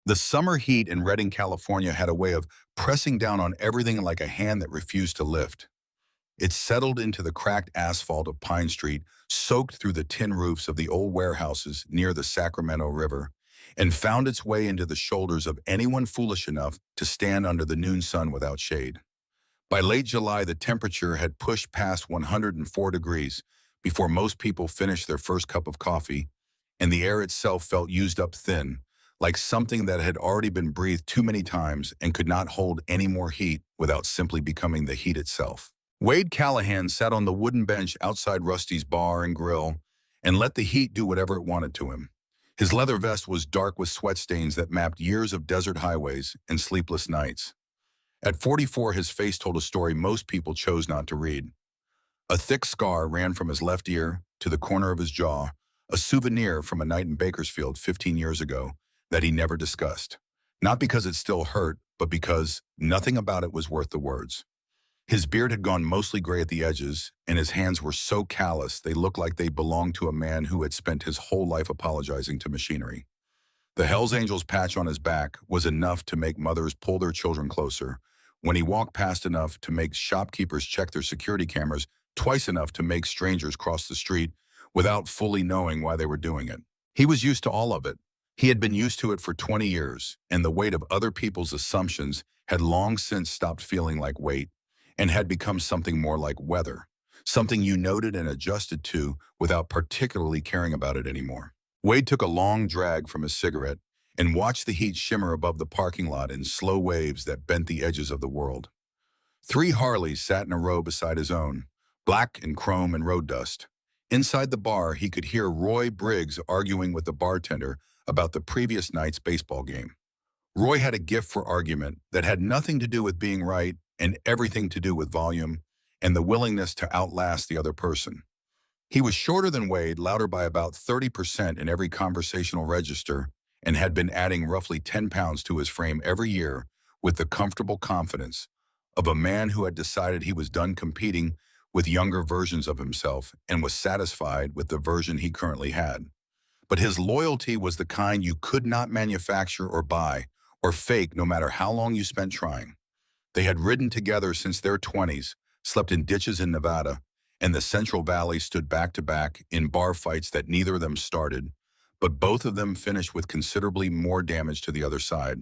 The summer heat in Redding, California had a way of pressing down on everything like a hand that refused to lift. It settled into the cracked asphalt of Pine Street, soaked through the tin roofs of the old warehouses near the Sacramento River, and found its way into the shoulders of anyone foolish enough to stand under the noon sun without shade. By late July, the temperature had pushed past 104 degrees before most people finished their first cup of coffee, and the air itself felt used up thin, like something that had already been breathed too many times and could not hold any more heat without simply becoming the heat itself. Wade Callahan sat on the wooden bench outside Rusty's bar and grill and let the heat do whatever it wanted to him. His leather vest was dark with sweat stains that mapped years of desert highways and sleepless nights. At 44, his face told a story most people chose not to read. A thick scar ran from his left ear to the corner of his jaw, a souvenir from a night in Bakersfield 15 years ago that he never discussed. Not because it still hurt, but because nothing about it was worth the words. His beard had gone mostly gray at the edges, and his hands were so callous they looked like they belonged to a man who had spent his whole life apologizing to machinery. The Hells Angels patch on his back was enough to make mothers pull their children closer. When he walked past enough to make shopkeepers check their security cameras, twice enough to make strangers cross the street without fully knowing why they were doing it. He was used to all of it. He had been used to it for 20 years, and the weight of other people's assumptions had long since stopped feeling like weight and had become something more like weather, something you noted and adjusted to without particularly caring about it anymore. Wade took a long drag from his cigarette and watched the heat shimmer above the parking lot in slow waves that bent the edges of the world. 3 Harleys sat in a row beside his own, black and chrome and road dust. Inside the bar, he could hear Roy Briggs arguing with the bartender about the previous night's baseball game. Roy had a gift for argument that had nothing to do with being right and everything to do with volume and the willingness to outlast the other person. He was shorter than Wade, louder by about 30% in every conversational register, and had been adding roughly 10 pounds to his frame every year with the comfortable confidence of a man who had decided he was done competing with younger versions of himself and was satisfied with the version he currently had. But his loyalty was the kind you could not manufacture or buy or fake no matter how long you spent trying. They had ridden together since their 20s, slept in ditches in Nevada, and the Central Valley stood back to back in bar fights that neither of them started, but both of them finished with considerably more damage to the other side.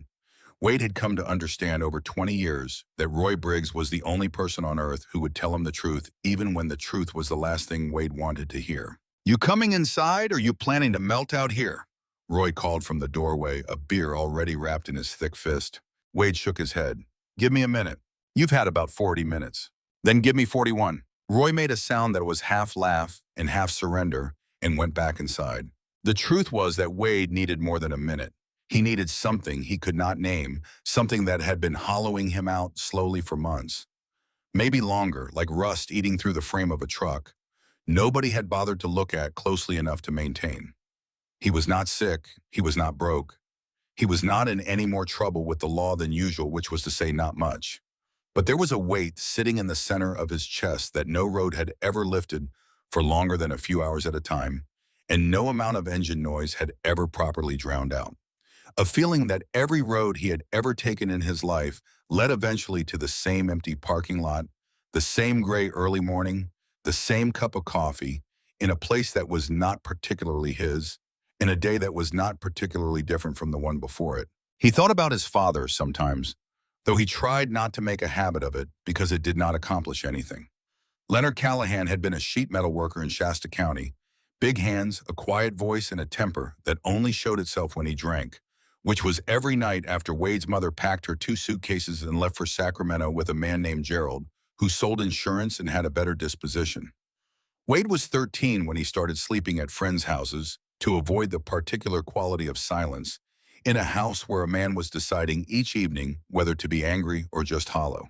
Wade had come to understand over 20 years that Roy Briggs was the only person on earth who would tell him the truth, even when the truth was the last thing Wade wanted to hear. "You coming inside, or you planning to melt out here?" Roy called from the doorway, a beer already wrapped in his thick fist. Wade shook his head. "Give me a minute." "You've had about 40 minutes. "Then give me 41. Roy made a sound that was half laugh and half surrender and went back inside. The truth was that Wade needed more than a minute. He needed something he could not name, something that had been hollowing him out slowly for months. Maybe longer, like rust eating through the frame of a truck. Nobody had bothered to look at closely enough to maintain. He was not sick. He was not broke. He was not in any more trouble with the law than usual, which was to say not much. But there was a weight sitting in the center of his chest that no road had ever lifted for longer than a few hours at a time, and no amount of engine noise had ever properly drowned out. A feeling that every road he had ever taken in his life led eventually to the same empty parking lot, the same gray early morning, the same cup of coffee, in a place that was not particularly his, in a day that was not particularly different from the one before it. He thought about his father sometimes, though he tried not to make a habit of it because it did not accomplish anything. Leonard Callahan had been a sheet metal worker in Shasta County, big hands, a quiet voice, and a temper that only showed itself when he drank, which was every night after Wade's mother packed her 2 suitcases and left for Sacramento with a man named Gerald, who sold insurance and had a better disposition. Wade was 13 when he started sleeping at friends' houses to avoid the particular quality of silence in a house where a man was deciding each evening whether to be angry or just hollow.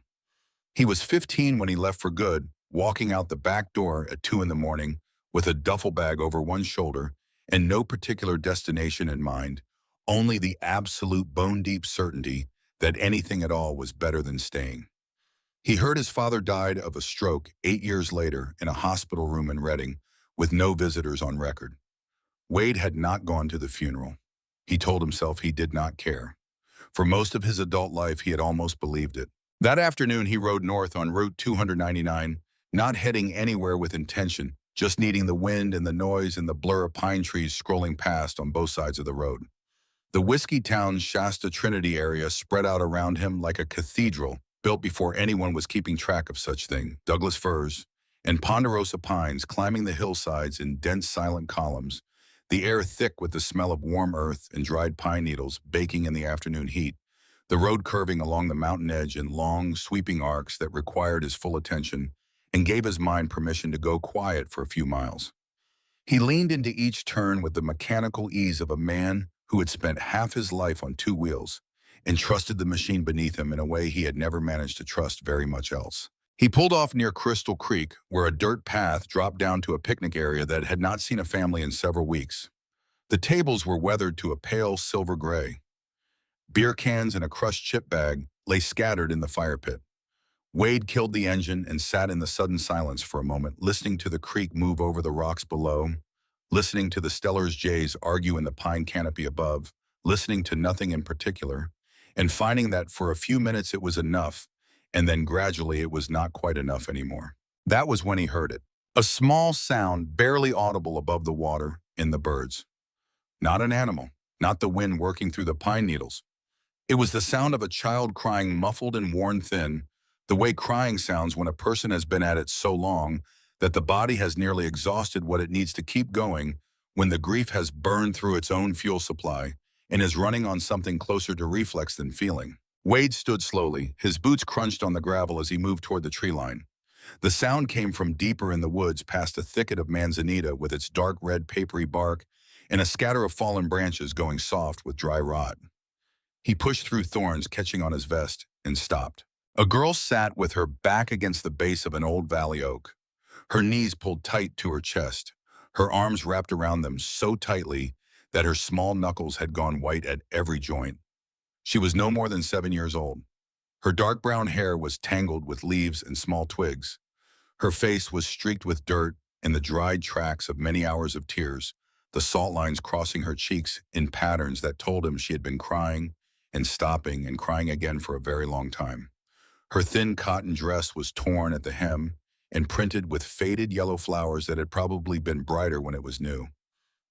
He was 15 when he left for good, walking out the back door at 2 in the morning with a duffel bag over one shoulder and no particular destination in mind, only the absolute bone-deep certainty that anything at all was better than staying. He heard his father died of a stroke 8 years later in a hospital room in Redding with no visitors on record. Wade had not gone to the funeral. He told himself he did not care. For most of his adult life, he had almost believed it. That afternoon, he rode north on Route 299, not heading anywhere with intention, just needing the wind and the noise and the blur of pine trees scrolling past on both sides of the road. The whiskey town's Shasta Trinity area spread out around him like a cathedral, built before anyone was keeping track of such thing. Douglas firs and ponderosa pines climbing the hillsides in dense silent columns, the air thick with the smell of warm earth and dried pine needles baking in the afternoon heat, the road curving along the mountain edge in long, sweeping arcs that required his full attention and gave his mind permission to go quiet for a few miles. He leaned into each turn with the mechanical ease of a man who had spent half his life on two wheels and trusted the machine beneath him in a way he had never managed to trust very much else. He pulled off near Crystal Creek, where a dirt path dropped down to a picnic area that had not seen a family in several weeks. The tables were weathered to a pale silver gray. Beer cans and a crushed chip bag lay scattered in the fire pit. Wade killed the engine and sat in the sudden silence for a moment, listening to the creek move over the rocks below, listening to the Stellar's jays argue in the pine canopy above, listening to nothing in particular, and finding that for a few minutes it was enough, and then gradually it was not quite enough anymore. That was when he heard it. A small sound barely audible above the water and the birds. Not an animal, not the wind working through the pine needles. It was the sound of a child crying muffled and worn thin, the way crying sounds when a person has been at it so long that the body has nearly exhausted what it needs to keep going, when the grief has burned through its own fuel supply and is running on something closer to reflex than feeling. Wade stood slowly, his boots crunched on the gravel as he moved toward the tree line. The sound came from deeper in the woods past a thicket of manzanita with its dark red papery bark and a scatter of fallen branches going soft with dry rot. He pushed through thorns catching on his vest and stopped. A girl sat with her back against the base of an old valley oak, her knees pulled tight to her chest, her arms wrapped around them so tightly that her small knuckles had gone white at every joint. She was no more than 7 years old. Her dark brown hair was tangled with leaves and small twigs. Her face was streaked with dirt and the dried tracks of many hours of tears, the salt lines crossing her cheeks in patterns that told him she had been crying and stopping and crying again for a very long time. Her thin cotton dress was torn at the hem and printed with faded yellow flowers that had probably been brighter when it was new.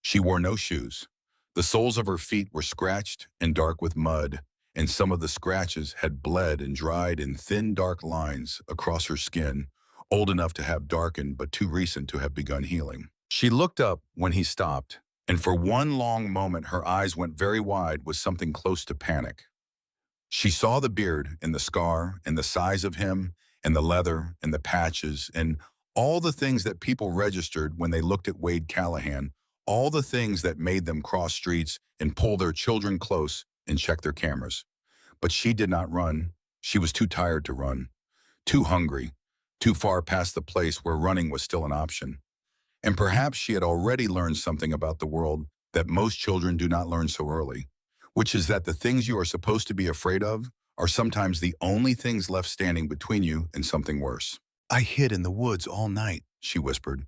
She wore no shoes. The soles of her feet were scratched and dark with mud, and some of the scratches had bled and dried in thin dark lines across her skin, old enough to have darkened but too recent to have begun healing. She looked up when he stopped, and for one long moment her eyes went very wide with something close to panic. She saw the beard and the scar and the size of him and the leather and the patches and all the things that people registered when they looked at Wade Callahan, all the things that made them cross streets and pull their children close and check their cameras. But she did not run. She was too tired to run, too hungry, too far past the place where running was still an option. And perhaps she had already learned something about the world that most children do not learn so early, which is that the things you are supposed to be afraid of are sometimes the only things left standing between you and something worse. "I hid in the woods all night," she whispered.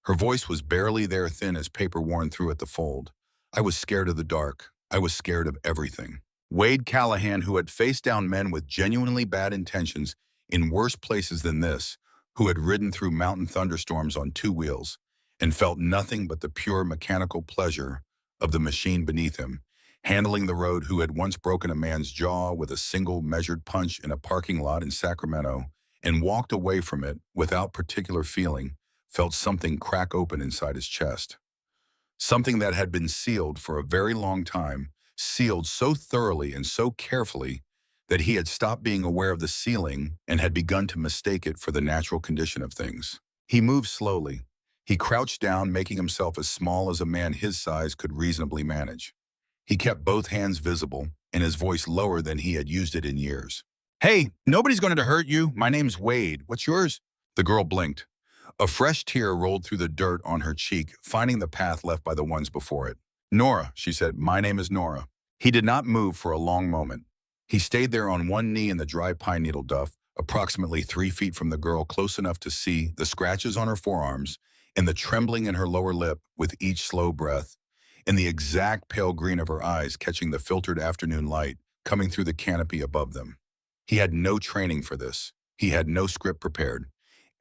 Her voice was barely there, thin as paper worn through at the fold. "I was scared of the dark. I was scared of everything." Wade Callahan, who had faced down men with genuinely bad intentions in worse places than this, who had ridden through mountain thunderstorms on two wheels and felt nothing but the pure mechanical pleasure of the machine beneath him, handling the road, who had once broken a man's jaw with a single measured punch in a parking lot in Sacramento and walked away from it without particular feeling, felt something crack open inside his chest. Something that had been sealed for a very long time, sealed so thoroughly and so carefully that he had stopped being aware of the sealing and had begun to mistake it for the natural condition of things. He moved slowly. He crouched down, making himself as small as a man his size could reasonably manage. He kept both hands visible and his voice lower than he had used it in years. "Hey, nobody's going to hurt you. My name's Wade. What's yours?" The girl blinked. A fresh tear rolled through the dirt on her cheek, finding the path left by the ones before it. "Nora," she said. "My name is Nora." He did not move for a long moment. He stayed there on one knee in the dry pine needle duff, approximately 3 feet from the girl, close enough to see the scratches on her forearms and the trembling in her lower lip with each slow breath, and the exact pale green of her eyes catching the filtered afternoon light coming through the canopy above them. He had no training for this. He had no script prepared.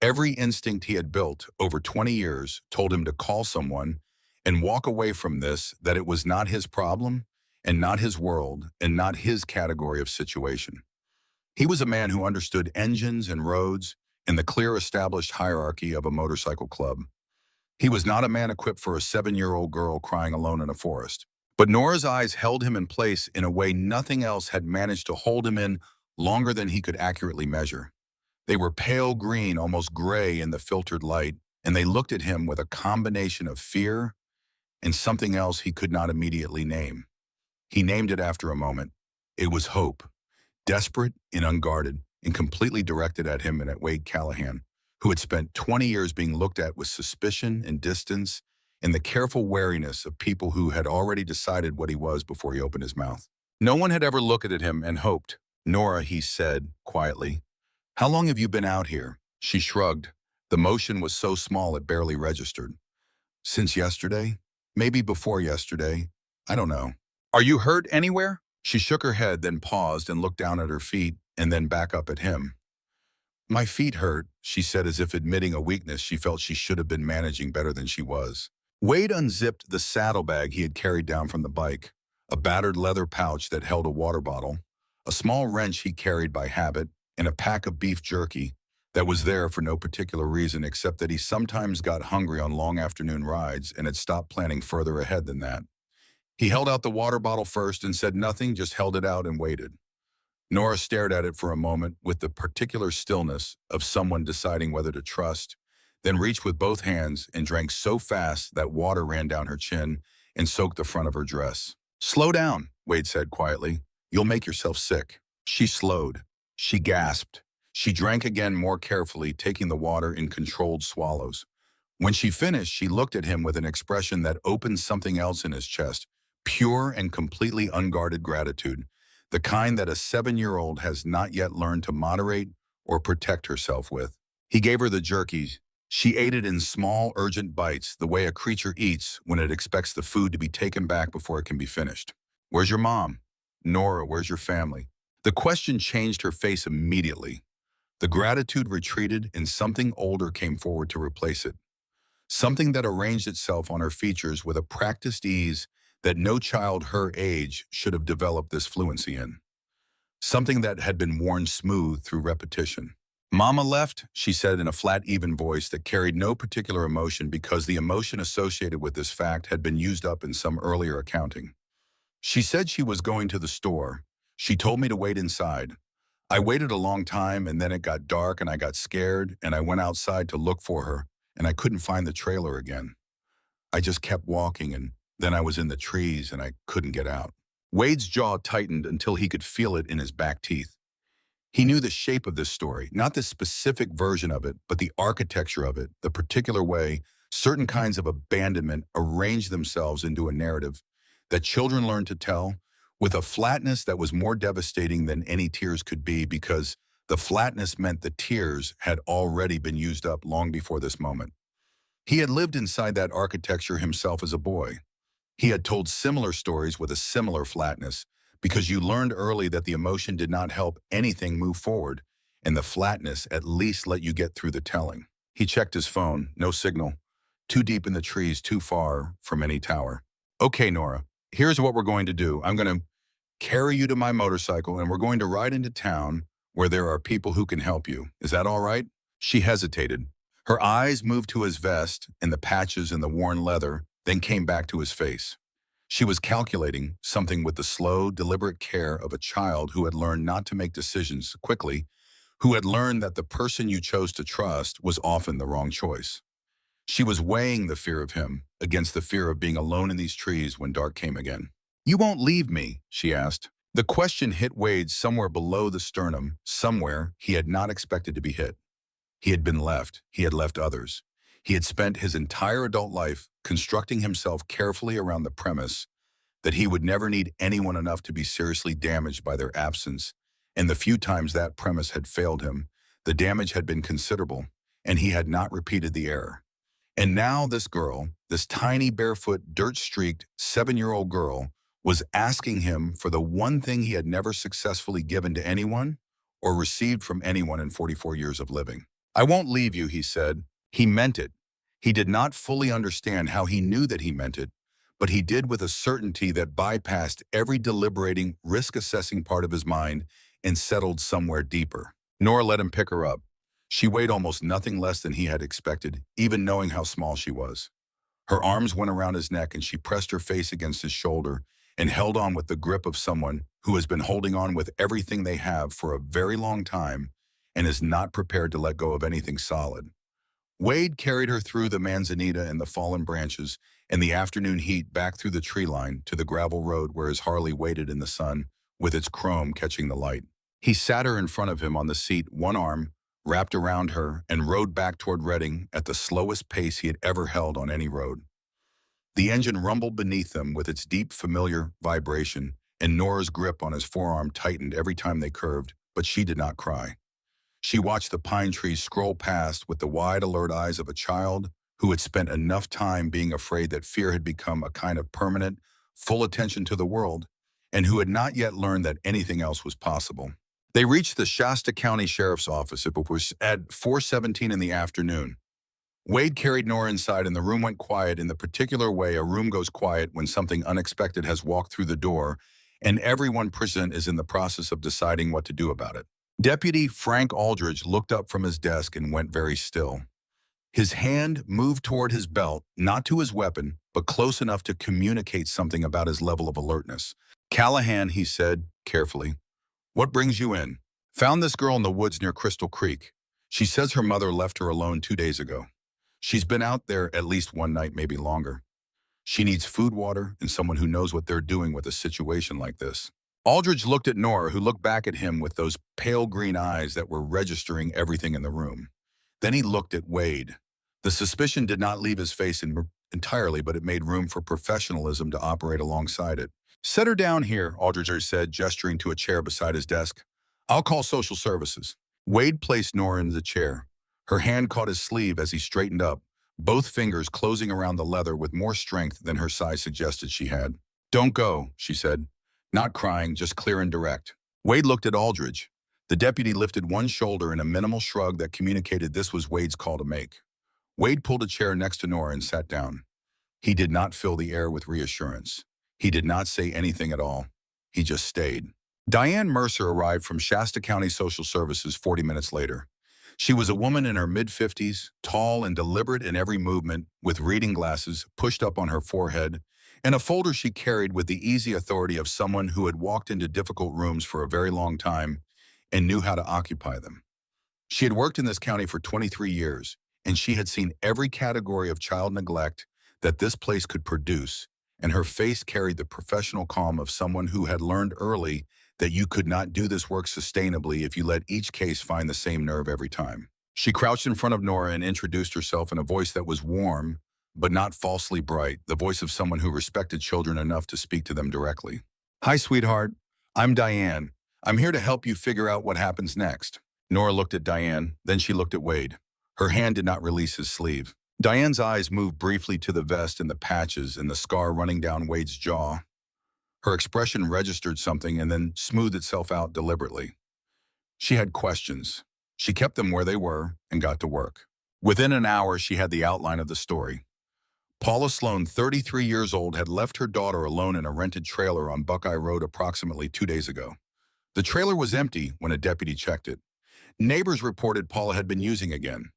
Every instinct he had built over 20 years told him to call someone and walk away from this, that it was not his problem and not his world and not his category of situation. He was a man who understood engines and roads and the clear established hierarchy of a motorcycle club. He was not a man equipped for a 7-year-old girl crying alone in a forest. But Nora's eyes held him in place in a way nothing else had managed to hold him in longer than he could accurately measure. They were pale green, almost gray in the filtered light, and they looked at him with a combination of fear and something else he could not immediately name. He named it after a moment. It was hope, desperate and unguarded, and completely directed at him and at Wade Callahan, who had spent 20 years being looked at with suspicion and distance and the careful wariness of people who had already decided what he was before he opened his mouth. No one had ever looked at him and hoped. "Nora," he said quietly, "how long have you been out here?" She shrugged. The motion was so small it barely registered. "Since yesterday? Maybe before yesterday. I don't know." "Are you hurt anywhere?" She shook her head, then paused and looked down at her feet and then back up at him. "My feet hurt," she said, as if admitting a weakness she felt she should have been managing better than she was. Wade unzipped the saddlebag he had carried down from the bike, a battered leather pouch that held a water bottle, a small wrench he carried by habit, and a pack of beef jerky that was there for no particular reason except that he sometimes got hungry on long afternoon rides and had stopped planning further ahead than that. He held out the water bottle first and said nothing, just held it out and waited. Nora stared at it for a moment with the particular stillness of someone deciding whether to trust, then reached with both hands and drank so fast that water ran down her chin and soaked the front of her dress. "Slow down," Wade said quietly. "You'll make yourself sick." She slowed. She gasped. She drank again more carefully, taking the water in controlled swallows. When she finished, she looked at him with an expression that opened something else in his chest, pure and completely unguarded gratitude, the kind that a 7-year-old has not yet learned to moderate or protect herself with. He gave her the jerky. She ate it in small, urgent bites, the way a creature eats when it expects the food to be taken back before it can be finished. "Where's your mom?" "Nora, where's your family?" The question changed her face immediately. The gratitude retreated and something older came forward to replace it. Something that arranged itself on her features with a practiced ease that no child her age should have developed this fluency in. Something that had been worn smooth through repetition. "Mama left," she said in a flat, even voice that carried no particular emotion because the emotion associated with this fact had been used up in some earlier accounting. "She said she was going to the store. She told me to wait inside. I waited a long time and then it got dark and I got scared and I went outside to look for her and I couldn't find the trailer again. I just kept walking and then I was in the trees and I couldn't get out." Wade's jaw tightened until he could feel it in his back teeth. He knew the shape of this story, not the specific version of it, but the architecture of it, the particular way certain kinds of abandonment arrange themselves into a narrative that children learn to tell with a flatness that was more devastating than any tears could be because the flatness meant the tears had already been used up long before this moment. He had lived inside that architecture himself as a boy. He had told similar stories with a similar flatness, because you learned early that the emotion did not help anything move forward, and the flatness at least let you get through the telling. He checked his phone, no signal. Too deep in the trees, too far from any tower. "Okay, Nora, here's what we're going to do. I'm going to carry you to my motorcycle, and we're going to ride into town where there are people who can help you. Is that all right?" She hesitated. Her eyes moved to his vest and the patches and the worn leather, then came back to his face. She was calculating something with the slow, deliberate care of a child who had learned not to make decisions quickly, who had learned that the person you chose to trust was often the wrong choice. She was weighing the fear of him against the fear of being alone in these trees when dark came again. "You won't leave me?" she asked. The question hit Wade somewhere below the sternum, somewhere he had not expected to be hit. He had been left. He had left others. He had spent his entire adult life constructing himself carefully around the premise that he would never need anyone enough to be seriously damaged by their absence, and the few times that premise had failed him, the damage had been considerable, and he had not repeated the error. And now this girl, this tiny, barefoot, dirt-streaked, 7-year-old girl, was asking him for the one thing he had never successfully given to anyone or received from anyone in 44 years of living. "I won't leave you," he said. He meant it. He did not fully understand how he knew that he meant it, but he did with a certainty that bypassed every deliberating, risk-assessing part of his mind and settled somewhere deeper. Nora let him pick her up. She weighed almost nothing less than he had expected, even knowing how small she was. Her arms went around his neck and she pressed her face against his shoulder and held on with the grip of someone who has been holding on with everything they have for a very long time and is not prepared to let go of anything solid. Wade carried her through the manzanita and the fallen branches and the afternoon heat back through the tree line to the gravel road where his Harley waited in the sun with its chrome catching the light. He sat her in front of him on the seat, one arm wrapped around her, and rode back toward Reading at the slowest pace he had ever held on any road. The engine rumbled beneath them with its deep, familiar vibration, and Nora's grip on his forearm tightened every time they curved, but she did not cry. She watched the pine trees scroll past with the wide, alert eyes of a child who had spent enough time being afraid that fear had become a kind of permanent, full attention to the world, and who had not yet learned that anything else was possible. They reached the Shasta County Sheriff's Office. It was at 4:17 in the afternoon. Wade carried Nora inside and the room went quiet in the particular way a room goes quiet when something unexpected has walked through the door and everyone present is in the process of deciding what to do about it. Deputy Frank Aldridge looked up from his desk and went very still. His hand moved toward his belt, not to his weapon, but close enough to communicate something about his level of alertness. "Callahan," he said, carefully, "what brings you in?" "Found this girl in the woods near Crystal Creek. She says her mother left her alone 2 days ago. She's been out there at least one night, maybe longer. She needs food, water, and someone who knows what they're doing with a situation like this." Aldridge looked at Nora, who looked back at him with those pale green eyes that were registering everything in the room. Then he looked at Wade. The suspicion did not leave his face entirely, but it made room for professionalism to operate alongside it. "Set her down here," Aldridge said, gesturing to a chair beside his desk. "I'll call social services." Wade placed Nora in the chair. Her hand caught his sleeve as he straightened up, both fingers closing around the leather with more strength than her size suggested she had. "Don't go," she said. Not crying, just clear and direct. Wade looked at Aldridge. The deputy lifted one shoulder in a minimal shrug that communicated this was Wade's call to make. Wade pulled a chair next to Nora and sat down. He did not fill the air with reassurance. He did not say anything at all. He just stayed. Diane Mercer arrived from Shasta County Social Services 40 minutes later. She was a woman in her mid-50s, tall and deliberate in every movement, with reading glasses pushed up on her forehead, and a folder she carried with the easy authority of someone who had walked into difficult rooms for a very long time and knew how to occupy them. She had worked in this county for 23 years, and she had seen every category of child neglect that this place could produce, and her face carried the professional calm of someone who had learned early that you could not do this work sustainably if you let each case find the same nerve every time. She crouched in front of Nora and introduced herself in a voice that was warm, but not falsely bright, the voice of someone who respected children enough to speak to them directly. "Hi, sweetheart. I'm Diane. I'm here to help you figure out what happens next." Nora looked at Diane, then she looked at Wade. Her hand did not release his sleeve. Diane's eyes moved briefly to the vest and the patches and the scar running down Wade's jaw. Her expression registered something and then smoothed itself out deliberately. She had questions. She kept them where they were and got to work. Within an hour, she had the outline of the story. Paula Sloan, 33 years old, had left her daughter alone in a rented trailer on Buckeye Road approximately 2 days ago. The trailer was empty when a deputy checked it. Neighbors reported Paula had been using again.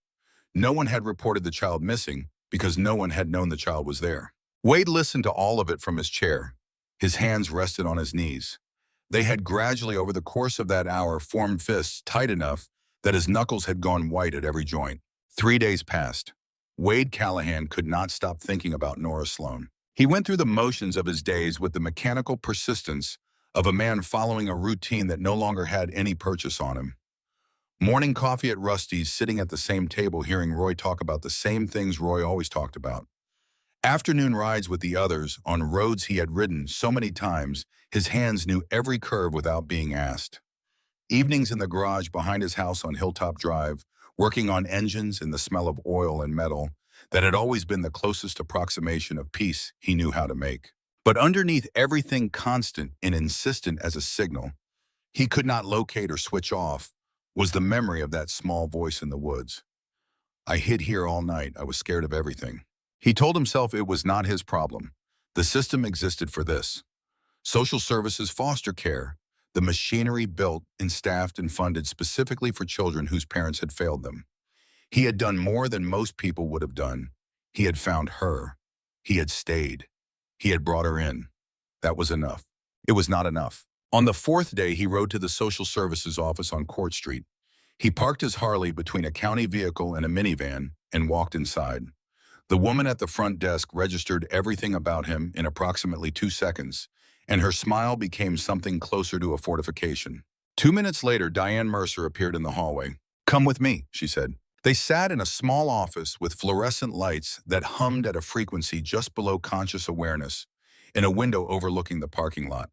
No one had reported the child missing because no one had known the child was there. Wade listened to all of it from his chair. His hands rested on his knees. They had gradually, over the course of that hour, formed fists tight enough that his knuckles had gone white at every joint. 3 days passed. Wade Callahan could not stop thinking about Nora Sloan. He went through the motions of his days with the mechanical persistence of a man following a routine that no longer had any purchase on him. Morning coffee at Rusty's, sitting at the same table hearing Roy talk about the same things Roy always talked about. Afternoon rides with the others on roads he had ridden so many times, his hands knew every curve without being asked. Evenings in the garage behind his house on Hilltop Drive, working on engines and the smell of oil and metal that had always been the closest approximation of peace he knew how to make. But underneath everything constant and insistent as a signal, he could not locate or switch off, was the memory of that small voice in the woods. I hid here all night. I was scared of everything. He told himself it was not his problem. The system existed for this. Social services foster care, the machinery built and staffed and funded specifically for children whose parents had failed them. He had done more than most people would have done. He had found her. He had stayed. He had brought her in. That was enough. It was not enough. On the fourth day, he rode to the social services office on Court Street. He parked his Harley between a county vehicle and a minivan and walked inside. The woman at the front desk registered everything about him in approximately 2 seconds, and her smile became something closer to a fortification. 2 minutes later, Diane Mercer appeared in the hallway. "Come with me," she said. They sat in a small office with fluorescent lights that hummed at a frequency just below conscious awareness, in a window overlooking the parking lot.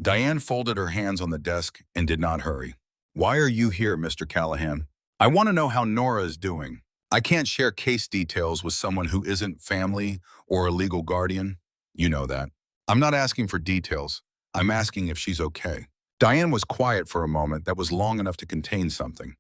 Diane folded her hands on the desk and did not hurry. "Why are you here, Mr. Callahan?" "I want to know how Nora is doing. I can't share case details with someone who isn't family or a legal guardian. You know that. I'm not asking for details. I'm asking if she's okay." Diane was quiet for a moment that was long enough to contain something.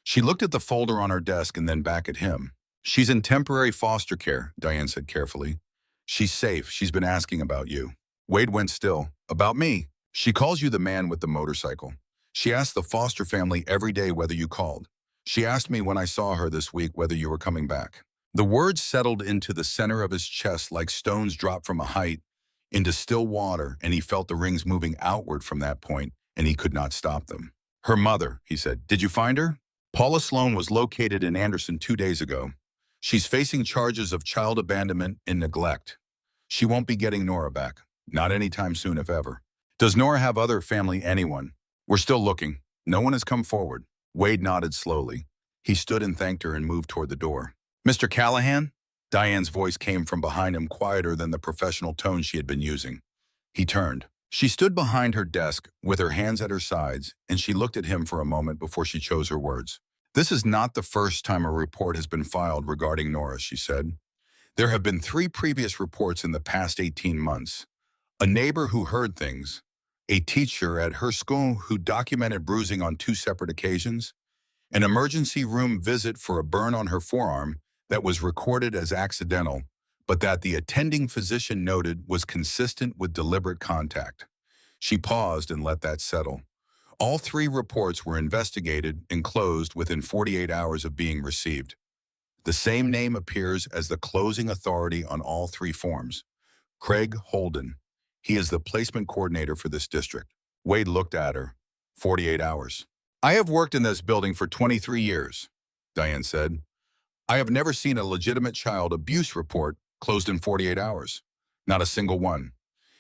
She looked at the folder on her desk and then back at him. "She's in temporary foster care," Diane said carefully. "She's safe. She's been asking about you." Wade went still. "About me? She calls you the man with the motorcycle. She asked the foster family every day whether you called. She asked me when I saw her this week whether you were coming back." The words settled into the center of his chest like stones dropped from a height into still water, and he felt the rings moving outward from that point, and he could not stop them. "Her mother," he said. "Did you find her?" "Paula Sloan was located in Anderson 2 days ago. She's facing charges of child abandonment and neglect. She won't be getting Nora back. Not anytime soon, if ever." "Does Nora have other family, anyone?" "We're still looking. No one has come forward." Wade nodded slowly. He stood and thanked her and moved toward the door. "Mr. Callahan?" Diane's voice came from behind him, quieter than the professional tone she had been using. He turned. She stood behind her desk with her hands at her sides, and she looked at him for a moment before she chose her words. "This is not the first time a report has been filed regarding Nora," she said. "There have been 3 previous reports in the past 18 months. A neighbor who heard things, a teacher at her school who documented bruising on 2 separate occasions, an emergency room visit for a burn on her forearm that was recorded as accidental, but that the attending physician noted was consistent with deliberate contact." She paused and let that settle. All 3 reports were investigated and closed within 48 hours of being received. The same name appears as the closing authority on all 3 forms: Craig Holden. He is the placement coordinator for this district. Wade looked at her. 48 hours. "I have worked in this building for 23 years, Diane said. "I have never seen a legitimate child abuse report closed in 48 hours. Not a single one.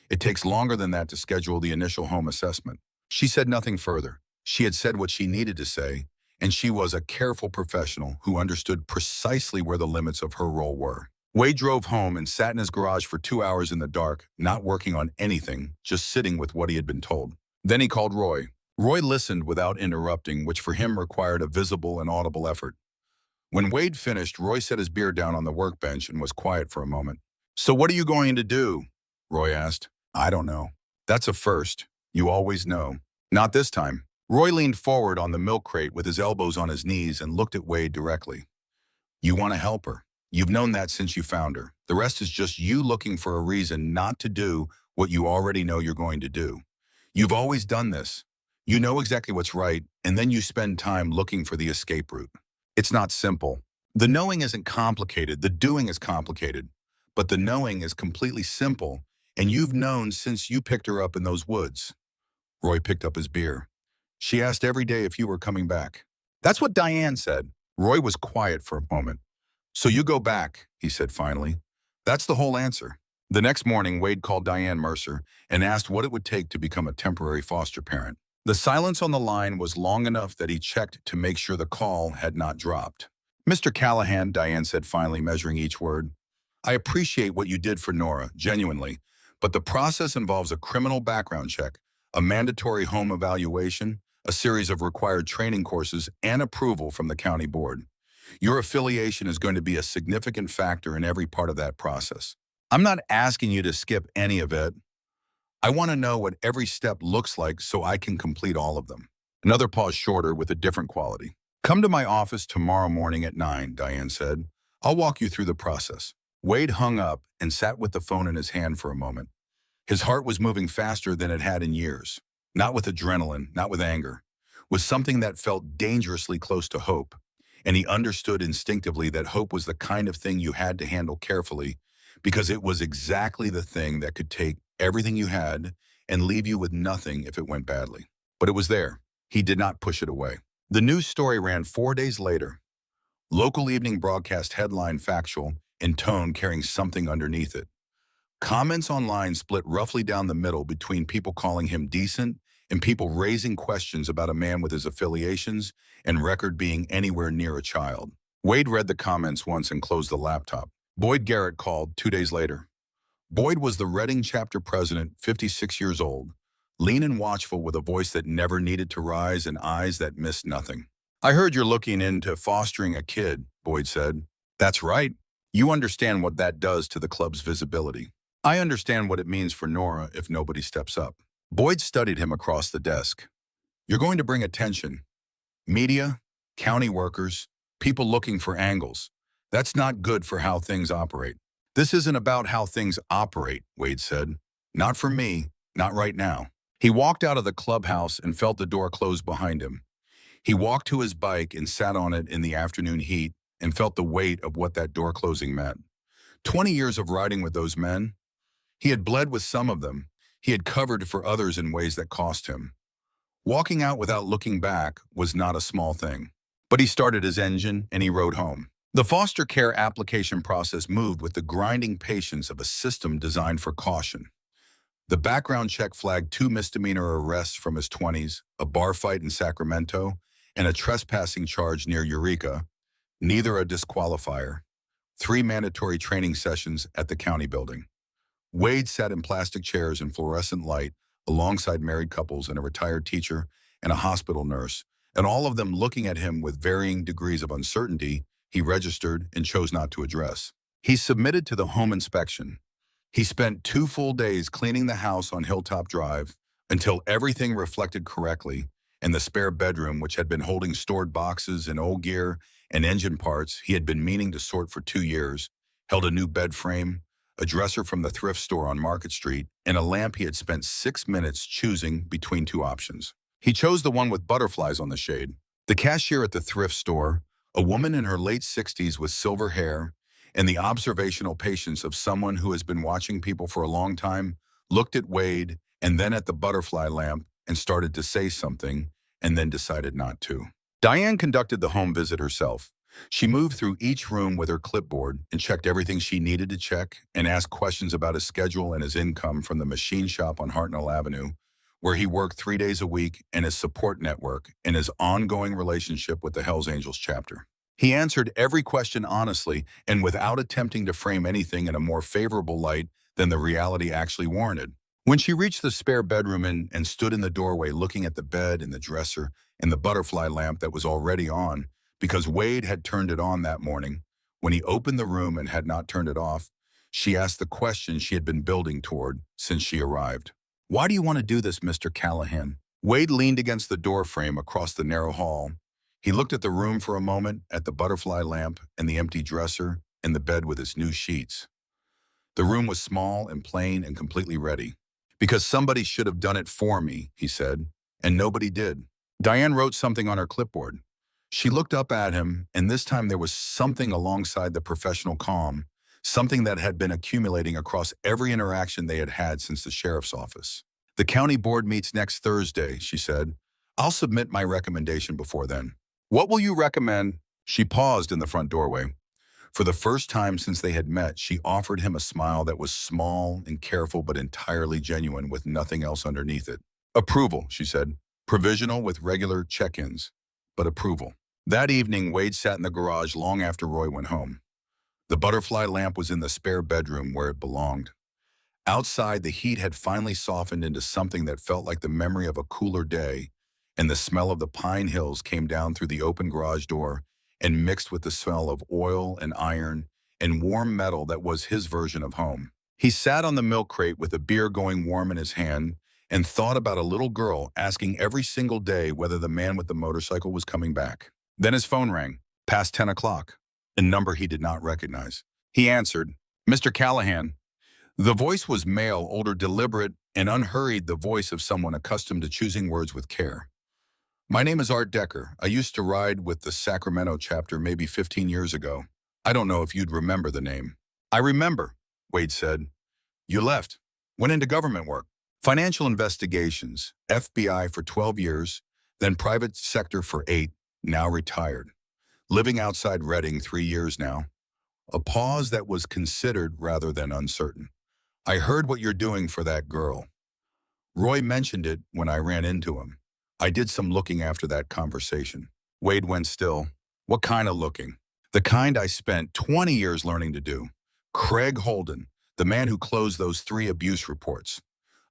It takes longer than that to schedule the initial home assessment." She said nothing further. She had said what she needed to say, and she was a careful professional who understood precisely where the limits of her role were. Wade drove home and sat in his garage for 2 hours in the dark, not working on anything, just sitting with what he had been told. Then he called Roy. Roy listened without interrupting, which for him required a visible and audible effort. When Wade finished, Roy set his beer down on the workbench and was quiet for a moment. "So what are you going to do?" Roy asked. "I don't know." "That's a first. You always know." "Not this time." Roy leaned forward on the milk crate with his elbows on his knees and looked at Wade directly. "You want to help her. You've known that since you found her. The rest is just you looking for a reason not to do what you already know you're going to do. You've always done this. You know exactly what's right, and then you spend time looking for the escape route. It's not simple. The knowing isn't complicated, the doing is complicated. But the knowing is completely simple, and you've known since you picked her up in those woods." Roy picked up his beer. "She asked every day if you were coming back." "That's what Diane said." Roy was quiet for a moment. "So you go back," he said finally. "That's the whole answer." The next morning, Wade called Diane Mercer and asked what it would take to become a temporary foster parent. The silence on the line was long enough that he checked to make sure the call had not dropped. "Mr. Callahan," Diane said finally, measuring each word, "I appreciate what you did for Nora, genuinely, but the process involves a criminal background check, a mandatory home evaluation, a series of required training courses, and approval from the county board. Your affiliation is going to be a significant factor in every part of that process." I'm not asking you to skip any of it. I want to know what every step looks like so I can complete all of them. Another pause shorter with a different quality. Come to my office tomorrow morning at 9, Diane said. I'll walk you through the process. Wade hung up and sat with the phone in his hand for a moment. His heart was moving faster than it had in years. Not with adrenaline, not with anger. With something that felt dangerously close to hope. And he understood instinctively that hope was the kind of thing you had to handle carefully because it was exactly the thing that could take everything you had and leave you with nothing if it went badly. But it was there. He did not push it away. The news story ran 4 days later. Local evening broadcast headline factual, in tone carrying something underneath it. Comments online split roughly down the middle between people calling him decent and people raising questions about a man with his affiliations and record being anywhere near a child. Wade read the comments once and closed the laptop. Boyd Garrett called 2 days later. Boyd was the Reading chapter president, 56 years old, lean and watchful with a voice that never needed to rise and eyes that missed nothing. I heard you're looking into fostering a kid, Boyd said. That's right. You understand what that does to the club's visibility. I understand what it means for Nora if nobody steps up. Boyd studied him across the desk. You're going to bring attention. Media, county workers, people looking for angles. That's not good for how things operate. This isn't about how things operate, Wade said. Not for me, not right now. He walked out of the clubhouse and felt the door close behind him. He walked to his bike and sat on it in the afternoon heat and felt the weight of what that door closing meant. 20 years of riding with those men. He had bled with some of them. He had covered for others in ways that cost him. Walking out without looking back was not a small thing. But he started his engine and he rode home. The foster care application process moved with the grinding patience of a system designed for caution. The background check flagged 2 misdemeanor arrests from his 20s, a bar fight in Sacramento, and a trespassing charge near Eureka, neither a disqualifier. 3 mandatory training sessions at the county building. Wade sat in plastic chairs in fluorescent light alongside married couples and a retired teacher and a hospital nurse, and all of them looking at him with varying degrees of uncertainty he registered and chose not to address. He submitted to the home inspection. He spent 2 full days cleaning the house on Hilltop Drive until everything reflected correctly, and the spare bedroom, which had been holding stored boxes and old gear and engine parts he had been meaning to sort for 2 years, held a new bed frame, a dresser from the thrift store on Market Street, and a lamp he had spent 6 minutes choosing between 2 options. He chose the one with butterflies on the shade. The cashier at the thrift store, a woman in her late 60s with silver hair, and the observational patience of someone who has been watching people for a long time, looked at Wade and then at the butterfly lamp and started to say something, and then decided not to. Diane conducted the home visit herself. She moved through each room with her clipboard and checked everything she needed to check and asked questions about his schedule and his income from the machine shop on Hartnell Avenue, where he worked 3 days a week, and his support network and his ongoing relationship with the Hells Angels chapter. He answered every question honestly and without attempting to frame anything in a more favorable light than the reality actually warranted. When she reached the spare bedroom and stood in the doorway looking at the bed and the dresser and the butterfly lamp that was already on, because Wade had turned it on that morning, when he opened the room and had not turned it off, she asked the question she had been building toward since she arrived. Why do you want to do this, Mr. Callahan? Wade leaned against the door frame across the narrow hall. He looked at the room for a moment, at the butterfly lamp and the empty dresser and the bed with its new sheets. The room was small and plain and completely ready. Because somebody should have done it for me, he said, and nobody did. Diane wrote something on her clipboard. She looked up at him, and this time there was something alongside the professional calm, something that had been accumulating across every interaction they had had since the sheriff's office. The county board meets next Thursday, she said. I'll submit my recommendation before then. What will you recommend? She paused in the front doorway. For the first time since they had met, she offered him a smile that was small and careful but entirely genuine with nothing else underneath it. Approval, she said. Provisional with regular check-ins, but approval. That evening, Wade sat in the garage long after Roy went home. The butterfly lamp was in the spare bedroom where it belonged. Outside, the heat had finally softened into something that felt like the memory of a cooler day, and the smell of the pine hills came down through the open garage door and mixed with the smell of oil and iron and warm metal that was his version of home. He sat on the milk crate with a beer going warm in his hand and thought about a little girl asking every single day whether the man with the motorcycle was coming back. Then his phone rang, past 10 o'clock, a number he did not recognize. He answered, "Mr. Callahan." The voice was male, older, deliberate, and unhurried, the voice of someone accustomed to choosing words with care. "My name is Art Decker. I used to ride with the Sacramento chapter maybe 15 years ago. I don't know if you'd remember the name." "I remember," Wade said. "You left, went into government work. Financial investigations, FBI for 12 years, then private sector for 8, now retired. Living outside Reading 3 years now." A pause that was considered rather than uncertain. "I heard what you're doing for that girl. Roy mentioned it when I ran into him. I did some looking after that conversation." Wade went still. "What kind of looking?" "The kind I spent 20 years learning to do. Craig Holden, the man who closed those 3 abuse reports.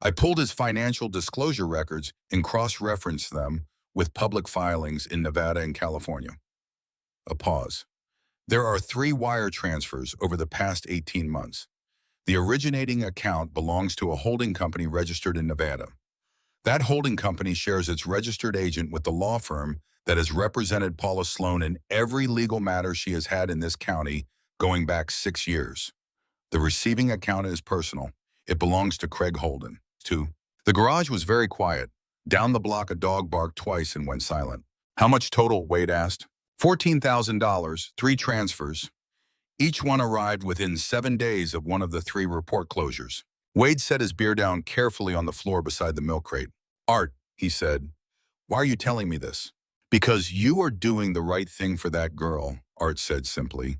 I pulled his financial disclosure records and cross-referenced them with public filings in Nevada and California." A pause. "There are 3 wire transfers over the past 18 months. The originating account belongs to a holding company registered in Nevada. That holding company shares its registered agent with the law firm that has represented Paula Sloan in every legal matter she has had in this county going back 6 years. The receiving account is personal. It belongs to Craig Holden. 2. The garage was very quiet. Down the block, a dog barked twice and went silent. "How much total?" Wade asked. $14,000, 3 transfers. Each one arrived within 7 days of one of the 3 report closures." Wade set his beer down carefully on the floor beside the milk crate. "Art," he said, "why are you telling me this?" "Because you are doing the right thing for that girl," Art said simply,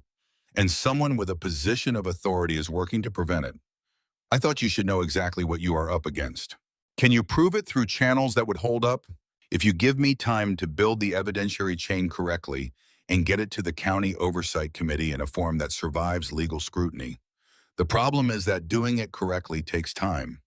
"and someone with a position of authority is working to prevent it. I thought you should know exactly what you are up against. Can you prove it through channels that would hold up? If you give me time to build the evidentiary chain correctly and get it to the county oversight committee in a form that survives legal scrutiny. The problem is that doing it correctly takes time.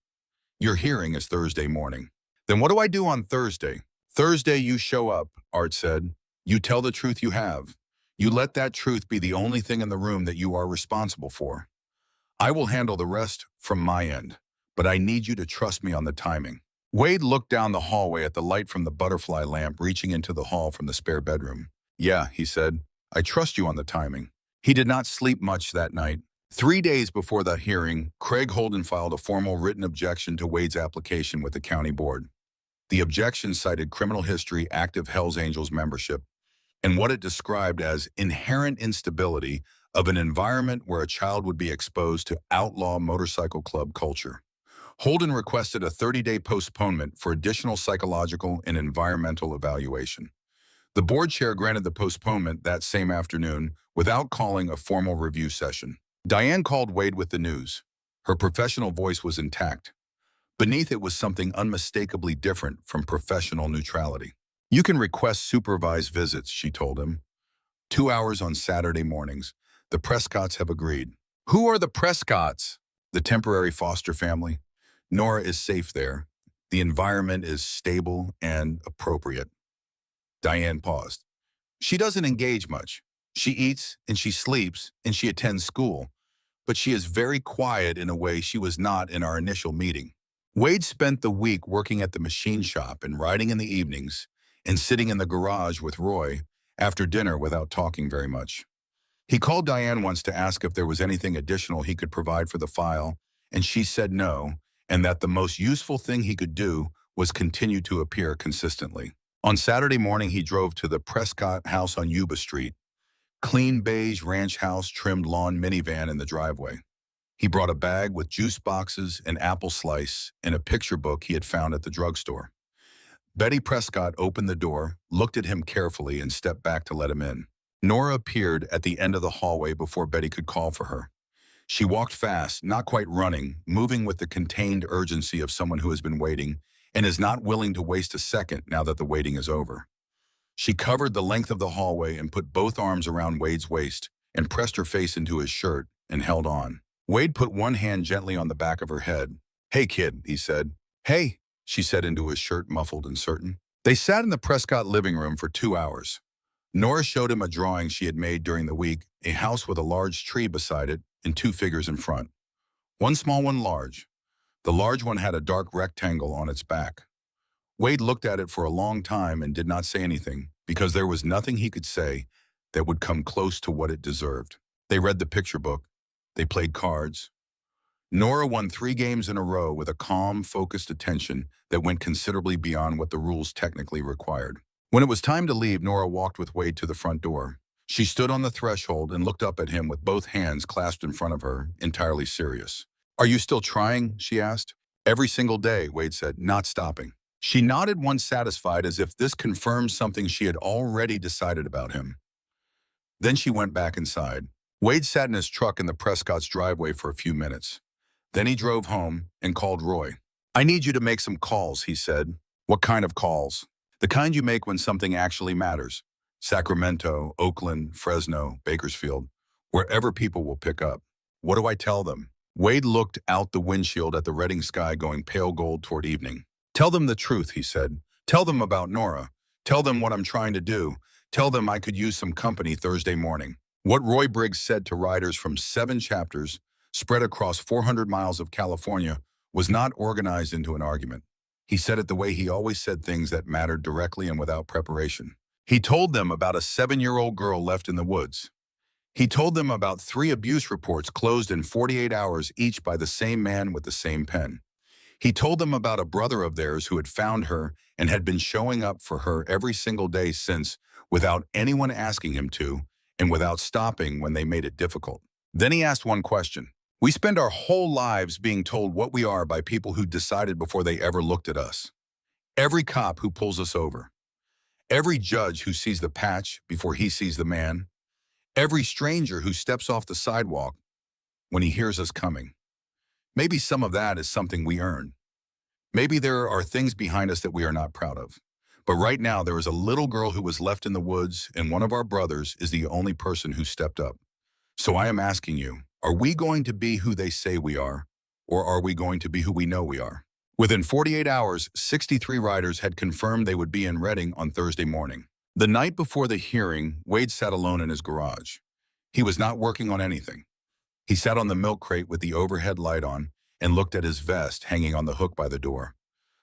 Your hearing is Thursday morning." "Then what do I do on Thursday?" "Thursday you show up," Art said. "You tell the truth you have. You let that truth be the only thing in the room that you are responsible for. I will handle the rest from my end, but I need you to trust me on the timing." Wade looked down the hallway at the light from the butterfly lamp reaching into the hall from the spare bedroom. "Yeah," he said, "I trust you on the timing." He did not sleep much that night. 3 days before the hearing, Craig Holden filed a formal written objection to Wade's application with the county board. The objection cited criminal history, active Hells Angels membership, and what it described as inherent instability of an environment where a child would be exposed to outlaw motorcycle club culture. Holden requested a 30-day postponement for additional psychological and environmental evaluation. The board chair granted the postponement that same afternoon without calling a formal review session. Diane called Wade with the news. Her professional voice was intact. Beneath it was something unmistakably different from professional neutrality. "You can request supervised visits," she told him. 2 hours on Saturday mornings. The Prescotts have agreed." "Who are the Prescotts?" "The temporary foster family. Nora is safe there. The environment is stable and appropriate." Diane paused. "She doesn't engage much. She eats and she sleeps and she attends school, but she is very quiet in a way she was not in our initial meeting." Wade spent the week working at the machine shop and riding in the evenings and sitting in the garage with Roy after dinner without talking very much. He called Diane once to ask if there was anything additional he could provide for the file, and she said no, and that the most useful thing he could do was continue to appear consistently. On Saturday morning, he drove to the Prescott house on Yuba Street. Clean beige ranch house, trimmed lawn minivan in the driveway. He brought a bag with juice boxes, an apple slice, and a picture book he had found at the drugstore. Betty Prescott opened the door, looked at him carefully, and stepped back to let him in. Nora appeared at the end of the hallway before Betty could call for her. She walked fast, not quite running, moving with the contained urgency of someone who has been waiting and is not willing to waste a second now that the waiting is over. She covered the length of the hallway and put both arms around Wade's waist and pressed her face into his shirt and held on. Wade put one hand gently on the back of her head. "Hey, kid," he said. "Hey," she said into his shirt, muffled and certain. They sat in the Prescott living room for 2 hours. Nora showed him a drawing she had made during the week, a house with a large tree beside it and 2 figures in front. One small, one large. The large one had a dark rectangle on its back. Wade looked at it for a long time and did not say anything because there was nothing he could say that would come close to what it deserved. They read the picture book. They played cards. Nora won 3 games in a row with a calm, focused attention that went considerably beyond what the rules technically required. When it was time to leave, Nora walked with Wade to the front door. She stood on the threshold and looked up at him with both hands clasped in front of her, entirely serious. "Are you still trying?" she asked. "Every single day," Wade said, "not stopping." She nodded once satisfied, as if this confirmed something she had already decided about him. Then she went back inside. Wade sat in his truck in the Prescott's driveway for a few minutes. Then he drove home and called Roy. "I need you to make some calls," he said. "What kind of calls?" "The kind you make when something actually matters. Sacramento, Oakland, Fresno, Bakersfield, wherever people will pick up." "What do I tell them?" Wade looked out the windshield at the Reading sky going pale gold toward evening. "Tell them the truth," he said. "Tell them about Nora. Tell them what I'm trying to do. Tell them I could use some company Thursday morning." What Roy Briggs said to riders from 7 chapters spread across 400 miles of California was not organized into an argument. He said it the way he always said things that mattered, directly and without preparation. He told them about a 7-year-old girl left in the woods. He told them about 3 abuse reports closed in 48 hours each by the same man with the same pen. He told them about a brother of theirs who had found her and had been showing up for her every single day since, without anyone asking him to, and without stopping when they made it difficult. Then he asked one question. "We spend our whole lives being told what we are by people who decided before they ever looked at us. Every cop who pulls us over. Every judge who sees the patch before he sees the man. Every stranger who steps off the sidewalk when he hears us coming. Maybe some of that is something we earn. Maybe there are things behind us that we are not proud of. But right now there is a little girl who was left in the woods, and one of our brothers is the only person who stepped up. So I am asking you, are we going to be who they say we are, or are we going to be who we know we are?" Within 48 hours, 63 riders had confirmed they would be in Reading on Thursday morning. The night before the hearing, Wade sat alone in his garage. He was not working on anything. He sat on the milk crate with the overhead light on and looked at his vest hanging on the hook by the door.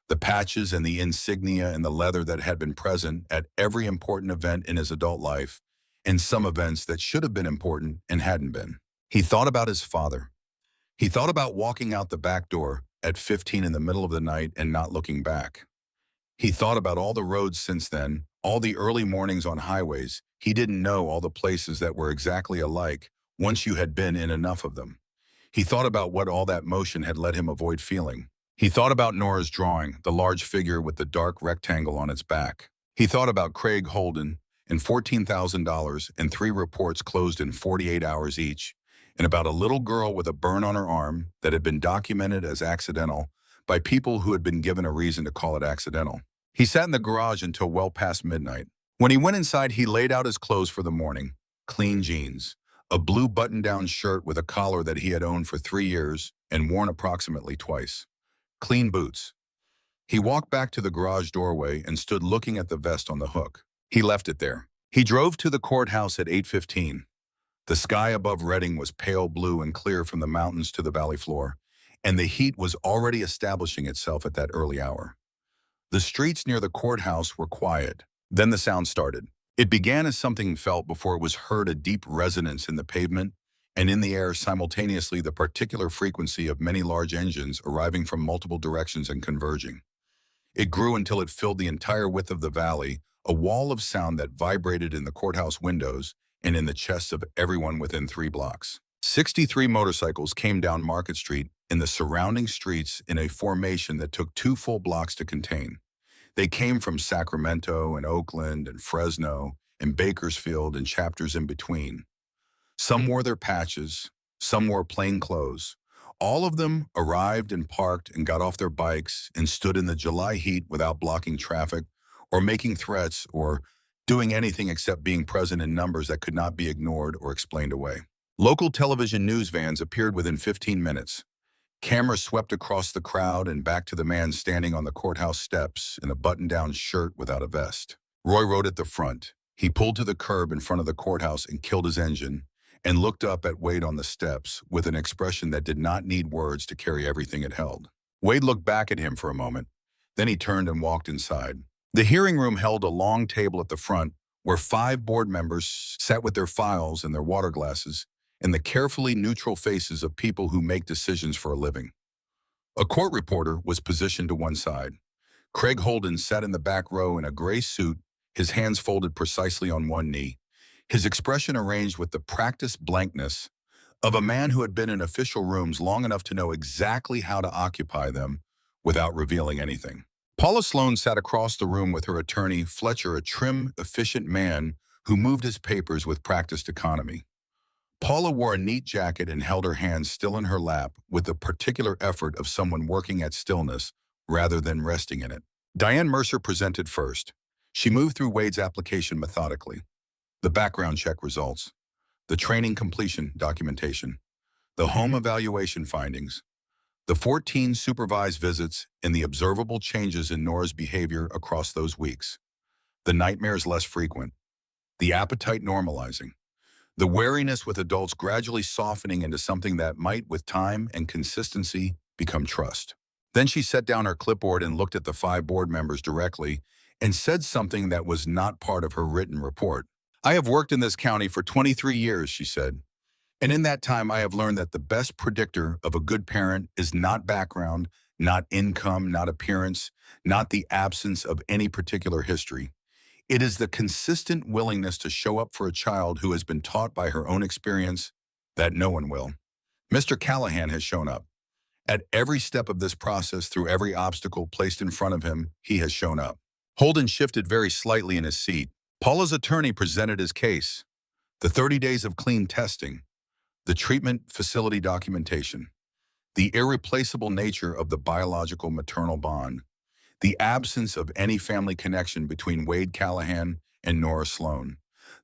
The patches and the insignia and the leather that had been present at every important event in his adult life, and some events that should have been important and hadn't been. He thought about his father. He thought about walking out the back door at 15 in the middle of the night and not looking back. He thought about all the roads since then, all the early mornings on highways. He didn't know all the places that were exactly alike once you had been in enough of them. He thought about what all that motion had let him avoid feeling. He thought about Nora's drawing, the large figure with the dark rectangle on its back. He thought about Craig Holden and $14,000 and 3 reports closed in 48 hours each, and about a little girl with a burn on her arm that had been documented as accidental by people who had been given a reason to call it accidental. He sat in the garage until well past midnight. When he went inside, he laid out his clothes for the morning. Clean jeans, a blue button-down shirt with a collar that he had owned for 3 years and worn approximately twice. Clean boots. He walked back to the garage doorway and stood looking at the vest on the hook. He left it there. He drove to the courthouse at 8:15. The sky above Reading was pale blue and clear from the mountains to the valley floor, and the heat was already establishing itself at that early hour. The streets near the courthouse were quiet. Then the sound started. It began as something felt before it was heard, a deep resonance in the pavement, and in the air simultaneously the particular frequency of many large engines arriving from multiple directions and converging. It grew until it filled the entire width of the valley, a wall of sound that vibrated in the courthouse windows and in the chests of everyone within 3 blocks. 63 motorcycles came down Market Street and the surrounding streets in a formation that took 2 full blocks to contain. They came from Sacramento and Oakland and Fresno and Bakersfield and chapters in between. Some wore their patches, some wore plain clothes. All of them arrived and parked and got off their bikes and stood in the July heat without blocking traffic or making threats or doing anything except being present in numbers that could not be ignored or explained away. Local television news vans appeared within 15 minutes. Cameras swept across the crowd and back to the man standing on the courthouse steps in a button-down shirt without a vest. Roy rode at the front. He pulled to the curb in front of the courthouse and killed his engine, and looked up at Wade on the steps with an expression that did not need words to carry everything it held. Wade looked back at him for a moment. Then he turned and walked inside. The hearing room held a long table at the front where 5 board members sat with their files and their water glasses and the carefully neutral faces of people who make decisions for a living. A court reporter was positioned to one side. Craig Holden sat in the back row in a gray suit, his hands folded precisely on one knee, his expression arranged with the practiced blankness of a man who had been in official rooms long enough to know exactly how to occupy them without revealing anything. Paula Sloan sat across the room with her attorney, Fletcher, a trim, efficient man who moved his papers with practiced economy. Paula wore a neat jacket and held her hands still in her lap with the particular effort of someone working at stillness rather than resting in it. Diane Mercer presented first. She moved through Wade's application methodically. The background check results, the training completion documentation, the home evaluation findings, the 14 supervised visits and the observable changes in Nora's behavior across those weeks, the nightmares less frequent, the appetite normalizing, the wariness with adults gradually softening into something that might, with time and consistency, become trust. Then she set down her clipboard and looked at the 5 board members directly and said something that was not part of her written report. "I have worked in this county for 23 years, she said. "And in that time, I have learned that the best predictor of a good parent is not background, not income, not appearance, not the absence of any particular history. It is the consistent willingness to show up for a child who has been taught by her own experience that no one will. Mr. Callahan has shown up. At every step of this process, through every obstacle placed in front of him, he has shown up." Holden shifted very slightly in his seat. Paula's attorney presented his case: the 30 days of clean testing, the treatment facility documentation, the irreplaceable nature of the biological maternal bond, the absence of any family connection between Wade Callahan and Nora Sloan,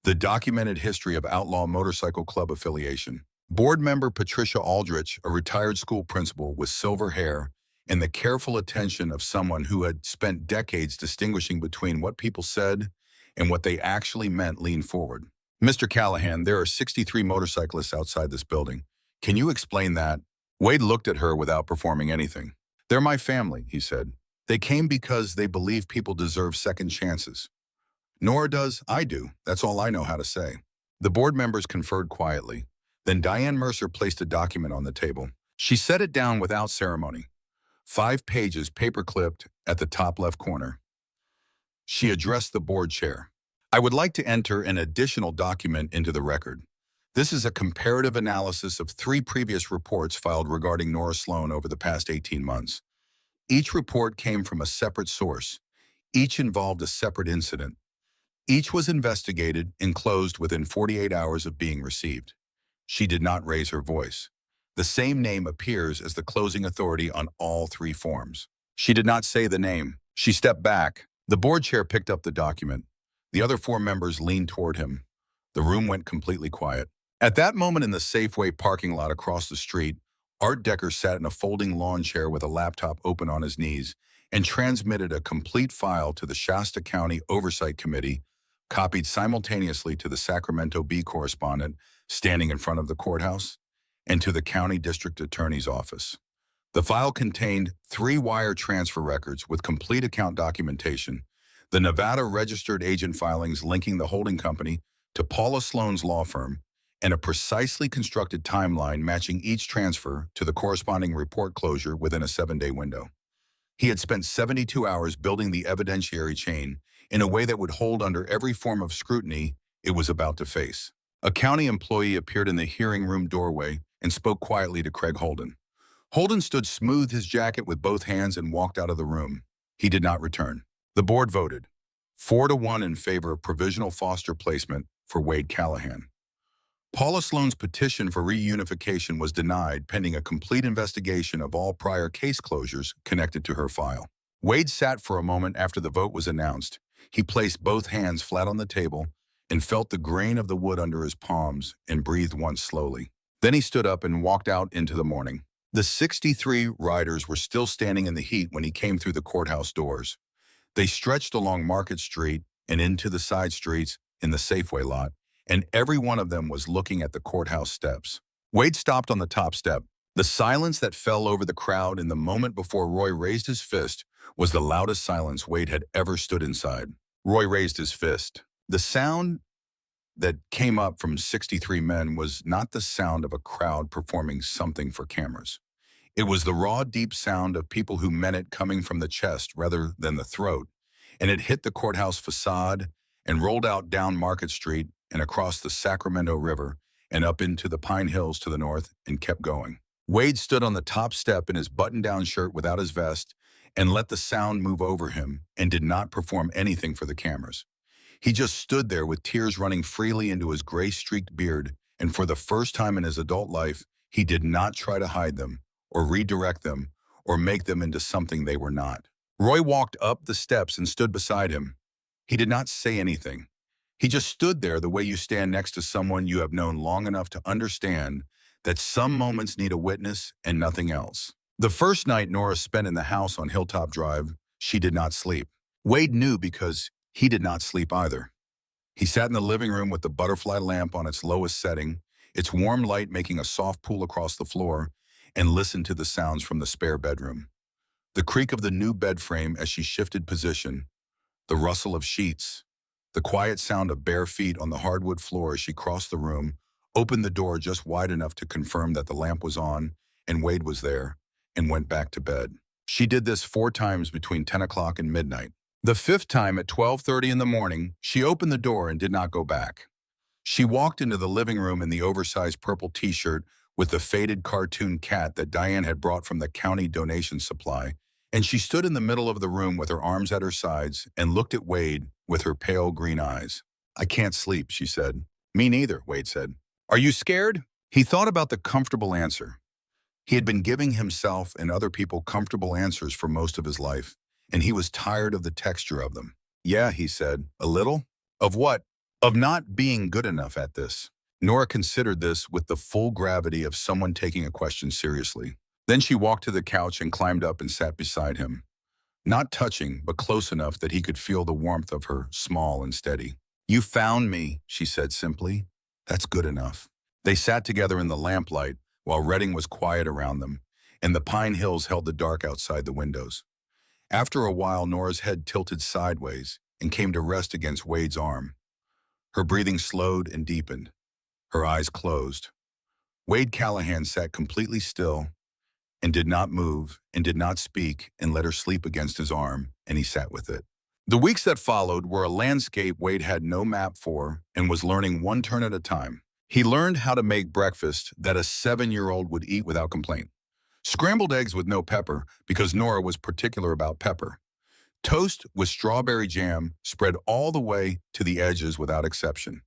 the documented history of outlaw motorcycle club affiliation. Board member Patricia Aldrich, a retired school principal with silver hair and the careful attention of someone who had spent decades distinguishing between what people said and what they actually meant, leaned forward. "Mr. Callahan, there are 63 motorcyclists outside this building. Can you explain that?" Wade looked at her without performing anything. "They're my family," he said. "They came because they believe people deserve second chances. Nora does, I do. That's all I know how to say." The board members conferred quietly. Then Diane Mercer placed a document on the table. She set it down without ceremony. 5 pages paper-clipped at the top left corner. She addressed the board chair. "I would like to enter an additional document into the record. This is a comparative analysis of 3 previous reports filed regarding Nora Sloan over the past 18 months. Each report came from a separate source. Each involved a separate incident. Each was investigated and closed within 48 hours of being received." She did not raise her voice. "The same name appears as the closing authority on all 3 forms." She did not say the name. She stepped back. The board chair picked up the document. The other 4 members leaned toward him. The room went completely quiet. At that moment, in the Safeway parking lot across the street, Art Decker sat in a folding lawn chair with a laptop open on his knees and transmitted a complete file to the Shasta County Oversight Committee, copied simultaneously to the Sacramento Bee correspondent standing in front of the courthouse, and to the county district attorney's office. The file contained 3 wire transfer records with complete account documentation, the Nevada registered agent filings linking the holding company to Paula Sloan's law firm, and a precisely constructed timeline matching each transfer to the corresponding report closure within a 7-day window. He had spent 72 hours building the evidentiary chain in a way that would hold under every form of scrutiny it was about to face. A county employee appeared in the hearing room doorway and spoke quietly to Craig Holden. Holden smoothed his jacket with both hands and walked out of the room. He did not return. The board voted 4-1 in favor of provisional foster placement for Wade Callahan. Paula Sloan's petition for reunification was denied pending a complete investigation of all prior case closures connected to her file. Wade sat for a moment after the vote was announced. He placed both hands flat on the table and felt the grain of the wood under his palms and breathed once slowly. Then he stood up and walked out into the morning. The 63 riders were still standing in the heat when he came through the courthouse doors. They stretched along Market Street and into the side streets in the Safeway lot, and every one of them was looking at the courthouse steps. Wade stopped on the top step. The silence that fell over the crowd in the moment before Roy raised his fist was the loudest silence Wade had ever stood inside. Roy raised his fist. The sound that came up from 63 men was not the sound of a crowd performing something for cameras. It was the raw, deep sound of people who meant it, coming from the chest rather than the throat, and it hit the courthouse facade and rolled out down Market Street and across the Sacramento River and up into the Pine Hills to the north and kept going. Wade stood on the top step in his button-down shirt without his vest and let the sound move over him and did not perform anything for the cameras. He just stood there with tears running freely into his gray-streaked beard, and for the first time in his adult life, he did not try to hide them or redirect them or make them into something they were not. Roy walked up the steps and stood beside him. He did not say anything. He just stood there the way you stand next to someone you have known long enough to understand that some moments need a witness and nothing else. The first night Nora spent in the house on Hilltop Drive, she did not sleep. Wade knew because he did not sleep either. He sat in the living room with the butterfly lamp on its lowest setting, its warm light making a soft pool across the floor, and listened to the sounds from the spare bedroom. The creak of the new bed frame as she shifted position, the rustle of sheets, the quiet sound of bare feet on the hardwood floor as she crossed the room, opened the door just wide enough to confirm that the lamp was on and Wade was there, and went back to bed. She did this 4 times between 10 o'clock and midnight. The 5th time at 12:30 in the morning, she opened the door and did not go back. She walked into the living room in the oversized purple t-shirt with the faded cartoon cat that Diane had brought from the county donation supply, and she stood in the middle of the room with her arms at her sides and looked at Wade with her pale green eyes. "I can't sleep," she said. "Me neither," Wade said. "Are you scared?" He thought about the comfortable answer. He had been giving himself and other people comfortable answers for most of his life, and he was tired of the texture of them. "Yeah," he said, "a little." "Of what?" "Of not being good enough at this." Nora considered this with the full gravity of someone taking a question seriously. Then she walked to the couch and climbed up and sat beside him. Not touching, but close enough that he could feel the warmth of her, small and steady. "You found me," she said simply. "That's good enough." They sat together in the lamplight while Redding was quiet around them, and the Pine Hills held the dark outside the windows. After a while, Nora's head tilted sideways and came to rest against Wade's arm. Her breathing slowed and deepened. Her eyes closed. Wade Callahan sat completely still and did not move and did not speak and let her sleep against his arm, and he sat with it. The weeks that followed were a landscape Wade had no map for and was learning one turn at a time. He learned how to make breakfast that a 7-year-old would eat without complaint. Scrambled eggs with no pepper because Nora was particular about pepper. Toast with strawberry jam spread all the way to the edges without exception.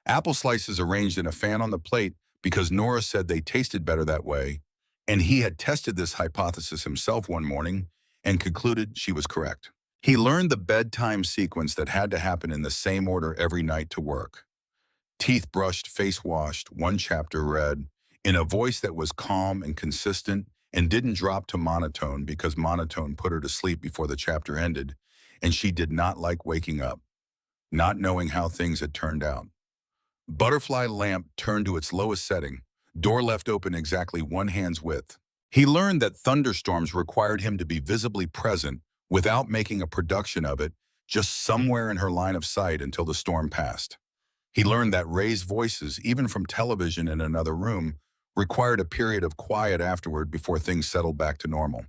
Apple slices arranged in a fan on the plate because Nora said they tasted better that way, and he had tested this hypothesis himself one morning and concluded she was correct. He learned the bedtime sequence that had to happen in the same order every night to work. Teeth brushed, face washed, one chapter read, in a voice that was calm and consistent and didn't drop to monotone because monotone put her to sleep before the chapter ended, and she did not like waking up, not knowing how things had turned out. Butterfly lamp turned to its lowest setting, door left open exactly 1 hand's width. He learned that thunderstorms required him to be visibly present without making a production of it, just somewhere in her line of sight until the storm passed. He learned that raised voices, even from television in another room, required a period of quiet afterward before things settled back to normal.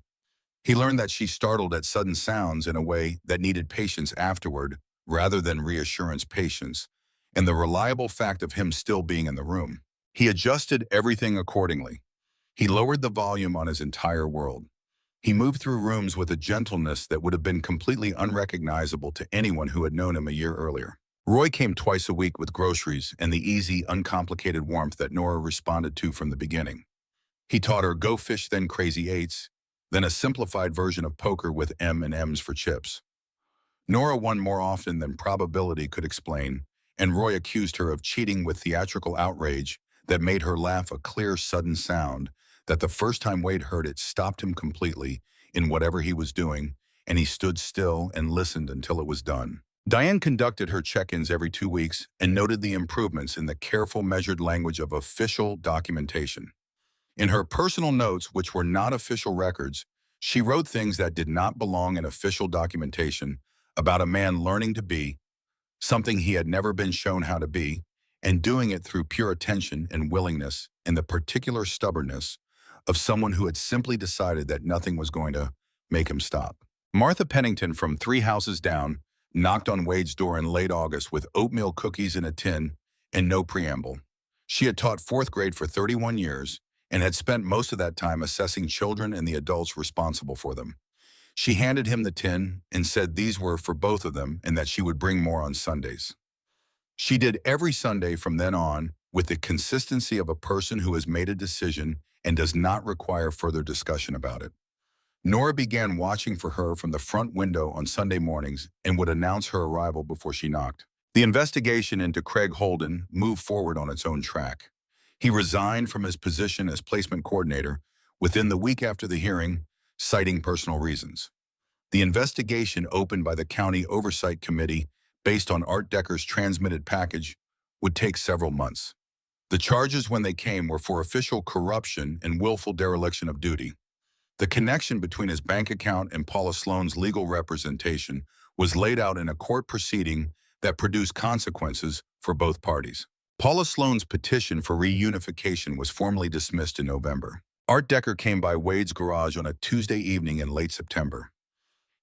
He learned that she startled at sudden sounds in a way that needed patience afterward rather than reassurance patience, and the reliable fact of him still being in the room. He adjusted everything accordingly. He lowered the volume on his entire world. He moved through rooms with a gentleness that would have been completely unrecognizable to anyone who had known him a year earlier. Roy came twice a week with groceries and the easy, uncomplicated warmth that Nora responded to from the beginning. He taught her Go Fish Then Crazy Eights, then a simplified version of poker with M&Ms for chips. Nora won more often than probability could explain, and Roy accused her of cheating with theatrical outrage that made her laugh a clear, sudden sound that the first time Wade heard it stopped him completely in whatever he was doing, and he stood still and listened until it was done. Diane conducted her check-ins every 2 weeks and noted the improvements in the careful, measured language of official documentation. In her personal notes, which were not official records, she wrote things that did not belong in official documentation about a man learning to be something he had never been shown how to be, and doing it through pure attention and willingness and the particular stubbornness of someone who had simply decided that nothing was going to make him stop. Martha Pennington from 3 houses down knocked on Wade's door in late August with oatmeal cookies in a tin and no preamble. She had taught fourth grade for 31 years and had spent most of that time assessing children and the adults responsible for them. She handed him the tin and said these were for both of them and that she would bring more on Sundays. She did every Sunday from then on with the consistency of a person who has made a decision and does not require further discussion about it. Nora began watching for her from the front window on Sunday mornings and would announce her arrival before she knocked. The investigation into Craig Holden moved forward on its own track. He resigned from his position as placement coordinator within the week after the hearing, citing personal reasons. The investigation opened by the County Oversight Committee based on Art Decker's transmitted package would take several months. The charges when they came were for official corruption and willful dereliction of duty. The connection between his bank account and Paula Sloan's legal representation was laid out in a court proceeding that produced consequences for both parties. Paula Sloan's petition for reunification was formally dismissed in November. Art Decker came by Wade's garage on a Tuesday evening in late September.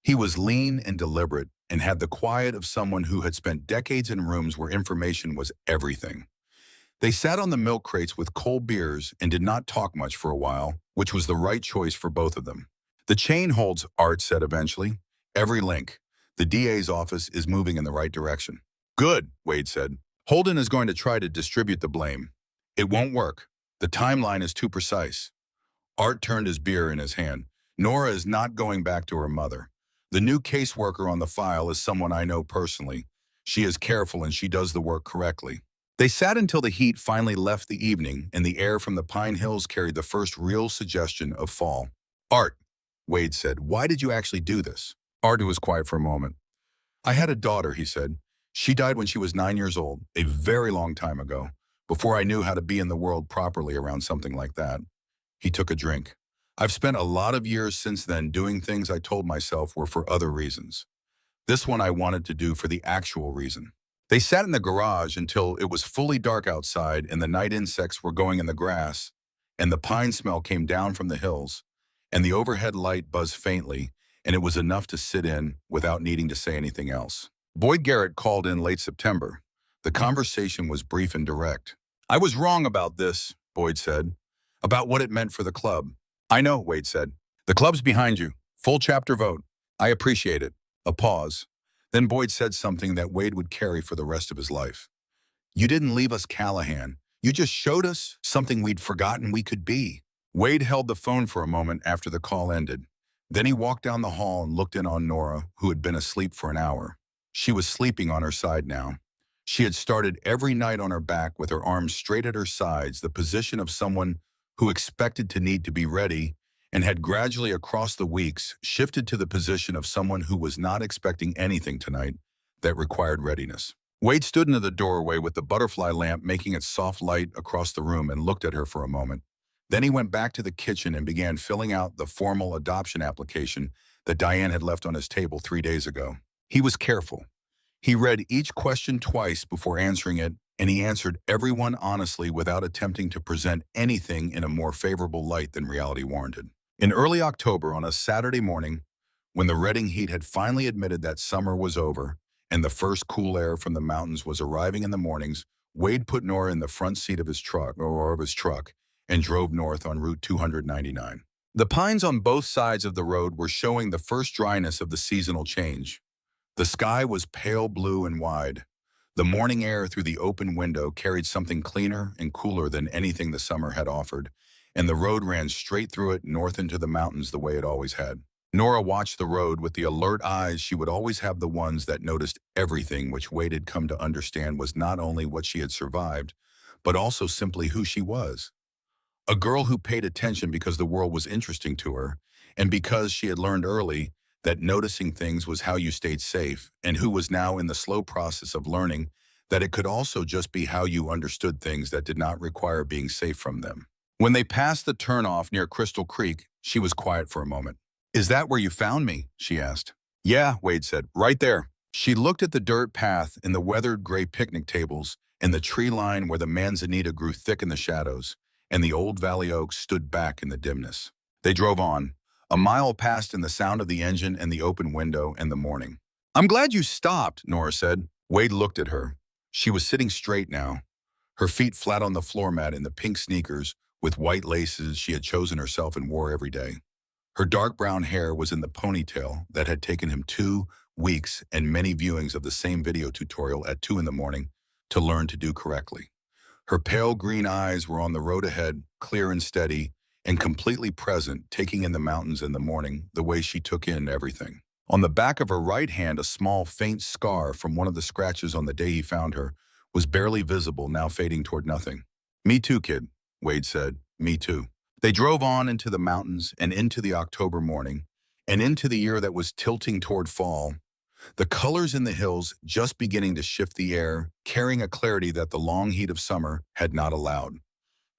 He was lean and deliberate and had the quiet of someone who had spent decades in rooms where information was everything. They sat on the milk crates with cold beers and did not talk much for a while, which was the right choice for both of them. The chain holds, Art said eventually. Every link. The DA's office is moving in the right direction. Good, Wade said. Holden is going to try to distribute the blame. It won't work. The timeline is too precise. Art turned his beer in his hand. Nora is not going back to her mother. The new caseworker on the file is someone I know personally. She is careful and she does the work correctly. They sat until the heat finally left the evening and the air from the Pine Hills carried the first real suggestion of fall. Art, Wade said, why did you actually do this? Art was quiet for a moment. I had a daughter, he said. She died when she was 9 years old, a very long time ago, before I knew how to be in the world properly around something like that. He took a drink. I've spent a lot of years since then doing things I told myself were for other reasons. This one I wanted to do for the actual reason. They sat in the garage until it was fully dark outside and the night insects were going in the grass, and the pine smell came down from the hills, and the overhead light buzzed faintly, and it was enough to sit in without needing to say anything else. Boyd Garrett called in late September. The conversation was brief and direct. I was wrong about this, Boyd said, about what it meant for the club. I know, Wade said. The club's behind you. Full chapter vote. I appreciate it. A pause. Then Boyd said something that Wade would carry for the rest of his life. You didn't leave us Callahan. You just showed us something we'd forgotten we could be. Wade held the phone for a moment after the call ended. Then he walked down the hall and looked in on Nora, who had been asleep for an hour. She was sleeping on her side now. She had started every night on her back with her arms straight at her sides, the position of someone who expected to need to be ready, and had gradually across the weeks shifted to the position of someone who was not expecting anything tonight that required readiness. Wade stood into the doorway with the butterfly lamp making its soft light across the room and looked at her for a moment. Then he went back to the kitchen and began filling out the formal adoption application that Diane had left on his table 3 days ago. He was careful. He read each question twice before answering it, and he answered every one honestly without attempting to present anything in a more favorable light than reality warranted. In early October, on a Saturday morning, when the Reading heat had finally admitted that summer was over and the first cool air from the mountains was arriving in the mornings, Wade put Nora in the front seat of his truck, and drove north on Route 299. The pines on both sides of the road were showing the first dryness of the seasonal change. The sky was pale blue and wide. The morning air through the open window carried something cleaner and cooler than anything the summer had offered, and the road ran straight through it north into the mountains the way it always had. Nora watched the road with the alert eyes she would always have, the ones that noticed everything, which Wade had come to understand was not only what she had survived, but also simply who she was. A girl who paid attention because the world was interesting to her, and because she had learned early that noticing things was how you stayed safe, and who was now in the slow process of learning that it could also just be how you understood things that did not require being safe from them. When they passed the turnoff near Crystal Creek, she was quiet for a moment. "Is that where you found me?" she asked. "Yeah," Wade said, "right there." She looked at the dirt path and the weathered gray picnic tables and the tree line where the manzanita grew thick in the shadows, and the old valley oaks stood back in the dimness. They drove on. A mile passed in the sound of the engine and the open window and the morning. "I'm glad you stopped," Nora said. Wade looked at her. She was sitting straight now, her feet flat on the floor mat in the pink sneakers with white laces she had chosen herself and wore every day. Her dark brown hair was in the ponytail that had taken him 2 weeks and many viewings of the same video tutorial at 2 in the morning to learn to do correctly. Her pale green eyes were on the road ahead, clear and steady, and completely present, taking in the mountains in the morning the way she took in everything. On the back of her right hand, a small, faint scar from one of the scratches on the day he found her was barely visible, now fading toward nothing. "Me too, kid," Wade said. "Me too." They drove on into the mountains and into the October morning, and into the year that was tilting toward fall, the colors in the hills just beginning to shift the air, carrying a clarity that the long heat of summer had not allowed.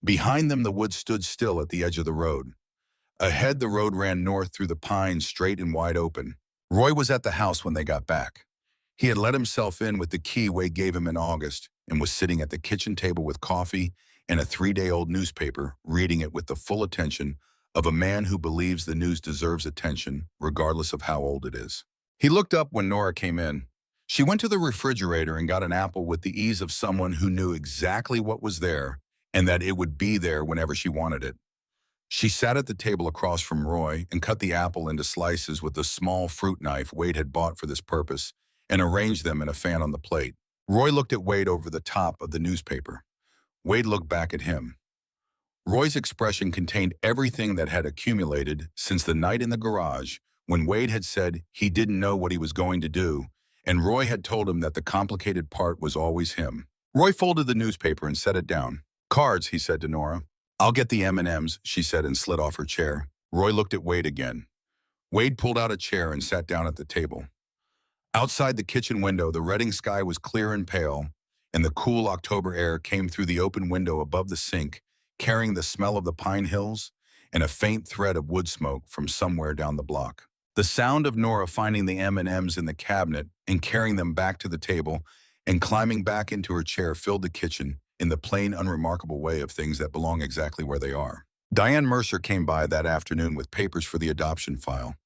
Behind them, the woods stood still at the edge of the road. Ahead, the road ran north through the pines, straight and wide open. Roy was at the house when they got back. He had let himself in with the key Wade gave him in August and was sitting at the kitchen table with coffee and a 3-day-old newspaper, reading it with the full attention of a man who believes the news deserves attention, regardless of how old it is. He looked up when Nora came in. She went to the refrigerator and got an apple with the ease of someone who knew exactly what was there and that it would be there whenever she wanted it. She sat at the table across from Roy and cut the apple into slices with the small fruit knife Wade had bought for this purpose and arranged them in a fan on the plate. Roy looked at Wade over the top of the newspaper. Wade looked back at him. Roy's expression contained everything that had accumulated since the night in the garage when Wade had said he didn't know what he was going to do, and Roy had told him that the complicated part was always him. Roy folded the newspaper and set it down. "Cards," he said to Nora. "I'll get the M&Ms, she said and slid off her chair. Roy looked at Wade again. Wade pulled out a chair and sat down at the table. Outside the kitchen window, the redding sky was clear and pale, and the cool October air came through the open window above the sink, carrying the smell of the pine hills and a faint thread of wood smoke from somewhere down the block. The sound of Nora finding the M&Ms in the cabinet and carrying them back to the table and climbing back into her chair filled the kitchen in the plain, unremarkable way of things that belong exactly where they are. Diane Mercer came by that afternoon with papers for the adoption file.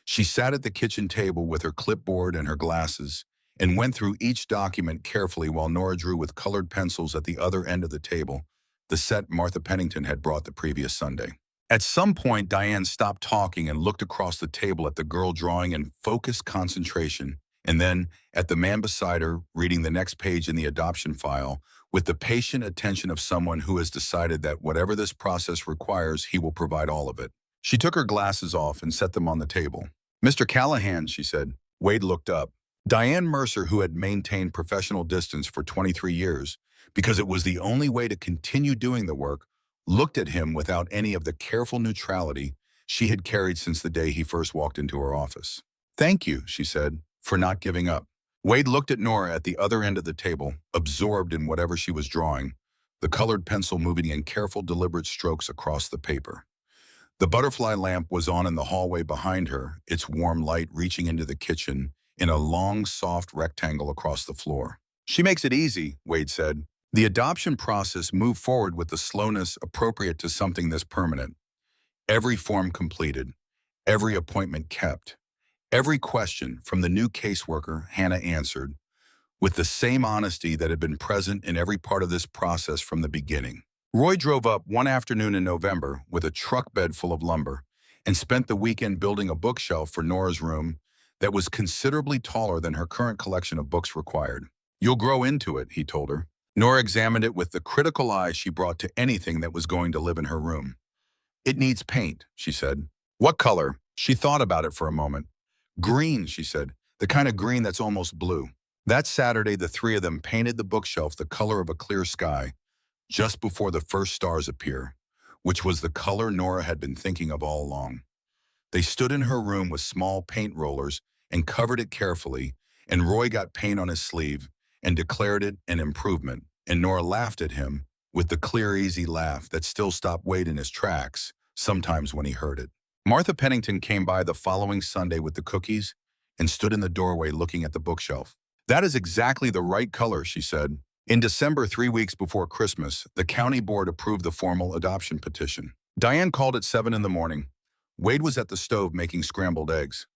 She sat at the kitchen table with her clipboard and her glasses and went through each document carefully while Nora drew with colored pencils at the other end of the table, the set Martha Pennington had brought the previous Sunday. At some point, Diane stopped talking and looked across the table at the girl drawing in focused concentration, and then at the man beside her reading the next page in the adoption file with the patient attention of someone who has decided that whatever this process requires, he will provide all of it. She took her glasses off and set them on the table. "Mr. Callahan," she said. Wade looked up. Diane Mercer, who had maintained professional distance for 23 years, because it was the only way to continue doing the work, looked at him without any of the careful neutrality she had carried since the day he first walked into her office. "Thank you," she said, "for not giving up." Wade looked at Nora at the other end of the table, absorbed in whatever she was drawing, the colored pencil moving in careful, deliberate strokes across the paper. The butterfly lamp was on in the hallway behind her, its warm light reaching into the kitchen in a long, soft rectangle across the floor. "She makes it easy," Wade said. The adoption process moved forward with the slowness appropriate to something this permanent. Every form completed, every appointment kept, every question from the new caseworker Hannah answered, with the same honesty that had been present in every part of this process from the beginning. Roy drove up one afternoon in November with a truck bed full of lumber and spent the weekend building a bookshelf for Nora's room that was considerably taller than her current collection of books required. "You'll grow into it," he told her. Nora examined it with the critical eye she brought to anything that was going to live in her room. "It needs paint," she said. "What color?" She thought about it for a moment. "Green," she said, "the kind of green that's almost blue." That Saturday, the three of them painted the bookshelf the color of a clear sky, just before the first stars appear, which was the color Nora had been thinking of all along. They stood in her room with small paint rollers and covered it carefully, and Roy got paint on his sleeve and declared it an improvement, and Nora laughed at him with the clear, easy laugh that still stopped Wade in his tracks, sometimes when he heard it. Martha Pennington came by the following Sunday with the cookies and stood in the doorway looking at the bookshelf. "That is exactly the right color," she said. In December, 3 weeks before Christmas, the county board approved the formal adoption petition. Diane called at 7 in the morning. Wade was at the stove making scrambled eggs.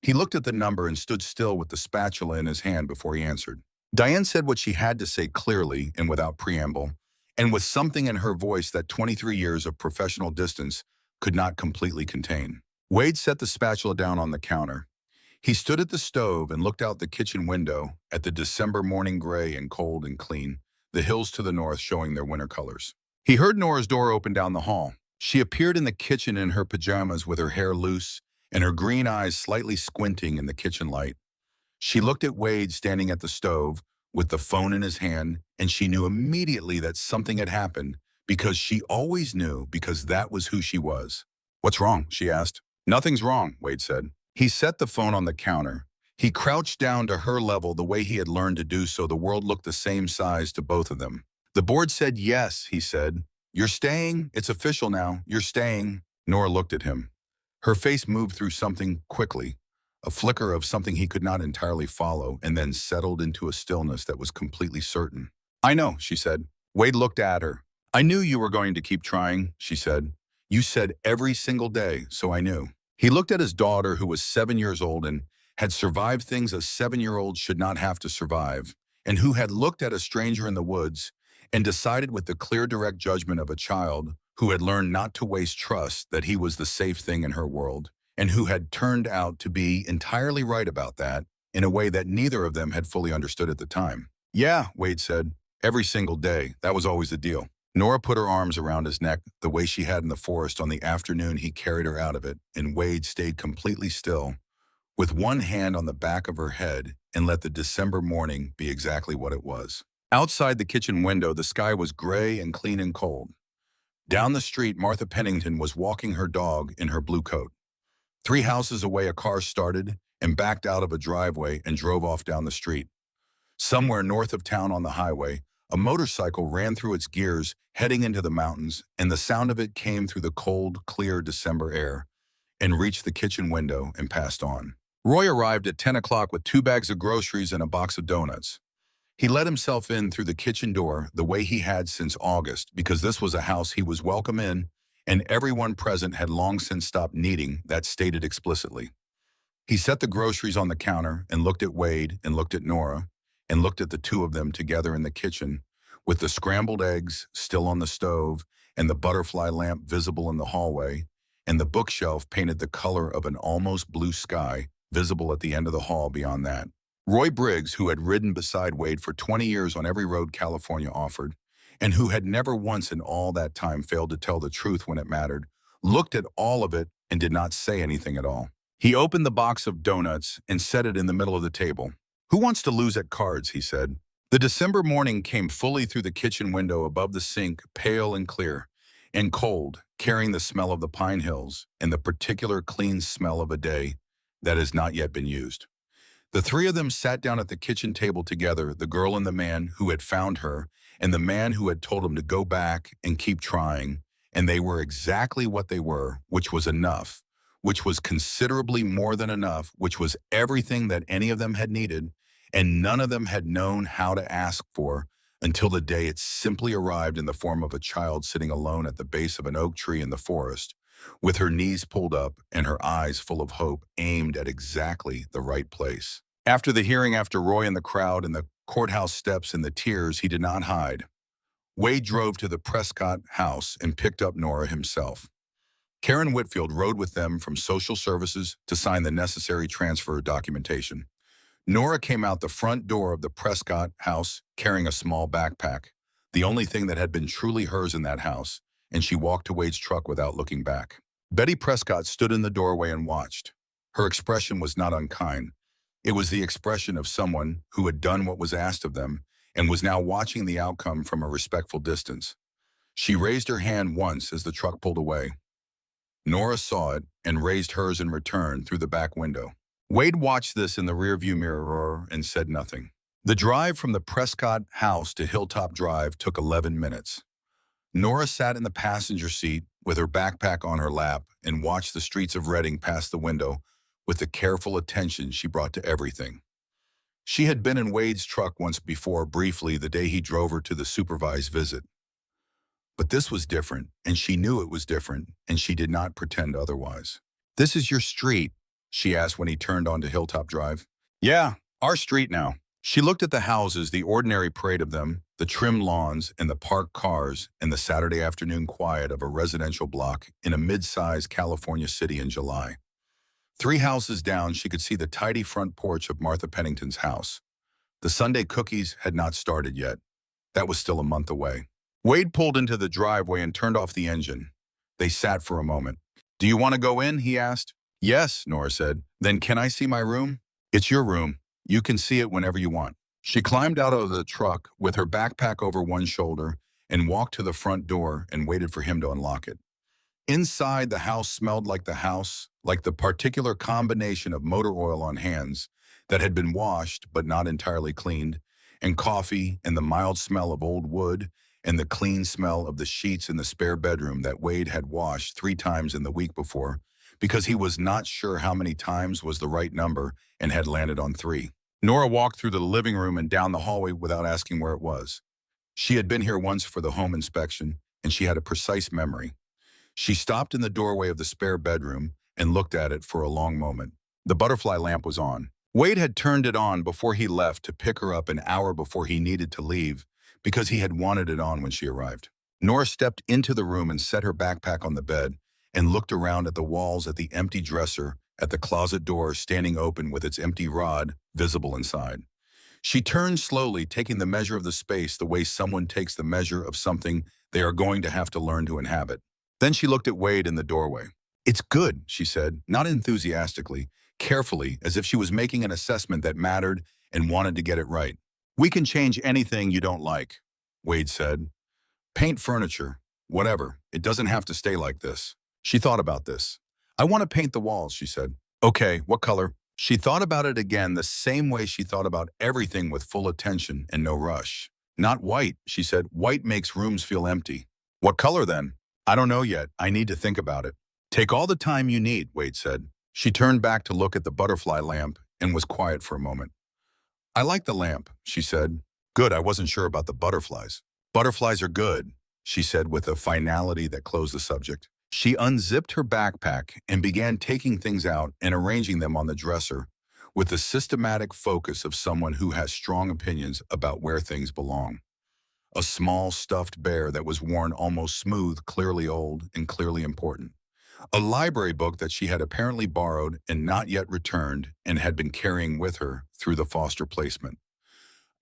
He looked at the number and stood still with the spatula in his hand before he answered. Diane said what she had to say clearly and without preamble, and with something in her voice that 23 years of professional distance could not completely contain. Wade set the spatula down on the counter. He stood at the stove and looked out the kitchen window at the December morning gray and cold and clean, the hills to the north showing their winter colors. He heard Nora's door open down the hall. She appeared in the kitchen in her pajamas with her hair loose and her green eyes slightly squinting in the kitchen light. She looked at Wade standing at the stove with the phone in his hand, and she knew immediately that something had happened because she always knew because that was who she was. "What's wrong?" she asked. "Nothing's wrong," Wade said. He set the phone on the counter. He crouched down to her level the way he had learned to do so the world looked the same size to both of them. "The board said yes," he said. "You're staying. It's official now. You're staying." Nora looked at him. Her face moved through something quickly, a flicker of something he could not entirely follow, and then settled into a stillness that was completely certain. "I know," she said. Wade looked at her. "I knew you were going to keep trying," she said. "You said every single day, so I knew." He looked at his daughter, who was 7 years old and had survived things a 7-year-old should not have to survive, and who had looked at a stranger in the woods and decided with the clear, direct judgment of a child who had learned not to waste trust that he was the safe thing in her world, and who had turned out to be entirely right about that in a way that neither of them had fully understood at the time. "Yeah," Wade said, "every single day. That was always the deal." Nora put her arms around his neck the way she had in the forest on the afternoon he carried her out of it, and Wade stayed completely still, with one hand on the back of her head, and let the December morning be exactly what it was. Outside the kitchen window, the sky was gray and clean and cold. Down the street, Martha Pennington was walking her dog in her blue coat. 3 houses away, a car started and backed out of a driveway and drove off down the street. Somewhere north of town on the highway, a motorcycle ran through its gears, heading into the mountains, and the sound of it came through the cold, clear December air and reached the kitchen window and passed on. Roy arrived at 10 o'clock with 2 bags of groceries and a box of donuts. He let himself in through the kitchen door the way he had since August, because this was a house he was welcome in, and everyone present had long since stopped needing that stated explicitly. He set the groceries on the counter and looked at Wade and looked at Nora and looked at the two of them together in the kitchen, with the scrambled eggs still on the stove and the butterfly lamp visible in the hallway, and the bookshelf painted the color of an almost blue sky visible at the end of the hall beyond that. Roy Briggs, who had ridden beside Wade for 20 years on every road California offered, and who had never once in all that time failed to tell the truth when it mattered, looked at all of it and did not say anything at all. He opened the box of donuts and set it in the middle of the table. "Who wants to lose at cards?" he said. The December morning came fully through the kitchen window above the sink, pale and clear and cold, carrying the smell of the pine hills and the particular clean smell of a day that has not yet been used. The 3 of them sat down at the kitchen table together, the girl and the man who had found her, and the man who had told him to go back and keep trying, and they were exactly what they were, which was enough, which was considerably more than enough, which was everything that any of them had needed, and none of them had known how to ask for until the day it simply arrived in the form of a child sitting alone at the base of an oak tree in the forest, with her knees pulled up and her eyes full of hope aimed at exactly the right place. After the hearing, after Roy and the crowd and the courthouse steps and the tears, he did not hide. Wade drove to the Prescott house and picked up Nora himself. Karen Whitfield rode with them from social services to sign the necessary transfer documentation. Nora came out the front door of the Prescott house carrying a small backpack, the only thing that had been truly hers in that house, and she walked to Wade's truck without looking back. Betty Prescott stood in the doorway and watched. Her expression was not unkind. It was the expression of someone who had done what was asked of them and was now watching the outcome from a respectful distance. She raised her hand once as the truck pulled away. Nora saw it and raised hers in return through the back window. Wade watched this in the rearview mirror and said nothing. The drive from the Prescott house to Hilltop Drive took 11 minutes. Nora sat in the passenger seat with her backpack on her lap and watched the streets of Reading past the window with the careful attention she brought to everything. She had been in Wade's truck once before, briefly, the day he drove her to the supervised visit. But this was different, and she knew it was different, and she did not pretend otherwise. "This is your street?" she asked when he turned onto Hilltop Drive. "Yeah, our street now." She looked at the houses, the ordinary parade of them, the trim lawns and the parked cars, and the Saturday afternoon quiet of a residential block in a mid-sized California city in July. 3 houses down, she could see the tidy front porch of Martha Pennington's house. The Sunday cookies had not started yet. That was still a month away. Wade pulled into the driveway and turned off the engine. They sat for a moment. "Do you want to go in?" he asked. "Yes," Nora said. "Then can I see my room?" "It's your room. You can see it whenever you want." She climbed out of the truck with her backpack over one shoulder and walked to the front door and waited for him to unlock it. Inside, the house smelled like the house, like the particular combination of motor oil on hands that had been washed but not entirely cleaned, and coffee, and the mild smell of old wood, and the clean smell of the sheets in the spare bedroom that Wade had washed 3 times in the week before, because he was not sure how many times was the right number and had landed on 3. Nora walked through the living room and down the hallway without asking where it was. She had been here once for the home inspection, and she had a precise memory. She stopped in the doorway of the spare bedroom and looked at it for a long moment. The butterfly lamp was on. Wade had turned it on before he left to pick her up an hour before he needed to leave, because he had wanted it on when she arrived. Nora stepped into the room and set her backpack on the bed and looked around at the walls, at the empty dresser, at the closet door standing open with its empty rod visible inside. She turned slowly, taking the measure of the space the way someone takes the measure of something they are going to have to learn to inhabit. Then she looked at Wade in the doorway. "It's good," she said, not enthusiastically, carefully, as if she was making an assessment that mattered and wanted to get it right. "We can change anything you don't like," Wade said. "Paint furniture, whatever. It doesn't have to stay like this." She thought about this. "I want to paint the walls," she said. "Okay, what color?" She thought about it again the same way she thought about everything, with full attention and no rush. "Not white," she said. "White makes rooms feel empty." "What color then?" "I don't know yet. I need to think about it." "Take all the time you need," Wade said. She turned back to look at the butterfly lamp and was quiet for a moment. "I like the lamp," she said. "Good, I wasn't sure about the butterflies." "Butterflies are good," she said with a finality that closed the subject. She unzipped her backpack and began taking things out and arranging them on the dresser with the systematic focus of someone who has strong opinions about where things belong. A small stuffed bear that was worn almost smooth, clearly old and clearly important. A library book that she had apparently borrowed and not yet returned and had been carrying with her through the foster placement.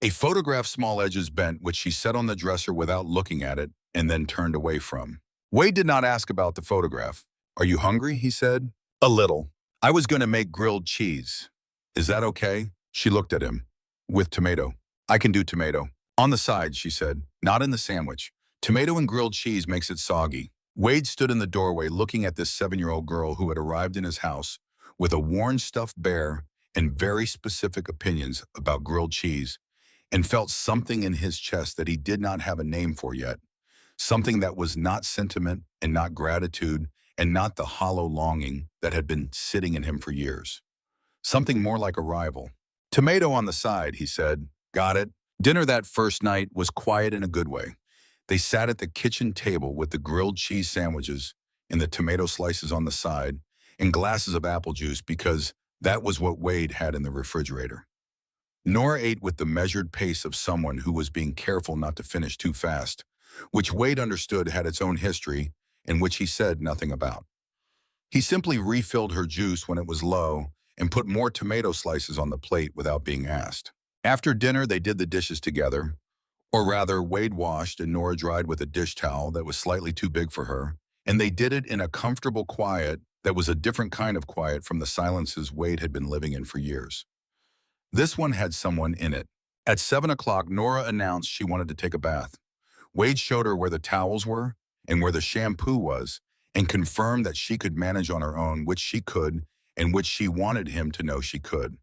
A photograph, small edges bent, which she set on the dresser without looking at it and then turned away from. Wade did not ask about the photograph. "Are you hungry?" he said. "A little. I was going to make grilled cheese. Is that okay?" She looked at him. "With tomato." "I can do tomato." "On the side," she said. "Not in the sandwich. Tomato and grilled cheese makes it soggy." Wade stood in the doorway looking at this 7-year-old girl who had arrived in his house with a worn stuffed bear and very specific opinions about grilled cheese, and felt something in his chest that he did not have a name for yet. Something that was not sentiment and not gratitude and not the hollow longing that had been sitting in him for years. Something more like a rival. "Tomato on the side," he said. "Got it." Dinner that first night was quiet in a good way. They sat at the kitchen table with the grilled cheese sandwiches and the tomato slices on the side and glasses of apple juice, because that was what Wade had in the refrigerator. Nora ate with the measured pace of someone who was being careful not to finish too fast, which Wade understood had its own history and which he said nothing about. He simply refilled her juice when it was low and put more tomato slices on the plate without being asked. After dinner, they did the dishes together, or rather, Wade washed and Nora dried with a dish towel that was slightly too big for her, and they did it in a comfortable quiet that was a different kind of quiet from the silences Wade had been living in for years. This one had someone in it. At 7 o'clock, Nora announced she wanted to take a bath. Wade showed her where the towels were and where the shampoo was, and confirmed that she could manage on her own, which she could, and which she wanted him to know she could.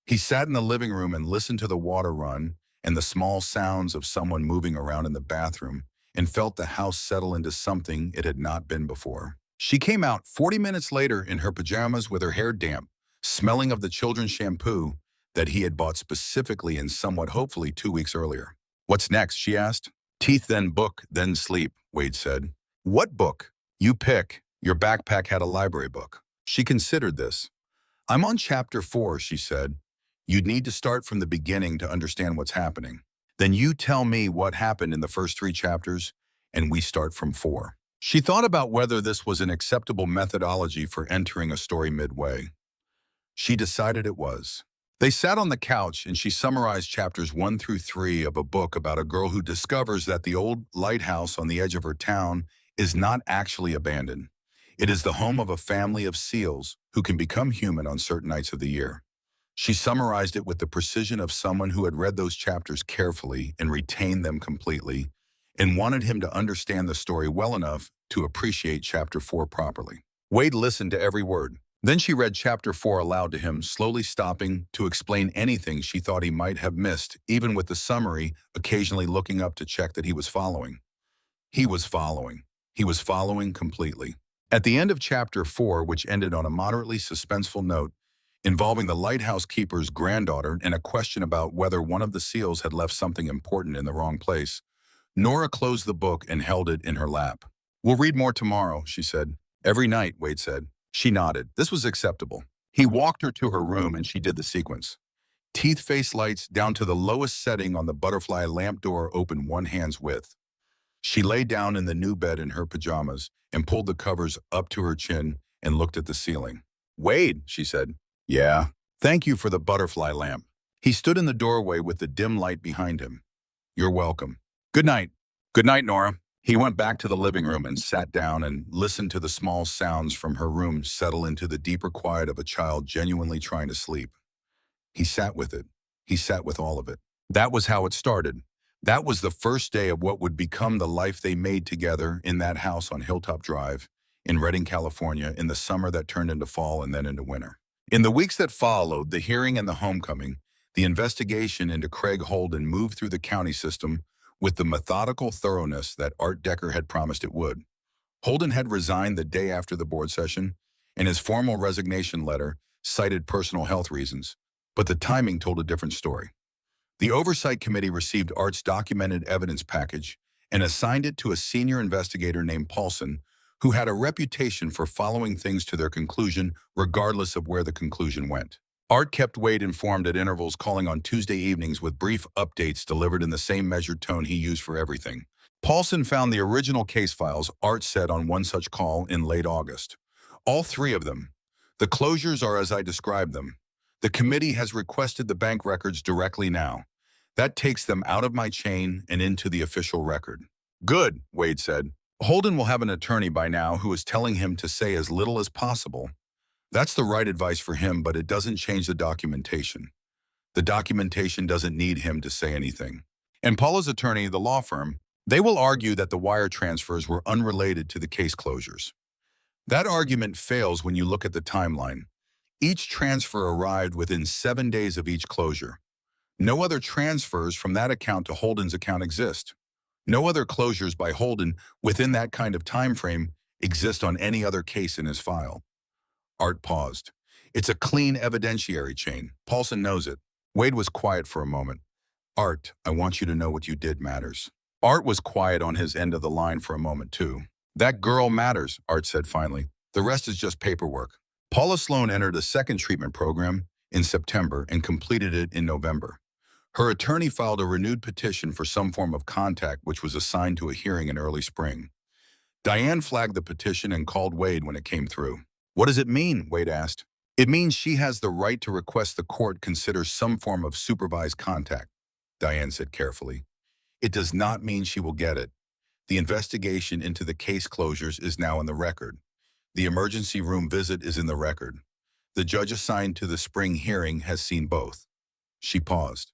He sat in the living room and listened to the water run and the small sounds of someone moving around in the bathroom and felt the house settle into something it had not been before. She came out 40 minutes later in her pajamas with her hair damp, smelling of the children's shampoo that he had bought specifically and somewhat hopefully 2 weeks earlier. What's next, she asked. Teeth, then book, then sleep, Wade said. What book? You pick. Your backpack had a library book. She considered this. I'm on chapter 4, she said. You'd need to start from the beginning to understand what's happening. Then you tell me what happened in the first 3 chapters, and we start from 4. She thought about whether this was an acceptable methodology for entering a story midway. She decided it was. They sat on the couch and she summarized chapters 1 through 3 of a book about a girl who discovers that the old lighthouse on the edge of her town is not actually abandoned. It is the home of a family of seals who can become human on certain nights of the year. She summarized it with the precision of someone who had read those chapters carefully and retained them completely, and wanted him to understand the story well enough to appreciate chapter 4 properly. Wade listened to every word. Then she read chapter 4 aloud to him, slowly stopping to explain anything she thought he might have missed, even with the summary, occasionally looking up to check that he was following. He was following. He was following completely. At the end of chapter 4, which ended on a moderately suspenseful note, involving the lighthouse keeper's granddaughter and a question about whether one of the seals had left something important in the wrong place, Nora closed the book and held it in her lap. We'll read more tomorrow, she said. Every night, Wade said. She nodded. This was acceptable. He walked her to her room and she did the sequence. Teeth face lights down to the lowest setting on the butterfly lamp door open one hand's width. She lay down in the new bed in her pajamas and pulled the covers up to her chin and looked at the ceiling. Wade, she said. Yeah. Thank you for the butterfly lamp. He stood in the doorway with the dim light behind him. You're welcome. Good night. Good night, Nora. He went back to the living room and sat down and listened to the small sounds from her room settle into the deeper quiet of a child genuinely trying to sleep. He sat with it. He sat with all of it. That was how it started. That was the first day of what would become the life they made together in that house on Hilltop Drive in Redding, California, in the summer that turned into fall and then into winter. In the weeks that followed, the hearing and the homecoming, the investigation into Craig Holden moved through the county system with the methodical thoroughness that Art Decker had promised it would. Holden had resigned the day after the board session, and his formal resignation letter cited personal health reasons, but the timing told a different story. The Oversight Committee received Art's documented evidence package and assigned it to a senior investigator named Paulson, who had a reputation for following things to their conclusion regardless of where the conclusion went. Art kept Wade informed at intervals, calling on Tuesday evenings with brief updates delivered in the same measured tone he used for everything. Paulson found the original case files, Art said on one such call in late August. All 3 of them. The closures are as I described them. The committee has requested the bank records directly now. That takes them out of my chain and into the official record. Good, Wade said. Holden will have an attorney by now who is telling him to say as little as possible. That's the right advice for him, but it doesn't change the documentation. The documentation doesn't need him to say anything. And Paula's attorney, the law firm, they will argue that the wire transfers were unrelated to the case closures. That argument fails when you look at the timeline. Each transfer arrived within 7 days of each closure. No other transfers from that account to Holden's account exist. No other closures by Holden within that kind of time frame exist on any other case in his file. Art paused. It's a clean evidentiary chain. Paulson knows it. Wade was quiet for a moment. Art, I want you to know what you did matters. Art was quiet on his end of the line for a moment, too. That girl matters, Art said finally. The rest is just paperwork. Paula Sloan entered a second treatment program in September and completed it in November. Her attorney filed a renewed petition for some form of contact, which was assigned to a hearing in early spring. Diane flagged the petition and called Wade when it came through. What does it mean? Wade asked. It means she has the right to request the court consider some form of supervised contact, Diane said carefully. It does not mean she will get it. The investigation into the case closures is now in the record. The emergency room visit is in the record. The judge assigned to the spring hearing has seen both. She paused.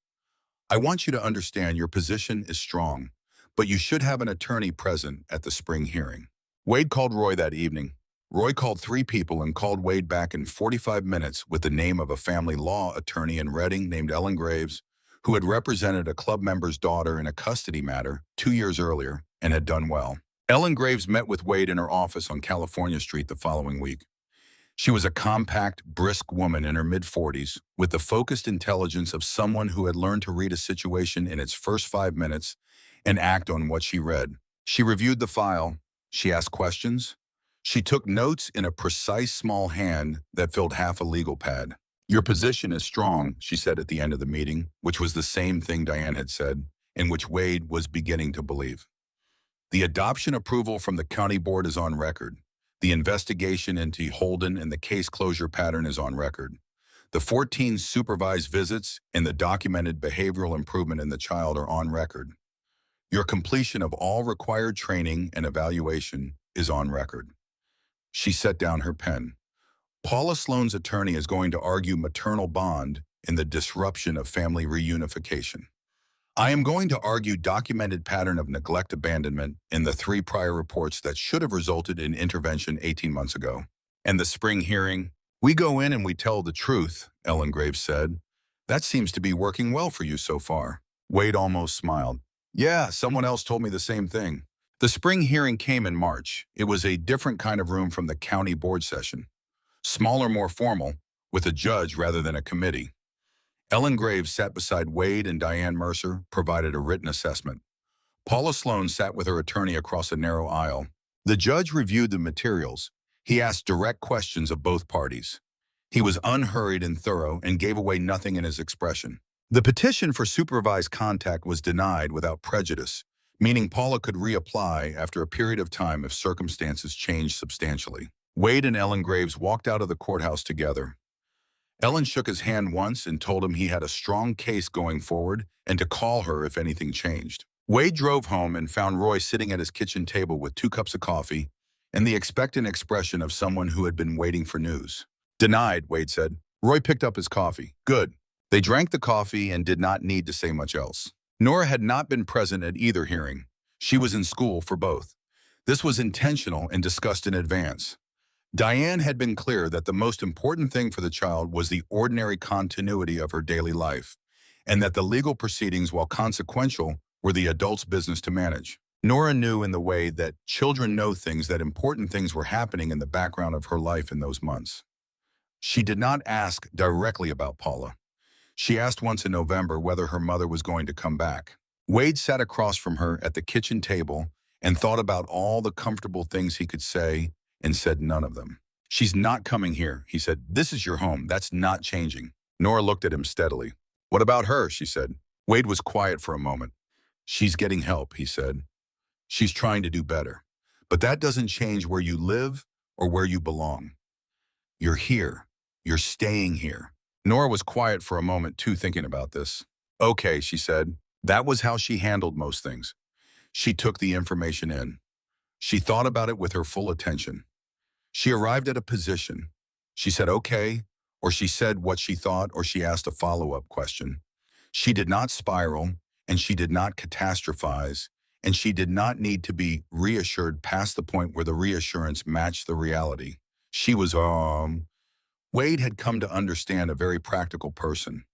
I want you to understand your position is strong, but you should have an attorney present at the spring hearing. Wade called Roy that evening. Roy called 3 people and called Wade back in 45 minutes with the name of a family law attorney in Reading named Ellen Graves, who had represented a club member's daughter in a custody matter 2 years earlier and had done well. Ellen Graves met with Wade in her office on California Street the following week. She was a compact, brisk woman in her mid-40s with the focused intelligence of someone who had learned to read a situation in its first 5 minutes and act on what she read. She reviewed the file. She asked questions. She took notes in a precise small hand that filled half a legal pad. "Your position is strong," she said at the end of the meeting, which was the same thing Diane had said, and which Wade was beginning to believe. "The adoption approval from the county board is on record. The investigation into Holden and the case closure pattern is on record. The 14 supervised visits and the documented behavioral improvement in the child are on record. Your completion of all required training and evaluation is on record." She set down her pen. Paula Sloan's attorney is going to argue maternal bond in the disruption of family reunification. "I am going to argue documented pattern of neglect abandonment in the 3 prior reports that should have resulted in intervention 18 months ago. And the spring hearing, we go in and we tell the truth," Ellen Graves said. "That seems to be working well for you so far." Wade almost smiled. "Yeah, someone else told me the same thing." The spring hearing came in March. It was a different kind of room from the county board session. Smaller, more formal, with a judge rather than a committee. Ellen Graves sat beside Wade, and Diane Mercer provided a written assessment. Paula Sloan sat with her attorney across a narrow aisle. The judge reviewed the materials. He asked direct questions of both parties. He was unhurried and thorough and gave away nothing in his expression. The petition for supervised contact was denied without prejudice, meaning Paula could reapply after a period of time if circumstances changed substantially. Wade and Ellen Graves walked out of the courthouse together. Ellen shook his hand once and told him he had a strong case going forward and to call her if anything changed. Wade drove home and found Roy sitting at his kitchen table with 2 cups of coffee and the expectant expression of someone who had been waiting for news. "Denied," Wade said. Roy picked up his coffee. "Good." They drank the coffee and did not need to say much else. Nora had not been present at either hearing. She was in school for both. This was intentional and discussed in advance. Diane had been clear that the most important thing for the child was the ordinary continuity of her daily life, and that the legal proceedings, while consequential, were the adult's business to manage. Nora knew in the way that children know things that important things were happening in the background of her life in those months. She did not ask directly about Paula. She asked once in November whether her mother was going to come back. Wade sat across from her at the kitchen table and thought about all the comfortable things he could say and said none of them. "She's not coming here," he said. "This is your home. That's not changing." Nora looked at him steadily. "What about her?" she said. Wade was quiet for a moment. "She's getting help," he said. "She's trying to do better. But that doesn't change where you live or where you belong. You're here. You're staying here." Nora was quiet for a moment, too, thinking about this. "Okay," she said. That was how she handled most things. She took the information in. She thought about it with her full attention. She arrived at a position. She said, "Okay," or she said what she thought, or she asked a follow-up question. She did not spiral, and she did not catastrophize, and she did not need to be reassured past the point where the reassurance matched the reality. She was, Wade had come to understand a very practical person.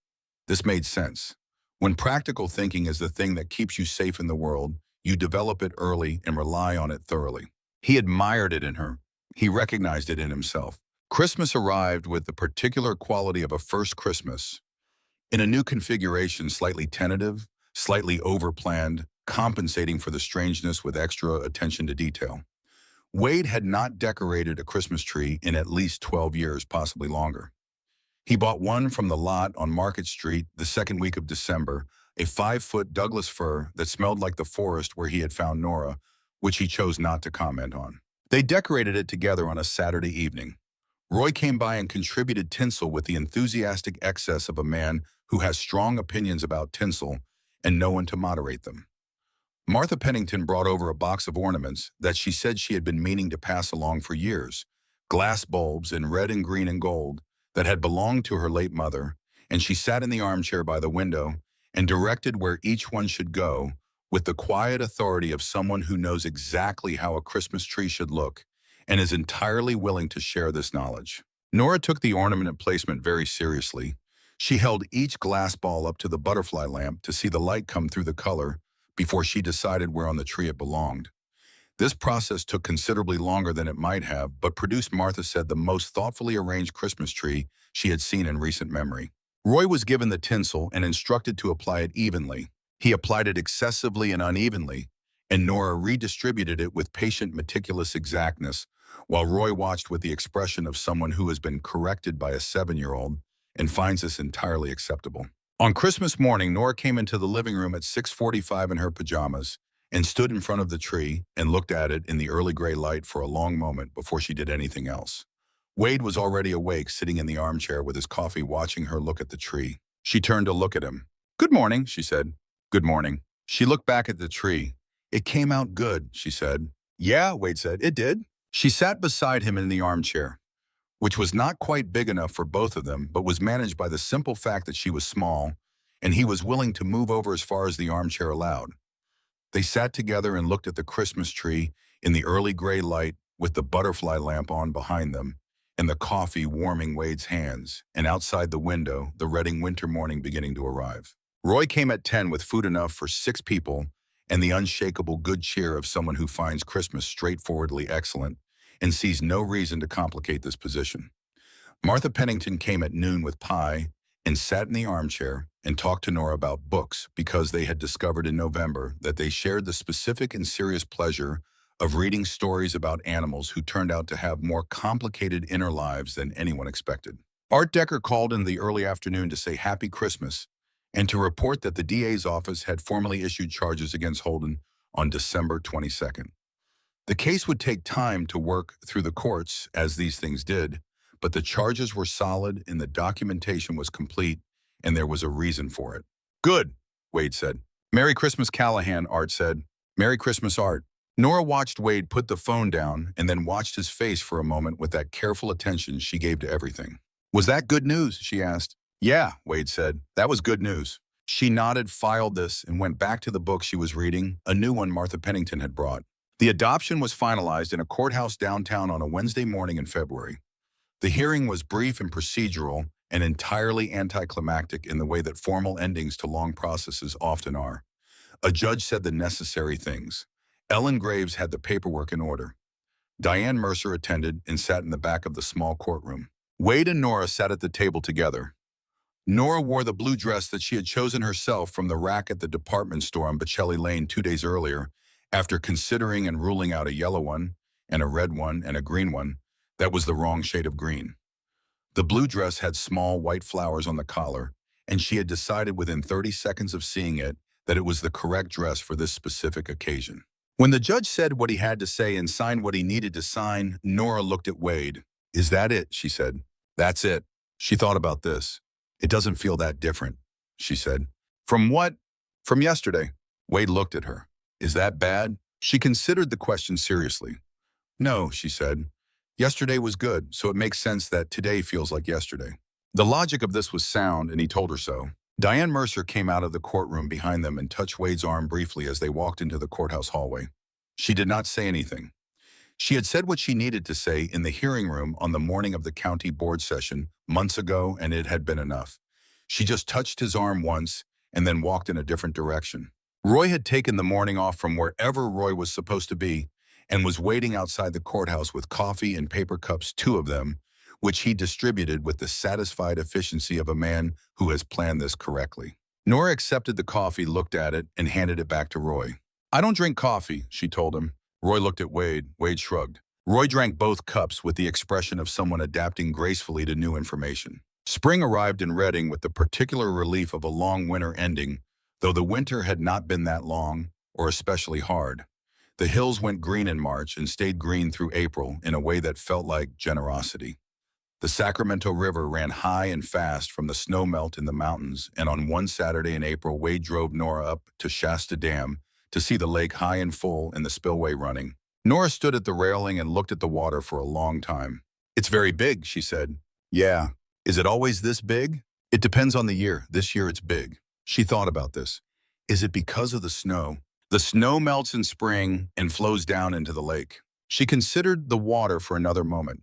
This made sense. When practical thinking is the thing that keeps you safe in the world, you develop it early and rely on it thoroughly. He admired it in her. He recognized it in himself. Christmas arrived with the particular quality of a first Christmas. In a new configuration, slightly tentative, slightly overplanned, compensating for the strangeness with extra attention to detail. Wade had not decorated a Christmas tree in at least 12 years, possibly longer. He bought one from the lot on Market Street the second week of December, a 5-foot Douglas fir that smelled like the forest where he had found Nora, which he chose not to comment on. They decorated it together on a Saturday evening. Roy came by and contributed tinsel with the enthusiastic excess of a man who has strong opinions about tinsel and no one to moderate them. Martha Pennington brought over a box of ornaments that she said she had been meaning to pass along for years, glass bulbs in red and green and gold that had belonged to her late mother, and she sat in the armchair by the window and directed where each one should go with the quiet authority of someone who knows exactly how a Christmas tree should look and is entirely willing to share this knowledge. Nora took the ornament placement very seriously. She held each glass ball up to the butterfly lamp to see the light come through the color before she decided where on the tree it belonged. This process took considerably longer than it might have, but produced, Martha said, the most thoughtfully arranged Christmas tree she had seen in recent memory. Roy was given the tinsel and instructed to apply it evenly. He applied it excessively and unevenly, and Nora redistributed it with patient, meticulous exactness, while Roy watched with the expression of someone who has been corrected by a 7-year-old and finds this entirely acceptable. On Christmas morning, Nora came into the living room at 6:45 in her pajamas and stood in front of the tree and looked at it in the early gray light for a long moment before she did anything else. Wade was already awake, sitting in the armchair with his coffee, watching her look at the tree. She turned to look at him. "Good morning," she said. "Good morning." She looked back at the tree. "It came out good," she said. "Yeah," Wade said, "it did." She sat beside him in the armchair, which was not quite big enough for both of them, but was managed by the simple fact that she was small, and he was willing to move over as far as the armchair allowed. They sat together and looked at the Christmas tree in the early gray light with the butterfly lamp on behind them and the coffee warming Wade's hands, and outside the window, the Reading winter morning beginning to arrive. Roy came at 10 with food enough for 6 people and the unshakable good cheer of someone who finds Christmas straightforwardly excellent and sees no reason to complicate this position. Martha Pennington came at noon with pie and sat in the armchair and talked to Nora about books because they had discovered in November that they shared the specific and serious pleasure of reading stories about animals who turned out to have more complicated inner lives than anyone expected. Art Decker called in the early afternoon to say Happy Christmas and to report that the DA's office had formally issued charges against Holden on December 22nd. The case would take time to work through the courts, as these things did, but the charges were solid and the documentation was complete, and there was a reason for it. "Good," Wade said. "Merry Christmas, Callahan," Art said. "Merry Christmas, Art." Nora watched Wade put the phone down and then watched his face for a moment with that careful attention she gave to everything. "Was that good news?" she asked. "Yeah," Wade said. "That was good news." She nodded, filed this, and went back to the book she was reading, a new one Martha Pennington had brought. The adoption was finalized in a courthouse downtown on a Wednesday morning in February. The hearing was brief and procedural and entirely anticlimactic in the way that formal endings to long processes often are. A judge said the necessary things. Ellen Graves had the paperwork in order. Diane Mercer attended and sat in the back of the small courtroom. Wade and Nora sat at the table together. Nora wore the blue dress that she had chosen herself from the rack at the department store on Bocelli Lane 2 days earlier, after considering and ruling out a yellow one, and a red one, and a green one that was the wrong shade of green. The blue dress had small white flowers on the collar, and she had decided within 30 seconds of seeing it that it was the correct dress for this specific occasion. When the judge said what he had to say and signed what he needed to sign, Nora looked at Wade. "Is that it?" she said. "That's it." She thought about this. "It doesn't feel that different," she said. "From what?" "From yesterday." Wade looked at her. "Is that bad?" She considered the question seriously. "No," she said. "Yesterday was good, so it makes sense that today feels like yesterday." The logic of this was sound, and he told her so. Diane Mercer came out of the courtroom behind them and touched Wade's arm briefly as they walked into the courthouse hallway. She did not say anything. She had said what she needed to say in the hearing room on the morning of the county board session months ago, and it had been enough. She just touched his arm once and then walked in a different direction. Roy had taken the morning off from wherever Roy was supposed to be and was waiting outside the courthouse with coffee and paper cups, 2 of them, which he distributed with the satisfied efficiency of a man who has planned this correctly. Nora accepted the coffee, looked at it, and handed it back to Roy. "I don't drink coffee," she told him. Roy looked at Wade. Wade shrugged. Roy drank both cups with the expression of someone adapting gracefully to new information. Spring arrived in Reading with the particular relief of a long winter ending, though the winter had not been that long or especially hard. The hills went green in March and stayed green through April in a way that felt like generosity. The Sacramento River ran high and fast from the snow melt in the mountains, and on one Saturday in April, Wade drove Nora up to Shasta Dam to see the lake high and full and the spillway running. Nora stood at the railing and looked at the water for a long time. "It's very big," she said. "Yeah. Is it always this big?" "It depends on the year. This year it's big." She thought about this. "Is it because of the snow?" The snow melts in spring and flows down into the lake. She considered the water for another moment.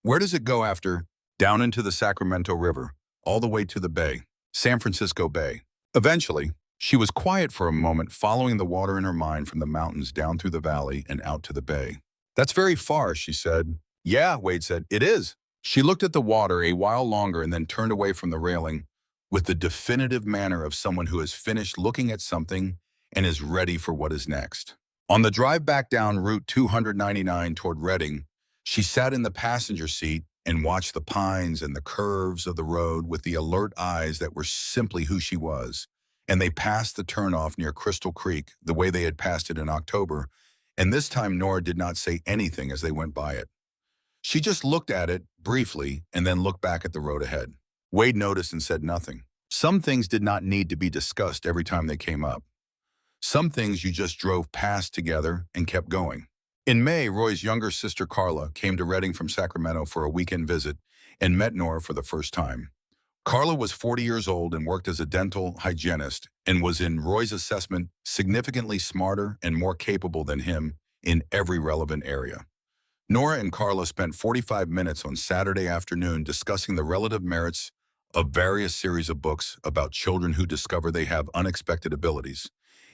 Where does it go after? Down into the Sacramento River, all the way to the bay, San Francisco Bay. Eventually, she was quiet for a moment, following the water in her mind from the mountains down through the valley and out to the bay. That's very far, she said. Yeah, Wade said, it is. She looked at the water a while longer and then turned away from the railing with the definitive manner of someone who has finished looking at something and is ready for what is next. On the drive back down Route 299 toward Redding, she sat in the passenger seat and watched the pines and the curves of the road with the alert eyes that were simply who she was. And they passed the turnoff near Crystal Creek the way they had passed it in October, and this time Nora did not say anything as they went by it. She just looked at it briefly and then looked back at the road ahead. Wade noticed and said nothing. Some things did not need to be discussed every time they came up. Some things you just drove past together and kept going. In May, Roy's younger sister Carla came to Redding from Sacramento for a weekend visit and met Nora for the first time. Carla was 40 years old and worked as a dental hygienist and was, in Roy's assessment, significantly smarter and more capable than him in every relevant area. Nora and Carla spent 45 minutes on Saturday afternoon discussing the relative merits of various series of books about children who discover they have unexpected abilities.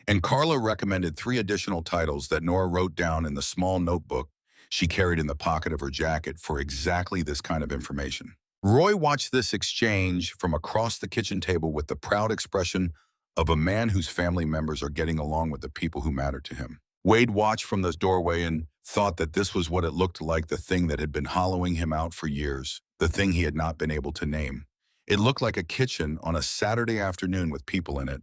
And Carla recommended 3 additional titles that Nora wrote down in the small notebook she carried in the pocket of her jacket for exactly this kind of information. Roy watched this exchange from across the kitchen table with the proud expression of a man whose family members are getting along with the people who matter to him. Wade watched from the doorway and thought that this was what it looked like, the thing that had been hollowing him out for years, the thing he had not been able to name. It looked like a kitchen on a Saturday afternoon with people in it.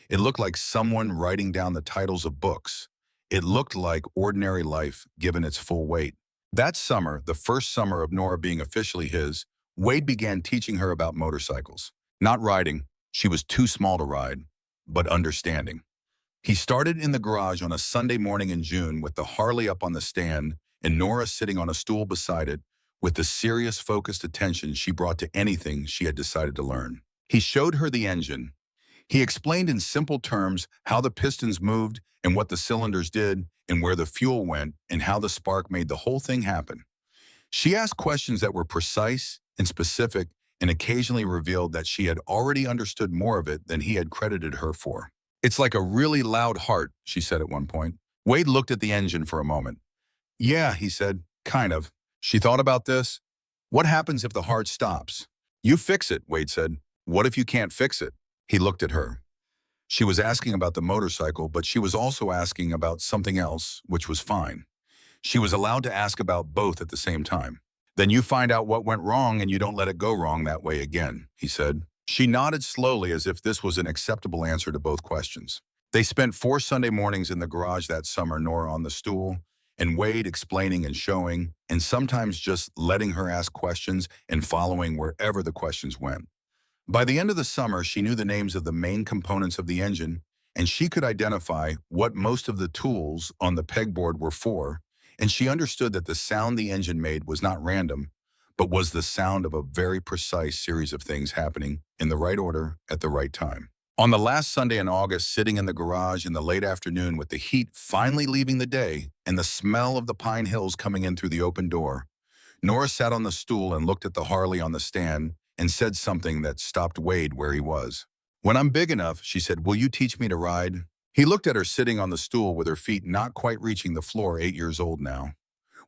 It looked like someone writing down the titles of books. It looked like ordinary life given its full weight. That summer, the first summer of Nora being officially his, Wade began teaching her about motorcycles. Not riding, she was too small to ride, but understanding. He started in the garage on a Sunday morning in June with the Harley up on the stand and Nora sitting on a stool beside it with the serious, focused attention she brought to anything she had decided to learn. He showed her the engine. He explained in simple terms how the pistons moved and what the cylinders did and where the fuel went and how the spark made the whole thing happen. She asked questions that were precise and specific and occasionally revealed that she had already understood more of it than he had credited her for. It's like a really loud heart, she said at one point. Wade looked at the engine for a moment. Yeah, he said, kind of. She thought about this. What happens if the heart stops? You fix it, Wade said. What if you can't fix it? He looked at her. She was asking about the motorcycle, but she was also asking about something else, which was fine. She was allowed to ask about both at the same time. Then you find out what went wrong and you don't let it go wrong that way again, he said. She nodded slowly as if this was an acceptable answer to both questions. They spent 4 Sunday mornings in the garage that summer, Nora on the stool, and Wade explaining and showing, and sometimes just letting her ask questions and following wherever the questions went. By the end of the summer, she knew the names of the main components of the engine, and she could identify what most of the tools on the pegboard were for, and she understood that the sound the engine made was not random, but was the sound of a very precise series of things happening in the right order at the right time. On the last Sunday in August, sitting in the garage in the late afternoon with the heat finally leaving the day and the smell of the pine hills coming in through the open door, Nora sat on the stool and looked at the Harley on the stand and said something that stopped Wade where he was. When I'm big enough, she said, will you teach me to ride? He looked at her sitting on the stool with her feet not quite reaching the floor, 8 years old now,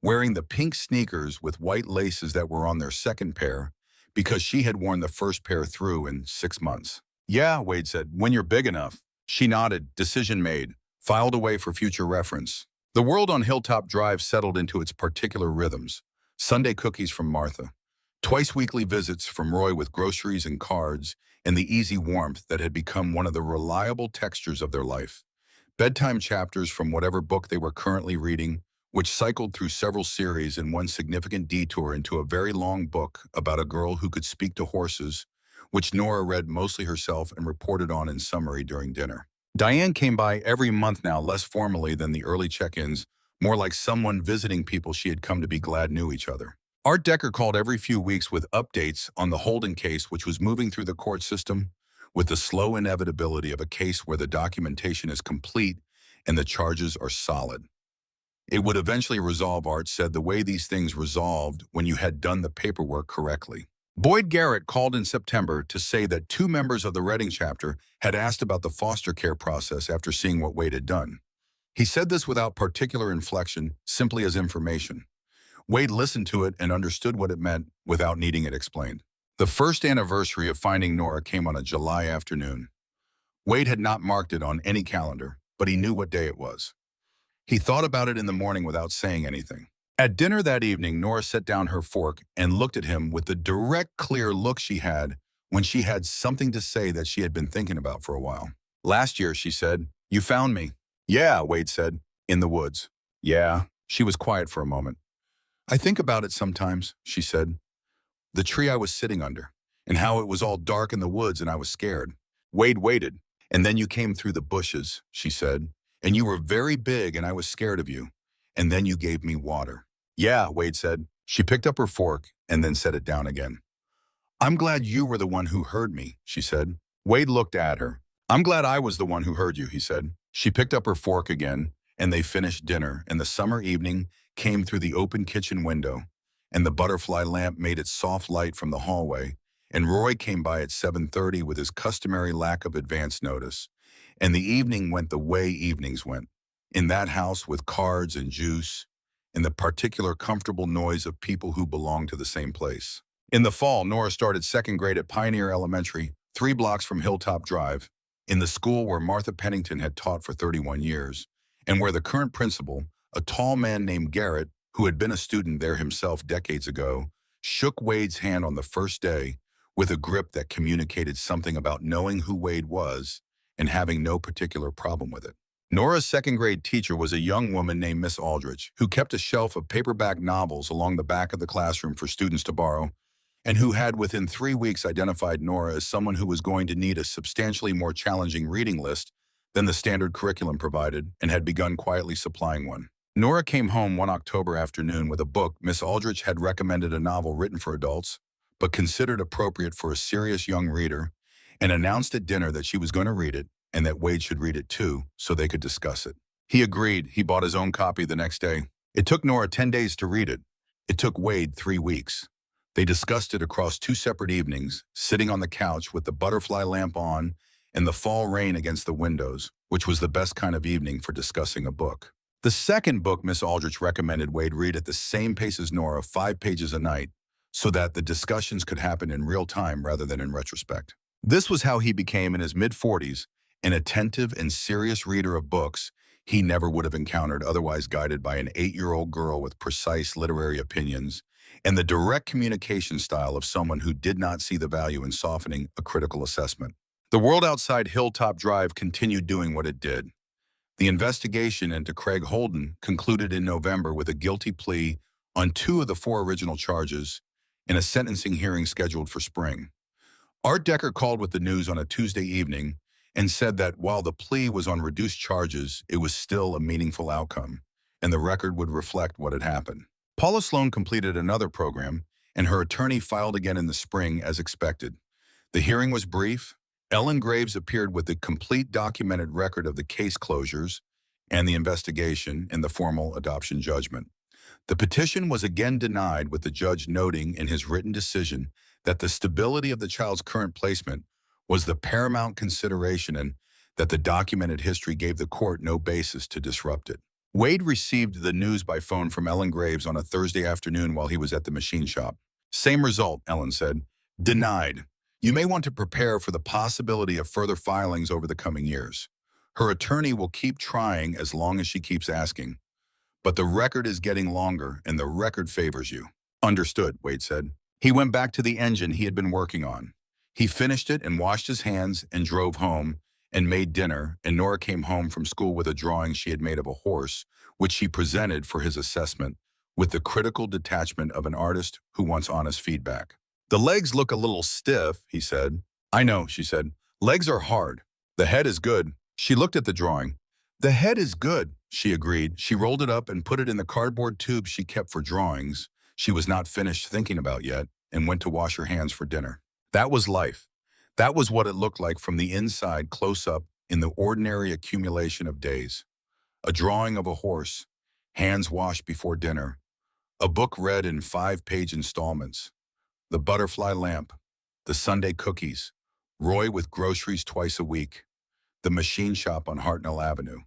wearing the pink sneakers with white laces that were on their second pair because she had worn the first pair through in 6 months. Yeah, Wade said, when you're big enough. She nodded, decision made, filed away for future reference. The world on Hilltop Drive settled into its particular rhythms. Sunday cookies from Martha, twice weekly visits from Roy with groceries and cards, and the easy warmth that had become one of the reliable textures of their life. Bedtime chapters from whatever book they were currently reading, which cycled through several series in one significant detour into a very long book about a girl who could speak to horses, which Nora read mostly herself and reported on in summary during dinner. Diane came by every month now, less formally than the early check-ins, more like someone visiting people she had come to be glad knew each other. Art Decker called every few weeks with updates on the Holden case, which was moving through the court system with the slow inevitability of a case where the documentation is complete and the charges are solid. It would eventually resolve, Art said, the way these things resolved when you had done the paperwork correctly. Boyd Garrett called in September to say that two members of the Reading chapter had asked about the foster care process after seeing what Wade had done. He said this without particular inflection, simply as information. Wade listened to it and understood what it meant without needing it explained. The first anniversary of finding Nora came on a July afternoon. Wade had not marked it on any calendar, but he knew what day it was. He thought about it in the morning without saying anything. At dinner that evening, Nora set down her fork and looked at him with the direct, clear look she had when she had something to say that she had been thinking about for a while. "Last year," she said, "you found me." "Yeah," Wade said, "in the woods." "Yeah." She was quiet for a moment. "I think about it sometimes," she said. "The tree I was sitting under, and how it was all dark in the woods and I was scared." Wade waited. "And then you came through the bushes," she said, "and you were very big and I was scared of you. And then you gave me water." "Yeah," Wade said. She picked up her fork and then set it down again. "I'm glad you were the one who heard me," she said. Wade looked at her. "I'm glad I was the one who heard you," he said. She picked up her fork again, and they finished dinner, and the summer evening came through the open kitchen window, and the butterfly lamp made its soft light from the hallway, and Roy came by at 7:30 with his customary lack of advance notice, and the evening went the way evenings went, in that house with cards and juice, and the particular comfortable noise of people who belonged to the same place. In the fall, Nora started second grade at Pioneer Elementary, 3 blocks from Hilltop Drive, in the school where Martha Pennington had taught for 31 years, and where the current principal, a tall man named Garrett, who had been a student there himself decades ago, shook Wade's hand on the first day with a grip that communicated something about knowing who Wade was and having no particular problem with it. Nora's second grade teacher was a young woman named Miss Aldrich, who kept a shelf of paperback novels along the back of the classroom for students to borrow, and who had within 3 weeks identified Nora as someone who was going to need a substantially more challenging reading list than the standard curriculum provided, and had begun quietly supplying one. Nora came home one October afternoon with a book Miss Aldrich had recommended, a novel written for adults, but considered appropriate for a serious young reader, and announced at dinner that she was going to read it, and that Wade should read it too, so they could discuss it. He agreed. He bought his own copy the next day. It took Nora 10 days to read it. It took Wade 3 weeks. They discussed it across 2 separate evenings, sitting on the couch with the butterfly lamp on and the fall rain against the windows, which was the best kind of evening for discussing a book. The second book Miss Aldrich recommended Wade read at the same pace as Nora, 5 pages a night, so that the discussions could happen in real time rather than in retrospect. This was how he became, in his mid-40s, an attentive and serious reader of books he never would have encountered otherwise, guided by an 8-year-old girl with precise literary opinions and the direct communication style of someone who did not see the value in softening a critical assessment. The world outside Hilltop Drive continued doing what it did. The investigation into Craig Holden concluded in November with a guilty plea on 2 of the 4 original charges and a sentencing hearing scheduled for spring. Art Decker called with the news on a Tuesday evening and said that while the plea was on reduced charges, it was still a meaningful outcome, and the record would reflect what had happened. Paula Sloan completed another program, and her attorney filed again in the spring as expected. The hearing was brief. Ellen Graves appeared with the complete documented record of the case closures and the investigation and the formal adoption judgment. The petition was again denied, with the judge noting in his written decision that the stability of the child's current placement was the paramount consideration and that the documented history gave the court no basis to disrupt it. Wade received the news by phone from Ellen Graves on a Thursday afternoon while he was at the machine shop. "Same result," Ellen said. "Denied. You may want to prepare for the possibility of further filings over the coming years. Her attorney will keep trying as long as she keeps asking. But the record is getting longer, and the record favors you." "Understood," Wade said. He went back to the engine he had been working on. He finished it and washed his hands and drove home and made dinner, and Nora came home from school with a drawing she had made of a horse, which she presented for his assessment with the critical detachment of an artist who wants honest feedback. "The legs look a little stiff," he said. "I know," she said. "Legs are hard. The head is good." She looked at the drawing. "The head is good," she agreed. She rolled it up and put it in the cardboard tube she kept for drawings she was not finished thinking about yet, and went to wash her hands for dinner. That was life. That was what it looked like from the inside, close up, in the ordinary accumulation of days. a drawing of a horse, hands washed before dinner, a book read in 5-page installments, the butterfly lamp, the Sunday cookies, Roy with groceries twice a week, the machine shop on Hartnell Avenue,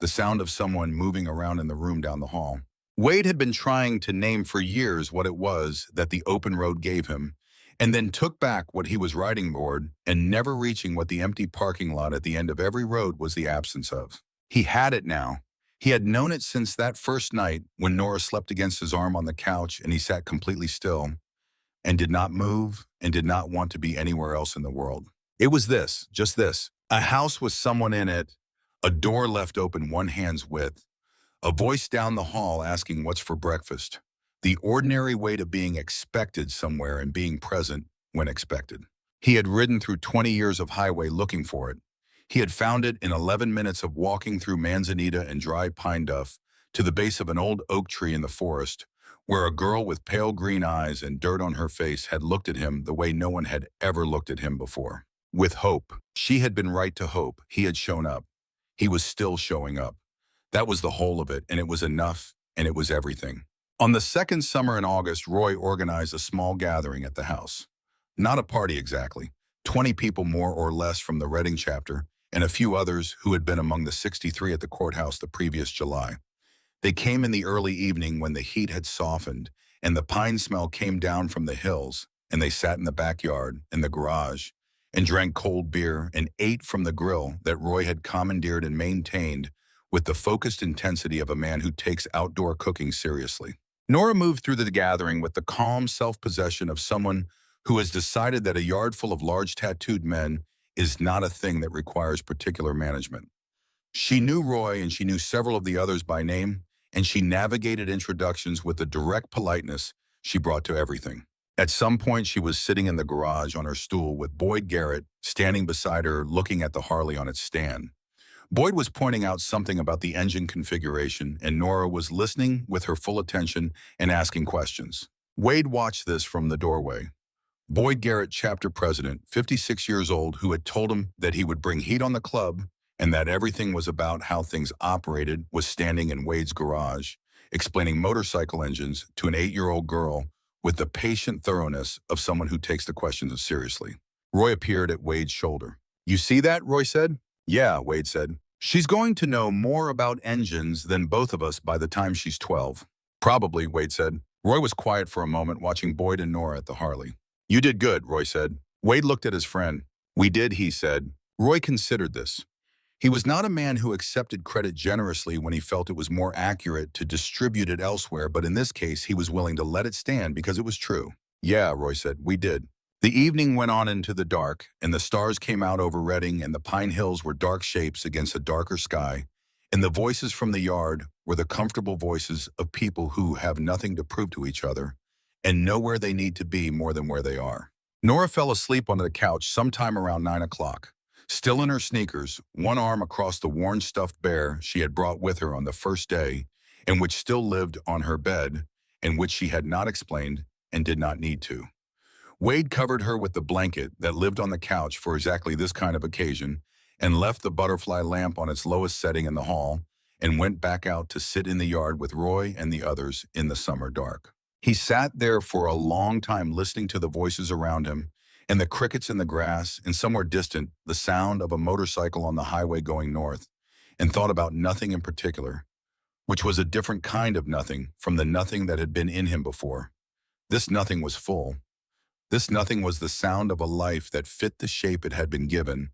the sound of someone moving around in the room down the hall. Wade had been trying to name for years what it was that the open road gave him, and then took back what he was riding toward and never reaching what the empty parking lot at the end of every road was the absence of. He had it now. He had known it since that first night when Nora slept against his arm on the couch and he sat completely still and did not move and did not want to be anywhere else in the world. It was this, just this. A house with someone in it, a door left open one hand's width, a voice down the hall asking what's for breakfast. The ordinary weight of being expected somewhere and being present when expected. He had ridden through 20 years of highway looking for it. He had found it in 11 minutes of walking through manzanita and dry pine duff to the base of an old oak tree in the forest, where a girl with pale green eyes and dirt on her face had looked at him the way no one had ever looked at him before. With hope. She had been right to hope. He had shown up. He was still showing up. That was the whole of it, and it was enough, and it was everything. On the second summer in August, Roy organized a small gathering at the house. Not a party exactly. 20 people more or less from the Reading chapter, and a few others who had been among the 63 at the courthouse the previous July. They came in the early evening when the heat had softened, and the pine smell came down from the hills, and they sat in the backyard, in the garage, and drank cold beer and ate from the grill that Roy had commandeered and maintained with the focused intensity of a man who takes outdoor cooking seriously. Nora moved through the gathering with the calm self-possession of someone who has decided that a yard full of large tattooed men is not a thing that requires particular management. She knew Roy and she knew several of the others by name, and she navigated introductions with the direct politeness she brought to everything. At some point, she was sitting in the garage on her stool with Boyd Garrett standing beside her looking at the Harley on its stand. Boyd was pointing out something about the engine configuration, and Nora was listening with her full attention and asking questions. Wade watched this from the doorway. Boyd Garrett, chapter president, 56 years old, who had told him that he would bring heat on the club and that everything was about how things operated, was standing in Wade's garage, explaining motorcycle engines to an 8-year-old girl with the patient thoroughness of someone who takes the questions seriously. Roy appeared at Wade's shoulder. "You see that?" Roy said. "Yeah," Wade said. "She's going to know more about engines than both of us by the time she's 12. "Probably," Wade said. Roy was quiet for a moment, watching Boyd and Nora at the Harley. "You did good," Roy said. Wade looked at his friend. "We did," he said. Roy considered this. He was not a man who accepted credit generously when he felt it was more accurate to distribute it elsewhere, but in this case, he was willing to let it stand because it was true. "Yeah," Roy said, "we did." The evening went on into the dark, and the stars came out over Reading, and the pine hills were dark shapes against a darker sky, and the voices from the yard were the comfortable voices of people who have nothing to prove to each other and know where they need to be more than where they are. Nora fell asleep on the couch sometime around 9 o'clock. Still in her sneakers, one arm across the worn stuffed bear she had brought with her on the first day, and which still lived on her bed, and which she had not explained and did not need to. Wade covered her with the blanket that lived on the couch for exactly this kind of occasion, and left the butterfly lamp on its lowest setting in the hall, and went back out to sit in the yard with Roy and the others in the summer dark. He sat there for a long time listening to the voices around him, and the crickets in the grass, and somewhere distant, the sound of a motorcycle on the highway going north, and thought about nothing in particular, which was a different kind of nothing from the nothing that had been in him before. This nothing was full. This nothing was the sound of a life that fit the shape it had been given,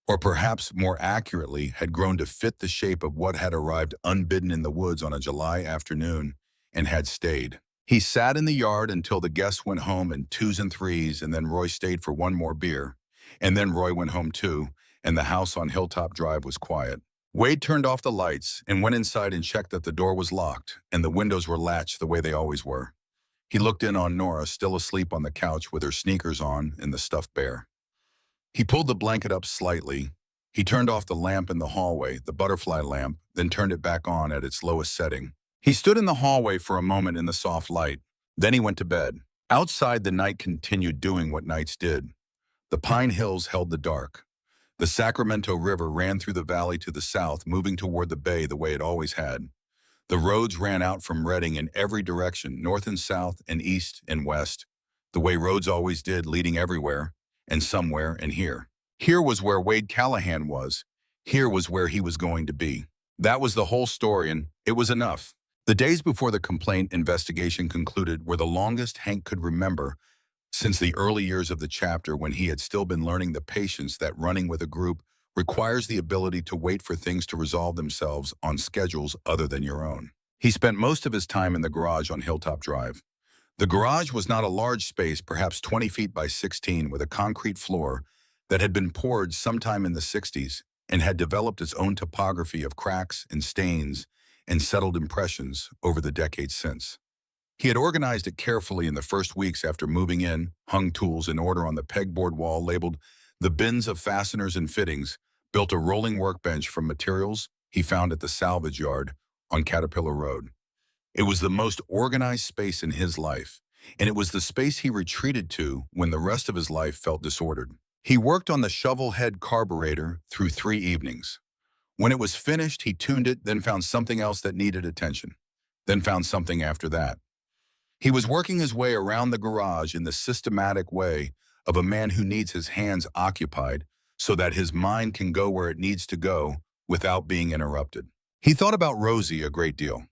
or perhaps more accurately, had grown to fit the shape of what had arrived unbidden in the woods on a July afternoon and had stayed. He sat in the yard until the guests went home in 2s and 3s, and then Roy stayed for one more beer. And then Roy went home too, and the house on Hilltop Drive was quiet. Wade turned off the lights and went inside and checked that the door was locked and the windows were latched the way they always were. He looked in on Nora, still asleep on the couch with her sneakers on and the stuffed bear. He pulled the blanket up slightly. He turned off the lamp in the hallway, the butterfly lamp, then turned it back on at its lowest setting. He stood in the hallway for a moment in the soft light. Then he went to bed. Outside, the night continued doing what nights did. The pine hills held the dark. The Sacramento River ran through the valley to the south, moving toward the bay the way it always had. The roads ran out from Redding in every direction, north and south and east and west, the way roads always did, leading everywhere and somewhere and here. Here was where Wade Callahan was. Here was where he was going to be. That was the whole story, and it was enough. The days before the complaint investigation concluded were the longest Hank could remember since the early years of the chapter, when he had still been learning the patience that running with a group requires, the ability to wait for things to resolve themselves on schedules other than your own. He spent most of his time in the garage on Hilltop Drive. The garage was not a large space, perhaps 20 feet by 16, with a concrete floor that had been poured sometime in the 60s and had developed its own topography of cracks and stains and settled impressions over the decades since. He had organized it carefully in the first weeks after moving in, hung tools in order on the pegboard wall labeled the bins of fasteners and fittings, built a rolling workbench from materials he found at the salvage yard on Caterpillar Road. It was the most organized space in his life, and it was the space he retreated to when the rest of his life felt disordered. He worked on the shovel head carburetor through 3 evenings. When it was finished, he tuned it, then found something else that needed attention, then found something after that. He was working his way around the garage in the systematic way of a man who needs his hands occupied so that his mind can go where it needs to go without being interrupted. He thought about Rosie a great deal.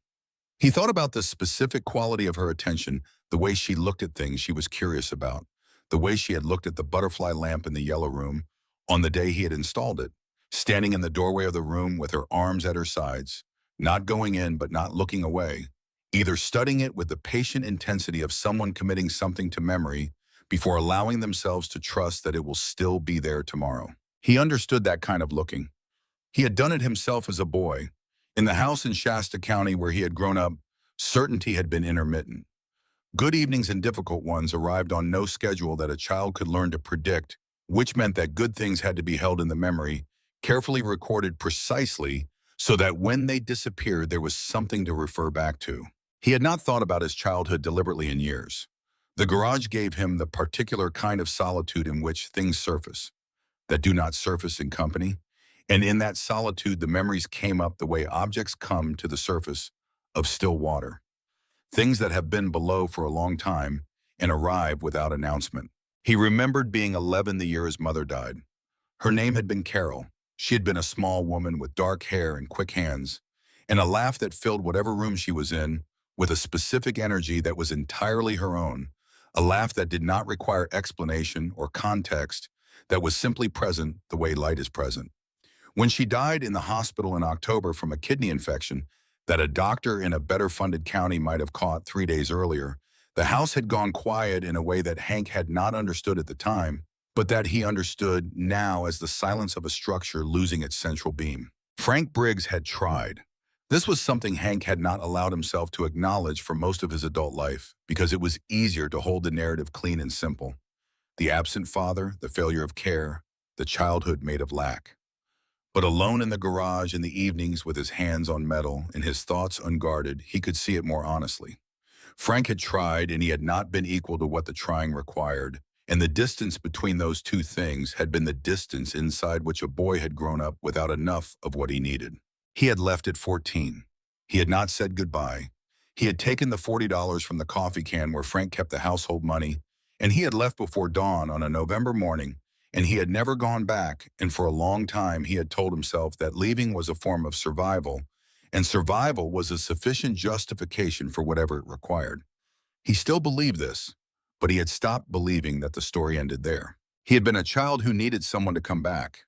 He thought about the specific quality of her attention, the way she looked at things she was curious about, the way she had looked at the butterfly lamp in the yellow room on the day he had installed it, standing in the doorway of the room with her arms at her sides, not going in but not looking away, either studying it with the patient intensity of someone committing something to memory before allowing themselves to trust that it will still be there tomorrow. He understood that kind of looking. He had done it himself as a boy. In the house in Shasta County where he had grown up, certainty had been intermittent. Good evenings and difficult ones arrived on no schedule that a child could learn to predict, which meant that good things had to be held in the memory, carefully recorded precisely, so that when they disappeared, there was something to refer back to. He had not thought about his childhood deliberately in years. The garage gave him the particular kind of solitude in which things surface, that do not surface in company, and in that solitude the memories came up the way objects come to the surface of still water, things that have been below for a long time and arrive without announcement. He remembered being 11 the year his mother died. Her name had been Carol. She had been a small woman with dark hair and quick hands, and a laugh that filled whatever room she was in with a specific energy that was entirely her own, a laugh that did not require explanation or context, that was simply present the way light is present. When she died in the hospital in October from a kidney infection that a doctor in a better-funded county might have caught 3 days earlier, the house had gone quiet in a way that Hank had not understood at the time, but that he understood now as the silence of a structure losing its central beam. Frank Briggs had tried. This was something Hank had not allowed himself to acknowledge for most of his adult life, because it was easier to hold the narrative clean and simple. The absent father, the failure of care, the childhood made of lack. But alone in the garage in the evenings with his hands on metal and his thoughts unguarded, he could see it more honestly. Frank had tried, and he had not been equal to what the trying required, and the distance between those two things had been the distance inside which a boy had grown up without enough of what he needed. He had left at 14. He had not said goodbye. He had taken the $40 from the coffee can where Frank kept the household money, and he had left before dawn on a November morning, and he had never gone back, and for a long time he had told himself that leaving was a form of survival, and survival was a sufficient justification for whatever it required. He still believed this, but he had stopped believing that the story ended there. He had been a child who needed someone to come back,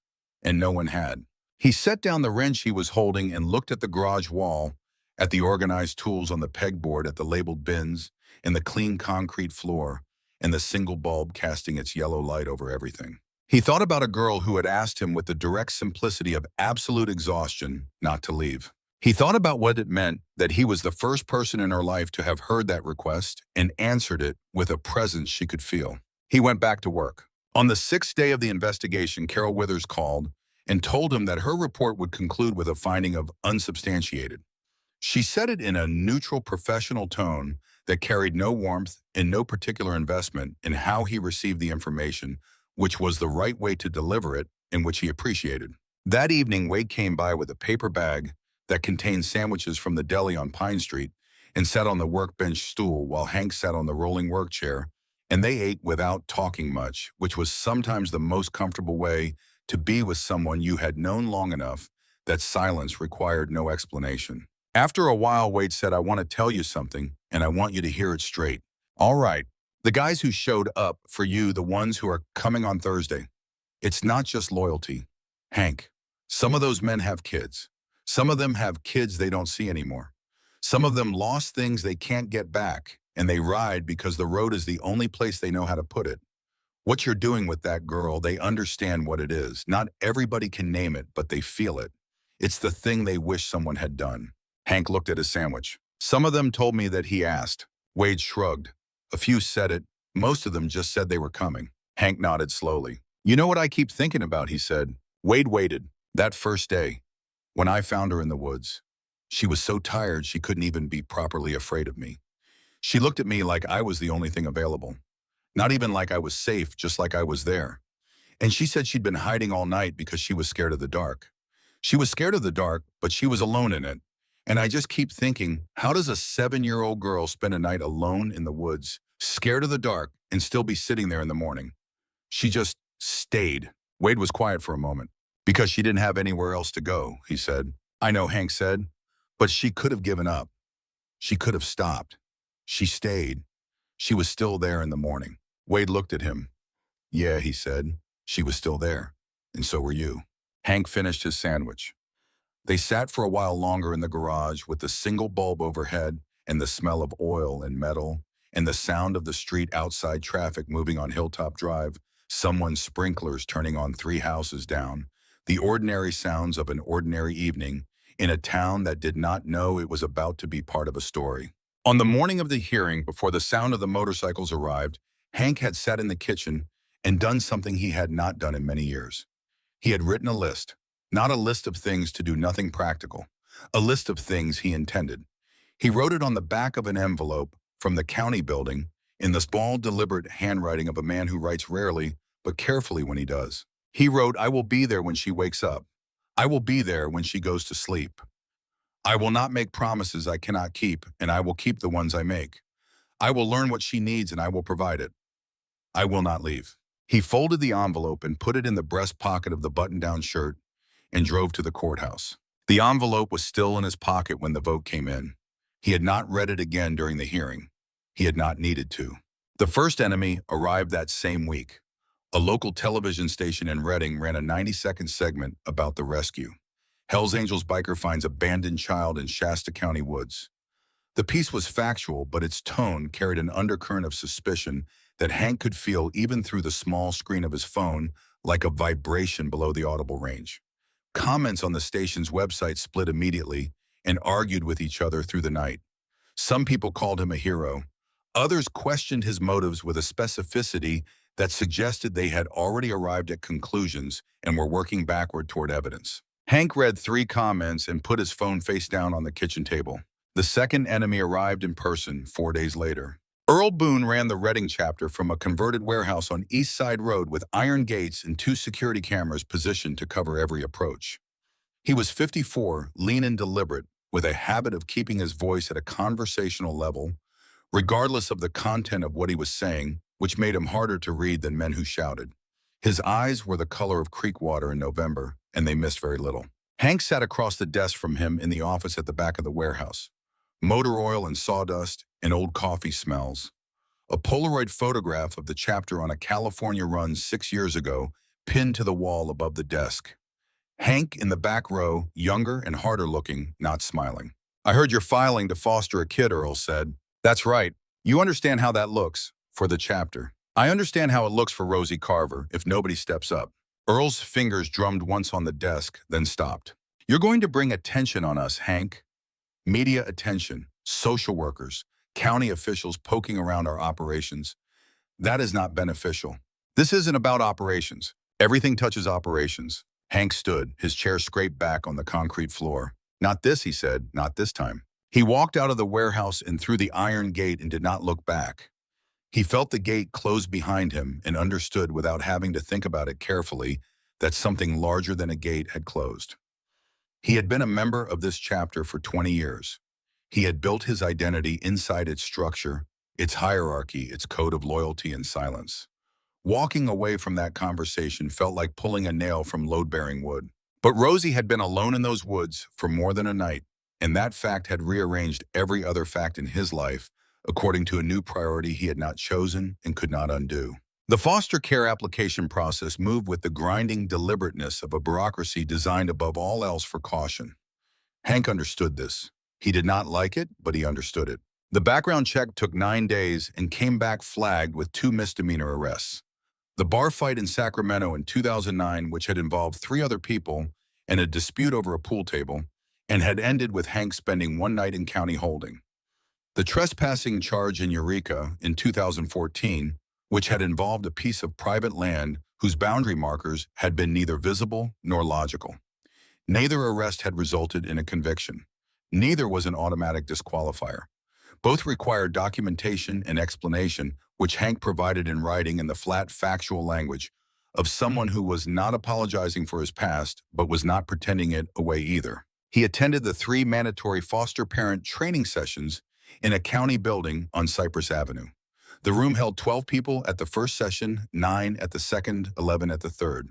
and no one had. He set down the wrench he was holding and looked at the garage wall, at the organized tools on the pegboard, at the labeled bins, and the clean concrete floor, and the single bulb casting its yellow light over everything. He thought about a girl who had asked him with the direct simplicity of absolute exhaustion not to leave. He thought about what it meant that he was the first person in her life to have heard that request and answered it with a presence she could feel. He went back to work. On the 6th day of the investigation, Carol Withers called and told him that her report would conclude with a finding of unsubstantiated. She said it in a neutral, professional tone that carried no warmth and no particular investment in how he received the information, which was the right way to deliver it, in which he appreciated. That evening, Wade came by with a paper bag that contained sandwiches from the deli on Pine Street and sat on the workbench stool while Hank sat on the rolling work chair, and they ate without talking much, which was sometimes the most comfortable way to be with someone you had known long enough that silence required no explanation. After a while, Wade said, "I want to tell you something, and I want you to hear it straight." "All right. The guys who showed up for you, the ones who are coming on Thursday. It's not just loyalty. Hank, some of those men have kids. Some of them have kids they don't see anymore. Some of them lost things they can't get back, and they ride because the road is the only place they know how to put it. What you're doing with that girl, they understand what it is. Not everybody can name it, but they feel it. It's the thing they wish someone had done." Hank looked at his sandwich. "Some of them told me that he asked." Wade shrugged. "A few said it. Most of them just said they were coming." Hank nodded slowly. "You know what I keep thinking about," he said. "Wade waited. That first day, when I found her in the woods. She was so tired she couldn't even be properly afraid of me. She looked at me like I was the only thing available. Not even like I was safe, just like I was there. And she said she'd been hiding all night because she was scared of the dark. She was scared of the dark, but she was alone in it. And I just keep thinking, how does a 7-year-old girl spend a night alone in the woods, scared of the dark, and still be sitting there in the morning? She just stayed." Wade was quiet for a moment. "Because she didn't have anywhere else to go," he said. "I know," Hank said. "But she could have given up. She could have stopped. She stayed. She was still there in the morning." Wade looked at him. "Yeah," he said. "She was still there. And so were you." Hank finished his sandwich. They sat for a while longer in the garage with the single bulb overhead and the smell of oil and metal and the sound of the street outside traffic moving on Hilltop Drive, someone's sprinklers turning on 3 houses down, the ordinary sounds of an ordinary evening in a town that did not know it was about to be part of a story. On the morning of the hearing, before the sound of the motorcycles arrived, Hank had sat in the kitchen and done something he had not done in many years. He had written a list, not a list of things to do, nothing practical, a list of things he intended. He wrote it on the back of an envelope from the county building in the small, deliberate handwriting of a man who writes rarely, but carefully when he does. He wrote, "I will be there when she wakes up. I will be there when she goes to sleep. I will not make promises I cannot keep, and I will keep the ones I make. I will learn what she needs, and I will provide it. I will not leave." He folded the envelope and put it in the breast pocket of the button-down shirt and drove to the courthouse. The envelope was still in his pocket when the vote came in. He had not read it again during the hearing. He had not needed to. The first enemy arrived that same week. A local television station in Reading ran a 90-second segment about the rescue. Hells Angels biker finds abandoned child in Shasta County woods. The piece was factual, but its tone carried an undercurrent of suspicion that Hank could feel even through the small screen of his phone, like a vibration below the audible range. Comments on the station's website split immediately and argued with each other through the night. Some people called him a hero. Others questioned his motives with a specificity that suggested they had already arrived at conclusions and were working backward toward evidence. Hank read 3 comments and put his phone face down on the kitchen table. The second enemy arrived in person 4 days later. Earl Boone ran the Reading chapter from a converted warehouse on East Side Road with iron gates and 2 security cameras positioned to cover every approach. He was 54, lean and deliberate, with a habit of keeping his voice at a conversational level, regardless of the content of what he was saying, which made him harder to read than men who shouted. His eyes were the color of creek water in November, and they missed very little. Hank sat across the desk from him in the office at the back of the warehouse. Motor oil and sawdust and old coffee smells. A Polaroid photograph of the chapter on a California run 6 years ago pinned to the wall above the desk. Hank in the back row, younger and harder looking, not smiling. "I heard you're filing to foster a kid," Earl said. "That's right. You understand how that looks for the chapter. I understand how it looks for Rosie Carver if nobody steps up." Earl's fingers drummed once on the desk, then stopped. "You're going to bring attention on us, Hank. Media attention, social workers, county officials poking around our operations. That is not beneficial. This isn't about operations. Everything touches operations." Hank stood, his chair scraped back on the concrete floor. "Not this," he said, "not this time." He walked out of the warehouse and through the iron gate and did not look back. He felt the gate close behind him and understood without having to think about it carefully that something larger than a gate had closed. He had been a member of this chapter for 20 years. He had built his identity inside its structure, its hierarchy, its code of loyalty and silence. Walking away from that conversation felt like pulling a nail from load-bearing wood. But Rosie had been alone in those woods for more than a night, and that fact had rearranged every other fact in his life according to a new priority he had not chosen and could not undo. The foster care application process moved with the grinding deliberateness of a bureaucracy designed above all else for caution. Hank understood this. He did not like it, but he understood it. The background check took 9 days and came back flagged with 2 misdemeanor arrests. The bar fight in Sacramento in 2009, which had involved 3 other people and a dispute over a pool table, and had ended with Hank spending 1 night in county holding. The trespassing charge in Eureka in 2014, which had involved a piece of private land whose boundary markers had been neither visible nor logical. Neither arrest had resulted in a conviction. Neither was an automatic disqualifier. Both required documentation and explanation, which Hank provided in writing in the flat, factual language of someone who was not apologizing for his past, but was not pretending it away either. He attended the 3 mandatory foster parent training sessions in a county building on Cypress Avenue. The room held 12 people at the first session, 9 at the second, 11 at the third.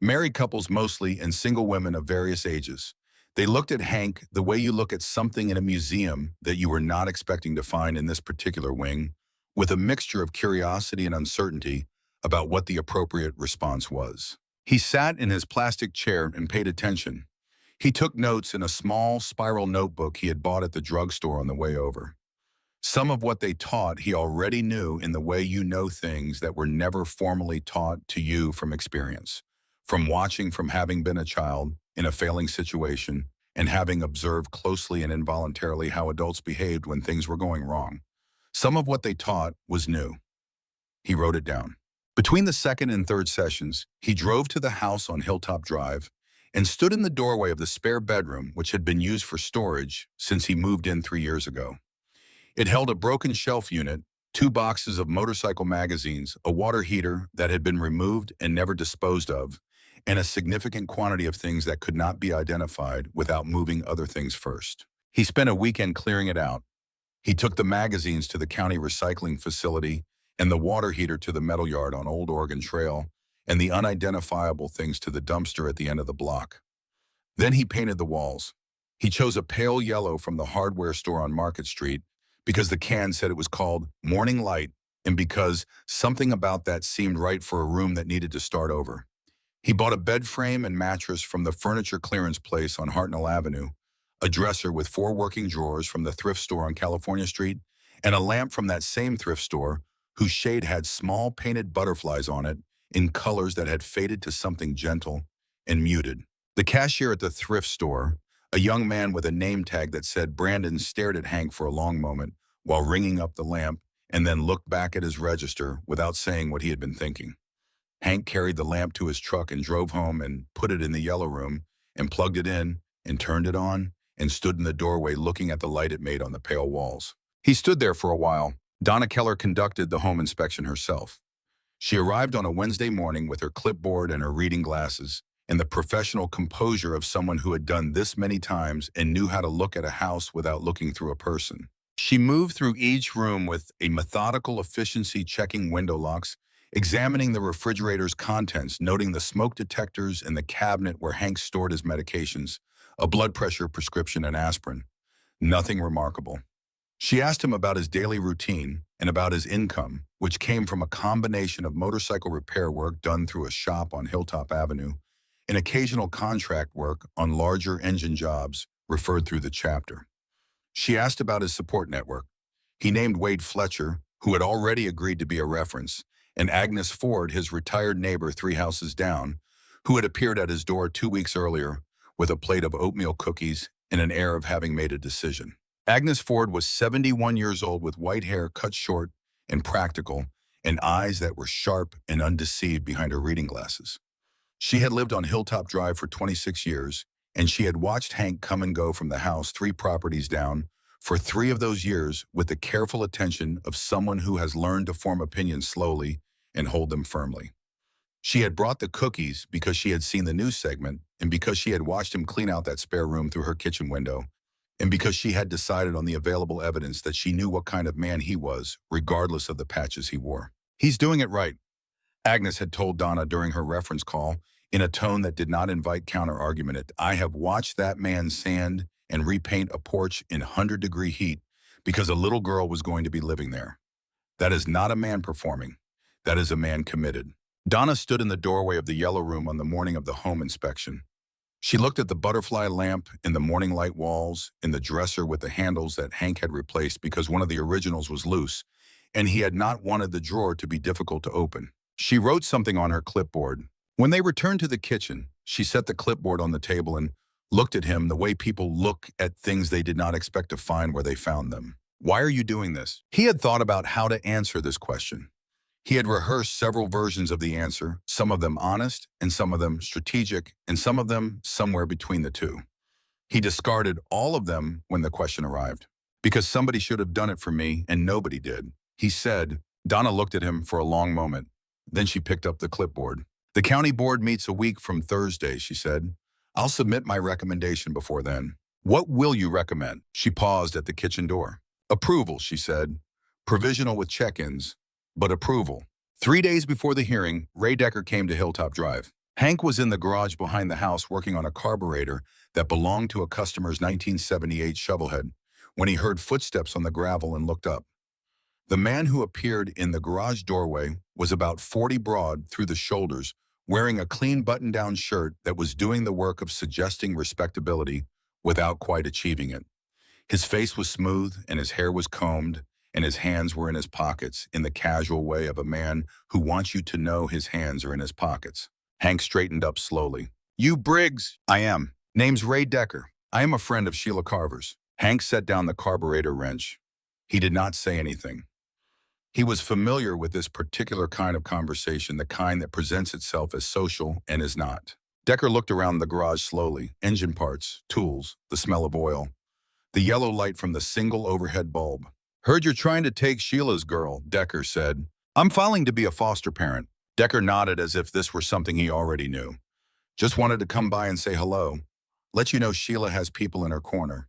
Married couples mostly and single women of various ages. They looked at Hank the way you look at something in a museum that you were not expecting to find in this particular wing, with a mixture of curiosity and uncertainty about what the appropriate response was. He sat in his plastic chair and paid attention. He took notes in a small spiral notebook he had bought at the drugstore on the way over. Some of what they taught he already knew in the way you know things that were never formally taught to you from experience, from watching from having been a child in a failing situation and having observed closely and involuntarily how adults behaved when things were going wrong. Some of what they taught was new. He wrote it down. Between the second and third sessions, he drove to the house on Hilltop Drive and stood in the doorway of the spare bedroom, which had been used for storage since he moved in 3 years ago. It held a broken shelf unit, 2 boxes of motorcycle magazines, a water heater that had been removed and never disposed of, and a significant quantity of things that could not be identified without moving other things first. He spent a weekend clearing it out. He took the magazines to the county recycling facility and the water heater to the metal yard on Old Oregon Trail, and the unidentifiable things to the dumpster at the end of the block. Then he painted the walls. He chose a pale yellow from the hardware store on Market Street because the can said it was called Morning Light and because something about that seemed right for a room that needed to start over. He bought a bed frame and mattress from the furniture clearance place on Hartnell Avenue, a dresser with 4 working drawers from the thrift store on California Street, and a lamp from that same thrift store whose shade had small painted butterflies on it in colors that had faded to something gentle and muted. The cashier at the thrift store, a young man with a name tag that said Brandon, stared at Hank for a long moment while ringing up the lamp and then looked back at his register without saying what he had been thinking. Hank carried the lamp to his truck and drove home and put it in the yellow room and plugged it in and turned it on and stood in the doorway looking at the light it made on the pale walls. He stood there for a while. Donna Keller conducted the home inspection herself. She arrived on a Wednesday morning with her clipboard and her reading glasses and the professional composure of someone who had done this many times and knew how to look at a house without looking through a person. She moved through each room with a methodical efficiency, checking window locks, examining the refrigerator's contents, noting the smoke detectors in the cabinet where Hank stored his medications, a blood pressure prescription and aspirin. Nothing remarkable. She asked him about his daily routine and about his income, which came from a combination of motorcycle repair work done through a shop on Hilltop Avenue and occasional contract work on larger engine jobs referred through the chapter. She asked about his support network. He named Wade Fletcher, who had already agreed to be a reference, and Agnes Ford, his retired neighbor 3 houses down, who had appeared at his door 2 weeks earlier with a plate of oatmeal cookies and an air of having made a decision. Agnes Ford was 71 years old with white hair cut short and practical and eyes that were sharp and undeceived behind her reading glasses. She had lived on Hilltop Drive for 26 years, and she had watched Hank come and go from the house 3 properties down for 3 of those years with the careful attention of someone who has learned to form opinions slowly and hold them firmly. She had brought the cookies because she had seen the news segment and because she had watched him clean out that spare room through her kitchen window and because she had decided on the available evidence that she knew what kind of man he was, regardless of the patches he wore. He's doing it right, Agnes had told Donna during her reference call in a tone that did not invite counter-argument. I have watched that man sand and repaint a porch in 100-degree heat because a little girl was going to be living there. That is not a man performing. That is a man committed. Donna stood in the doorway of the yellow room on the morning of the home inspection. She looked at the butterfly lamp in the morning light walls, in the dresser with the handles that Hank had replaced because one of the originals was loose, and he had not wanted the drawer to be difficult to open. She wrote something on her clipboard. When they returned to the kitchen, she set the clipboard on the table and looked at him the way people look at things they did not expect to find where they found them. Why are you doing this? He had thought about how to answer this question. He had rehearsed several versions of the answer, some of them honest, and some of them strategic, and some of them somewhere between the two. He discarded all of them when the question arrived. Because somebody should have done it for me, and nobody did. He said. Donna looked at him for a long moment. Then she picked up the clipboard. The county board meets a week from Thursday, she said. I'll submit my recommendation before then. What will you recommend? She paused at the kitchen door. Approval, she said. Provisional with check-ins, but approval. 3 days before the hearing, Ray Decker came to Hilltop Drive. Hank was in the garage behind the house working on a carburetor that belonged to a customer's 1978 shovelhead when he heard footsteps on the gravel and looked up. The man who appeared in the garage doorway was about 40 broad through the shoulders, wearing a clean button-down shirt that was doing the work of suggesting respectability without quite achieving it. His face was smooth and his hair was combed, and his hands were in his pockets in the casual way of a man who wants you to know his hands are in his pockets. Hank straightened up slowly. You Briggs? I am. Name's Ray Decker. I am a friend of Sheila Carver's. Hank set down the carburetor wrench. He did not say anything. He was familiar with this particular kind of conversation, the kind that presents itself as social and is not. Decker looked around the garage slowly. Engine parts, tools, the smell of oil. The yellow light from the single overhead bulb. Heard you're trying to take Sheila's girl, Decker said. I'm filing to be a foster parent. Decker nodded as if this were something he already knew. Just wanted to come by and say hello. Let you know Sheila has people in her corner.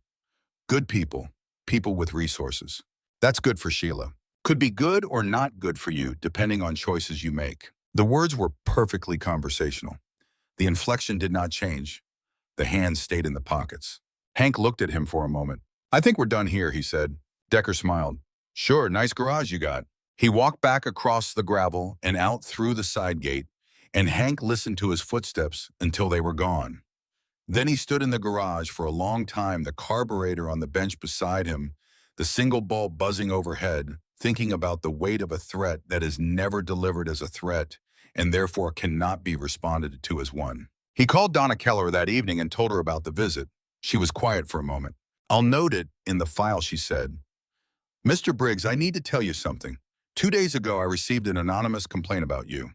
Good people. People with resources. That's good for Sheila. Could be good or not good for you, depending on choices you make. The words were perfectly conversational. The inflection did not change. The hands stayed in the pockets. Hank looked at him for a moment. I think we're done here, he said. Decker smiled. Sure, nice garage you got. He walked back across the gravel and out through the side gate, and Hank listened to his footsteps until they were gone. Then he stood in the garage for a long time, the carburetor on the bench beside him, the single bulb buzzing overhead, thinking about the weight of a threat that is never delivered as a threat and therefore cannot be responded to as one. He called Donna Keller that evening and told her about the visit. She was quiet for a moment. I'll note it in the file, she said. Mr. Briggs, I need to tell you something. 2 days ago, I received an anonymous complaint about you.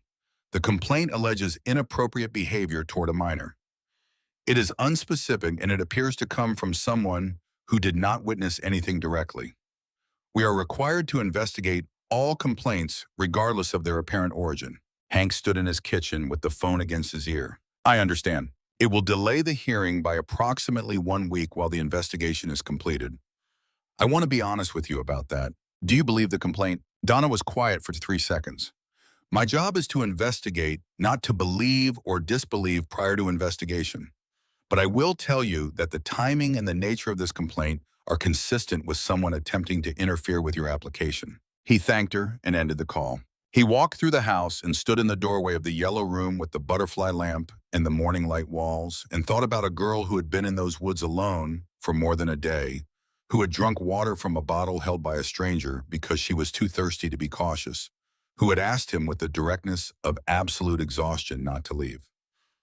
The complaint alleges inappropriate behavior toward a minor. It is unspecific and it appears to come from someone who did not witness anything directly. We are required to investigate all complaints regardless of their apparent origin. Hank stood in his kitchen with the phone against his ear. I understand. It will delay the hearing by approximately 1 week while the investigation is completed. I want to be honest with you about that. Do you believe the complaint? Donna was quiet for 3 seconds. My job is to investigate, not to believe or disbelieve prior to investigation. But I will tell you that the timing and the nature of this complaint are consistent with someone attempting to interfere with your application. He thanked her and ended the call. He walked through the house and stood in the doorway of the yellow room with the butterfly lamp and the morning light walls and thought about a girl who had been in those woods alone for more than a day, who had drunk water from a bottle held by a stranger because she was too thirsty to be cautious, who had asked him with the directness of absolute exhaustion not to leave.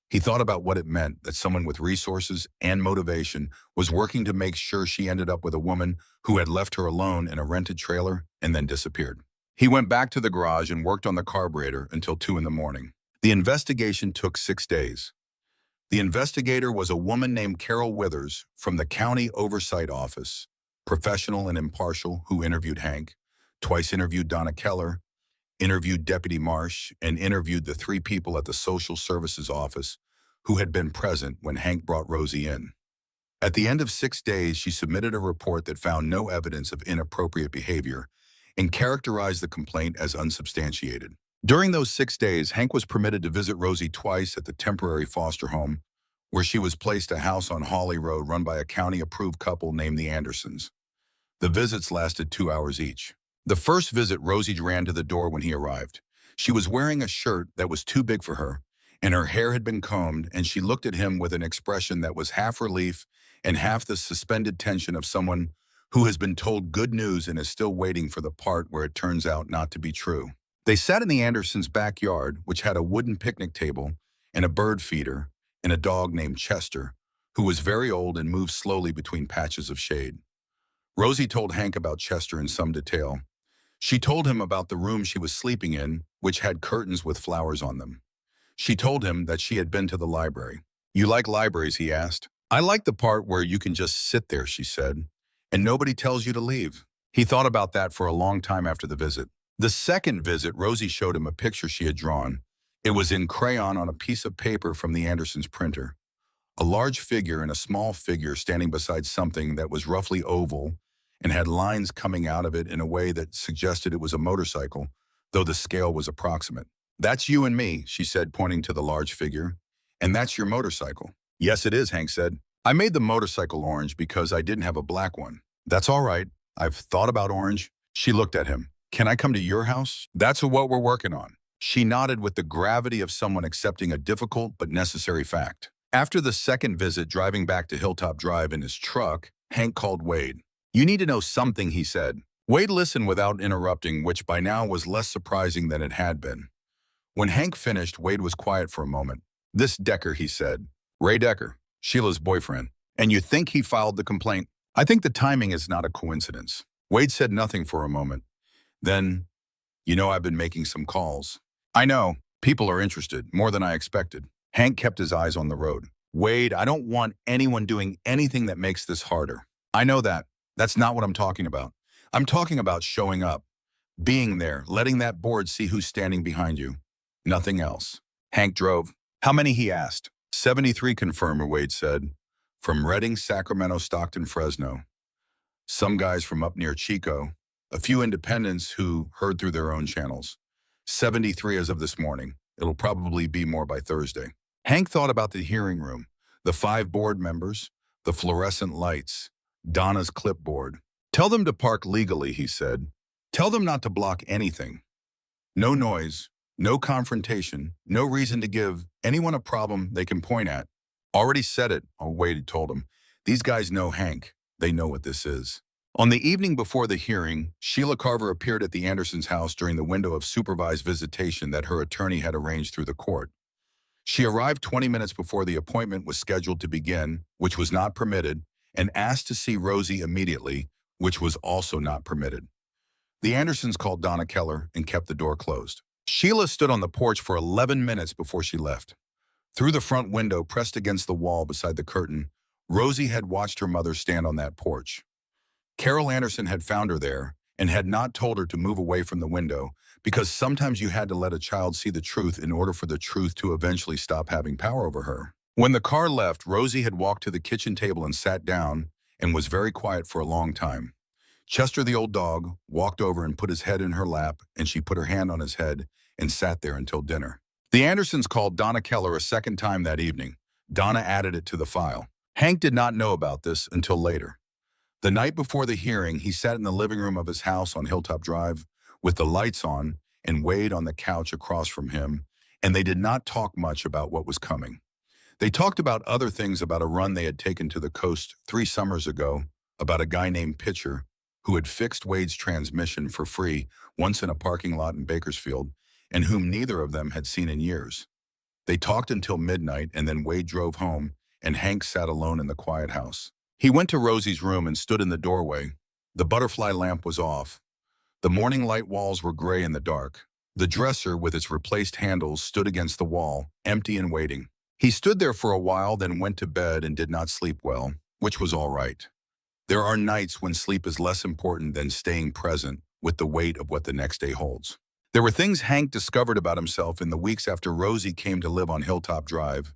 He thought about what it meant that someone with resources and motivation was working to make sure she ended up with a woman who had left her alone in a rented trailer and then disappeared. He went back to the garage and worked on the carburetor until 2 in the morning. The investigation took 6 days. The investigator was a woman named Carol Withers from the County Oversight Office, professional and impartial, who interviewed Hank, twice interviewed Donna Keller, interviewed Deputy Marsh, and interviewed the three people at the social services office who had been present when Hank brought Rosie in. At the end of 6 days, she submitted a report that found no evidence of inappropriate behavior and characterized the complaint as unsubstantiated. During those 6 days, Hank was permitted to visit Rosie twice at the temporary foster home, where she was placed a house on Holly Road run by a county-approved couple named the Andersons. The visits lasted 2 hours each. The first visit, Rosie ran to the door when he arrived. She was wearing a shirt that was too big for her, and her hair had been combed, and she looked at him with an expression that was half relief and half the suspended tension of someone who has been told good news and is still waiting for the part where it turns out not to be true. They sat in the Andersons' backyard, which had a wooden picnic table and a bird feeder and a dog named Chester, who was very old and moved slowly between patches of shade. Rosie told Hank about Chester in some detail. She told him about the room she was sleeping in, which had curtains with flowers on them. She told him that she had been to the library. "You like libraries?" he asked. "I like the part where you can just sit there," she said, "and nobody tells you to leave." He thought about that for a long time after the visit. The second visit, Rosie showed him a picture she had drawn. It was in crayon on a piece of paper from the Andersons' printer. A large figure and a small figure standing beside something that was roughly oval and had lines coming out of it in a way that suggested it was a motorcycle, though the scale was approximate. "That's you and me," she said, pointing to the large figure. "And that's your motorcycle." "Yes, it is," Hank said. "I made the motorcycle orange because I didn't have a black one." "That's all right. I've thought about orange." She looked at him. "Can I come to your house?" "That's what we're working on." She nodded with the gravity of someone accepting a difficult but necessary fact. After the second visit, driving back to Hilltop Drive in his truck, Hank called Wade. "You need to know something," he said. Wade listened without interrupting, which by now was less surprising than it had been. When Hank finished, Wade was quiet for a moment. "This Decker," he said. "Ray Decker, Sheila's boyfriend. And you think he filed the complaint?" "I think the timing is not a coincidence." Wade said nothing for a moment. Then, "I've been making some calls." "I know. People are interested, more than I expected." Hank kept his eyes on the road. "Wade, I don't want anyone doing anything that makes this harder." "I know that. That's not what I'm talking about. I'm talking about showing up, being there, letting that board see who's standing behind you. Nothing else." Hank drove. "How many?" he asked. 73 confirmed, Wade said. "From Redding, Sacramento, Stockton, Fresno. Some guys from up near Chico. A few independents who heard through their own channels. 73 as of this morning. It'll probably be more by Thursday." Hank thought about the hearing room, the 5 board members, the fluorescent lights, Donna's clipboard. "Tell them to park legally," he said. "Tell them not to block anything. No noise, no confrontation, no reason to give anyone a problem they can point at." "Already said it," Wade told him. "These guys know Hank. They know what this is." On the evening before the hearing, Sheila Carver appeared at the Andersons' house during the window of supervised visitation that her attorney had arranged through the court. She arrived 20 minutes before the appointment was scheduled to begin, which was not permitted, and asked to see Rosie immediately, which was also not permitted. The Andersons called Donna Keller and kept the door closed. Sheila stood on the porch for 11 minutes before she left. Through the front window, pressed against the wall beside the curtain, Rosie had watched her mother stand on that porch. Carol Anderson had found her there and had not told her to move away from the window, because sometimes you had to let a child see the truth in order for the truth to eventually stop having power over her. When the car left, Rosie had walked to the kitchen table and sat down and was very quiet for a long time. Chester, the old dog, walked over and put his head in her lap, and she put her hand on his head and sat there until dinner. The Andersons called Donna Keller a second time that evening. Donna added it to the file. Hank did not know about this until later. The night before the hearing, he sat in the living room of his house on Hilltop Drive with the lights on and Wade on the couch across from him, and they did not talk much about what was coming. They talked about other things, about a run they had taken to the coast 3 summers ago, about a guy named Pitcher who had fixed Wade's transmission for free once in a parking lot in Bakersfield, and whom neither of them had seen in years. They talked until midnight, and then Wade drove home, and Hank sat alone in the quiet house. He went to Rosie's room and stood in the doorway. The butterfly lamp was off. The morning light walls were gray in the dark. The dresser, with its replaced handles, stood against the wall, empty and waiting. He stood there for a while, then went to bed and did not sleep well, which was all right. There are nights when sleep is less important than staying present with the weight of what the next day holds. There were things Hank discovered about himself in the weeks after Rosie came to live on Hilltop Drive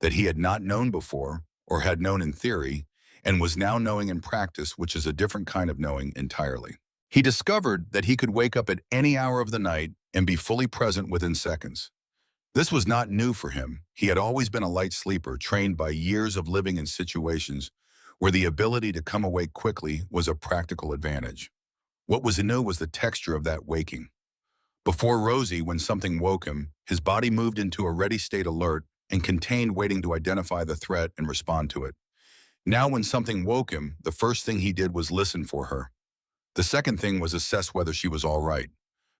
that he had not known before or had known in theory and was now knowing in practice, which is a different kind of knowing entirely. He discovered that he could wake up at any hour of the night and be fully present within seconds. This was not new for him. He had always been a light sleeper, trained by years of living in situations where the ability to come awake quickly was a practical advantage. What was new was the texture of that waking. Before Rosie, when something woke him, his body moved into a ready state alert and contained waiting to identify the threat and respond to it. Now when something woke him, the first thing he did was listen for her. The second thing was assess whether she was all right.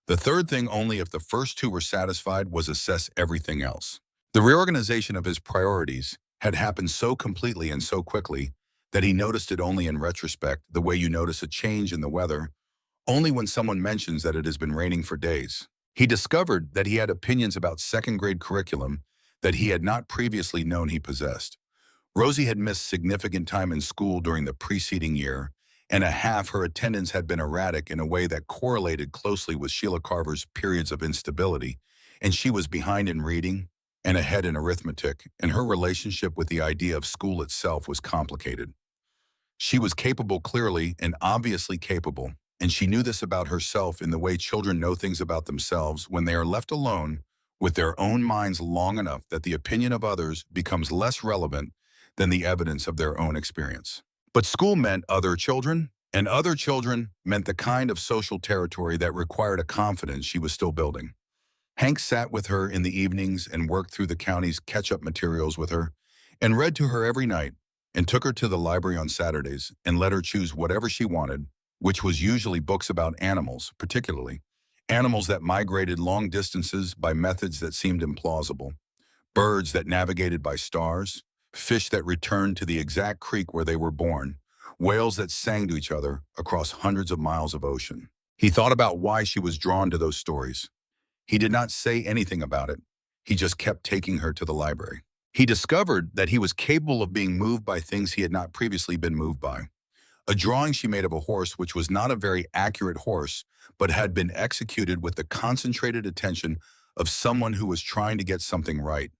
The third thing, only if the first two were satisfied, was assess everything else. The reorganization of his priorities had happened so completely and so quickly that he noticed it only in retrospect, the way you notice a change in the weather only when someone mentions that it has been raining for days. He discovered that he had opinions about second-grade curriculum that he had not previously known he possessed. Rosie had missed significant time in school during the preceding year, and a half her attendance had been erratic in a way that correlated closely with Sheila Carver's periods of instability, and she was behind in reading and ahead in arithmetic, and her relationship with the idea of school itself was complicated. She was capable, clearly and obviously capable, and she knew this about herself in the way children know things about themselves when they are left alone with their own minds long enough that the opinion of others becomes less relevant than the evidence of their own experience. But school meant other children, and other children meant the kind of social territory that required a confidence she was still building. Hank sat with her in the evenings and worked through the county's catch-up materials with her, and read to her every night, and took her to the library on Saturdays and let her choose whatever she wanted, which was usually books about animals, particularly animals that migrated long distances by methods that seemed implausible, birds that navigated by stars, fish that returned to the exact creek where they were born, whales that sang to each other across hundreds of miles of ocean. He thought about why she was drawn to those stories. He did not say anything about it. He just kept taking her to the library. He discovered that he was capable of being moved by things he had not previously been moved by. A drawing she made of a horse, which was not a very accurate horse, but had been executed with the concentrated attention of someone who was trying to get something right.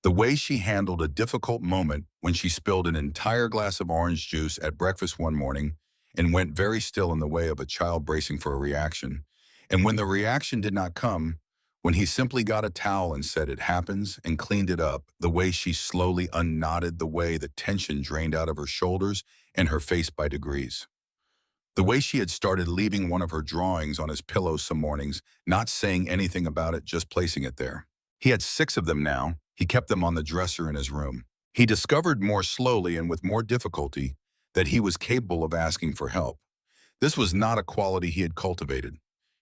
The way she handled a difficult moment when she spilled an entire glass of orange juice at breakfast one morning and went very still in the way of a child bracing for a reaction. And when the reaction did not come, when he simply got a towel and said it happens and cleaned it up, the way she slowly unknotted the way the tension drained out of her shoulders and her face by degrees. The way she had started leaving one of her drawings on his pillow some mornings, not saying anything about it, just placing it there. He had 6 of them now. He kept them on the dresser in his room. He discovered more slowly and with more difficulty that he was capable of asking for help. This was not a quality he had cultivated.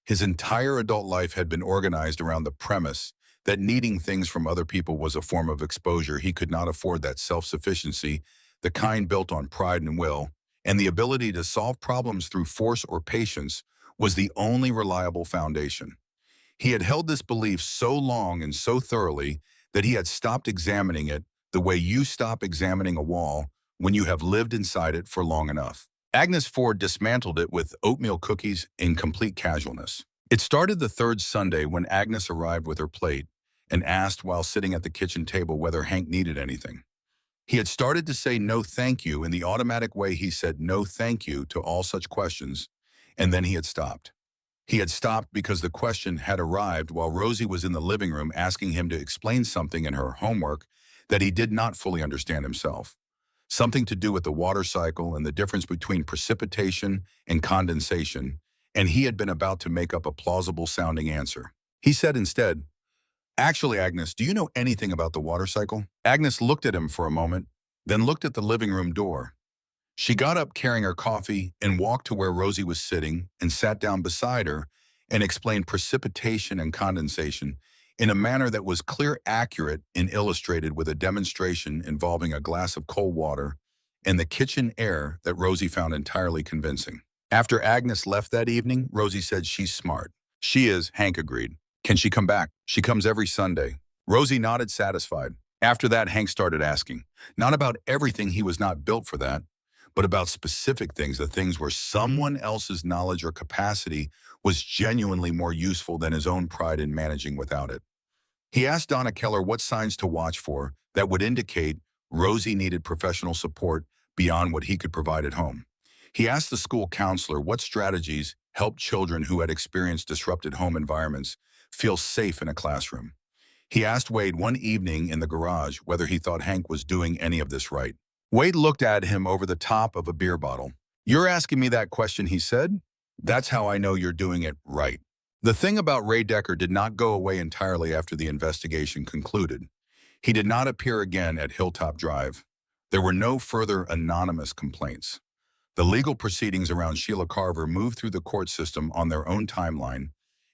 His entire adult life had been organized around the premise that needing things from other people was a form of exposure. He could not afford that self-sufficiency, the kind built on pride and will, and the ability to solve problems through force or patience was the only reliable foundation. He had held this belief so long and so thoroughly that he had stopped examining it the way you stop examining a wall when you have lived inside it for long enough. Agnes Ford dismantled it with oatmeal cookies in complete casualness. It started the third Sunday when Agnes arrived with her plate and asked while sitting at the kitchen table whether Hank needed anything. He had started to say no thank you in the automatic way he said no thank you to all such questions, and then he had stopped. He had stopped because the question had arrived while Rosie was in the living room asking him to explain something in her homework that he did not fully understand himself. Something to do with the water cycle and the difference between precipitation and condensation, and he had been about to make up a plausible-sounding answer. He said instead, "Actually, Agnes, do you know anything about the water cycle?" Agnes looked at him for a moment, then looked at the living room door. She got up carrying her coffee and walked to where Rosie was sitting and sat down beside her and explained precipitation and condensation in a manner that was clear, accurate, and illustrated with a demonstration involving a glass of cold water and the kitchen air that Rosie found entirely convincing. After Agnes left that evening, Rosie said, "She's smart." "She is," Hank agreed. "Can she come back?" "She comes every Sunday." Rosie nodded, satisfied. After that, Hank started asking, not about everything, he was not built for that, but about specific things, the things where someone else's knowledge or capacity was genuinely more useful than his own pride in managing without it. He asked Donna Keller what signs to watch for that would indicate Rosie needed professional support beyond what he could provide at home. He asked the school counselor what strategies helped children who had experienced disrupted home environments feel safe in a classroom. He asked Wade one evening in the garage whether he thought Hank was doing any of this right. Wade looked at him over the top of a beer bottle. "You're asking me that question," he said. "That's how I know you're doing it right." The thing about Ray Decker did not go away entirely after the investigation concluded. He did not appear again at Hilltop Drive. There were no further anonymous complaints. The legal proceedings around Sheila Carver moved through the court system on their own timeline,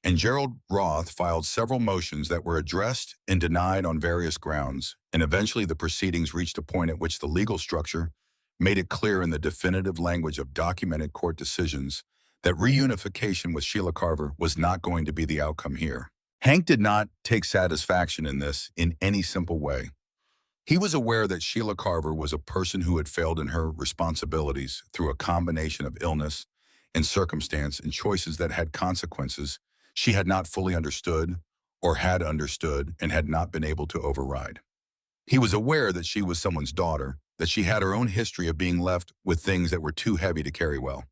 and Gerald Roth filed several motions that were addressed and denied on various grounds, and eventually the proceedings reached a point at which the legal structure made it clear in the definitive language of documented court decisions that reunification with Sheila Carver was not going to be the outcome here. Hank did not take satisfaction in this in any simple way. He was aware that Sheila Carver was a person who had failed in her responsibilities through a combination of illness and circumstance and choices that had consequences she had not fully understood or had understood and had not been able to override. He was aware that she was someone's daughter, that she had her own history of being left with things that were too heavy to carry well.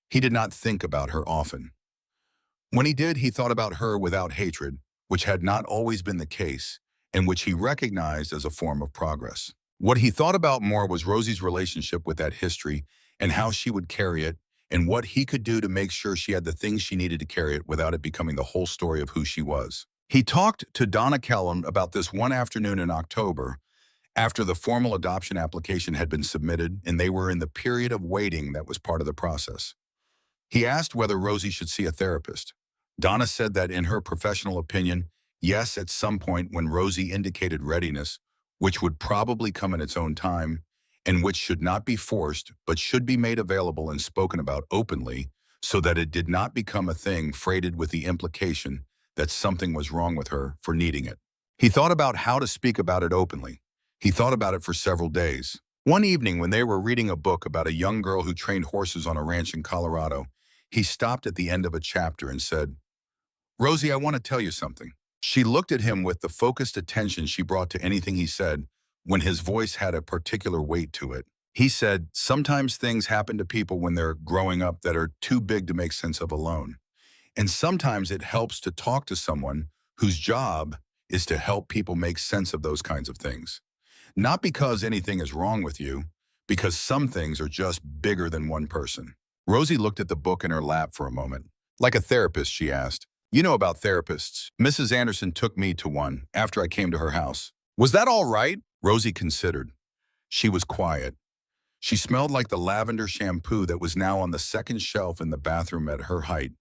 He did not think about her often. When he did, he thought about her without hatred, which had not always been the case, and which he recognized as a form of progress. What he thought about more was Rosie's relationship with that history and how she would carry it and what he could do to make sure she had the things she needed to carry it without it becoming the whole story of who she was. He talked to Donna Keller about this one afternoon in October after the formal adoption application had been submitted and they were in the period of waiting that was part of the process. He asked whether Rosie should see a therapist. Donna said that in her professional opinion, yes, at some point when Rosie indicated readiness, which would probably come in its own time, and which should not be forced, but should be made available and spoken about openly so that it did not become a thing freighted with the implication that something was wrong with her for needing it. He thought about how to speak about it openly. He thought about it for several days. One evening when they were reading a book about a young girl who trained horses on a ranch in Colorado, he stopped at the end of a chapter and said, "Rosie, I want to tell you something." She looked at him with the focused attention she brought to anything he said when his voice had a particular weight to it. He said, "Sometimes things happen to people when they're growing up that are too big to make sense of alone. And sometimes it helps to talk to someone whose job is to help people make sense of those kinds of things. Not because anything is wrong with you, because some things are just bigger than one person." Rosie looked at the book in her lap for a moment. "Like a therapist?" she asked. "You know about therapists. Mrs. Anderson took me to one after I came to her house." "Was that all right?" Rosie considered. She was quiet. She smelled like the lavender shampoo that was now on the second shelf in the bathroom at her height,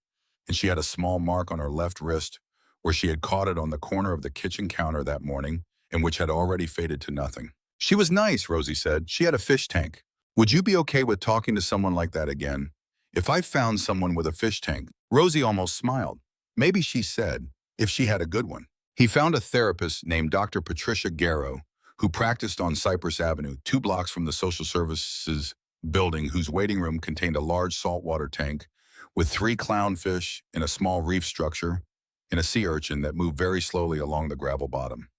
and she had a small mark on her left wrist where she had caught it on the corner of the kitchen counter that morning and which had already faded to nothing. "She was nice," Rosie said. "She had a fish tank. Would you be okay with talking to someone like that again? If I found someone with a fish tank?" Rosie almost smiled. Maybe, she said, if she had a good one. He found a therapist named Dr. Patricia Garrow, who practiced on Cypress Avenue, 2 blocks from the social services building, whose waiting room contained a large saltwater tank with 3 clownfish in a small reef structure and a sea urchin that moved very slowly along the gravel bottom.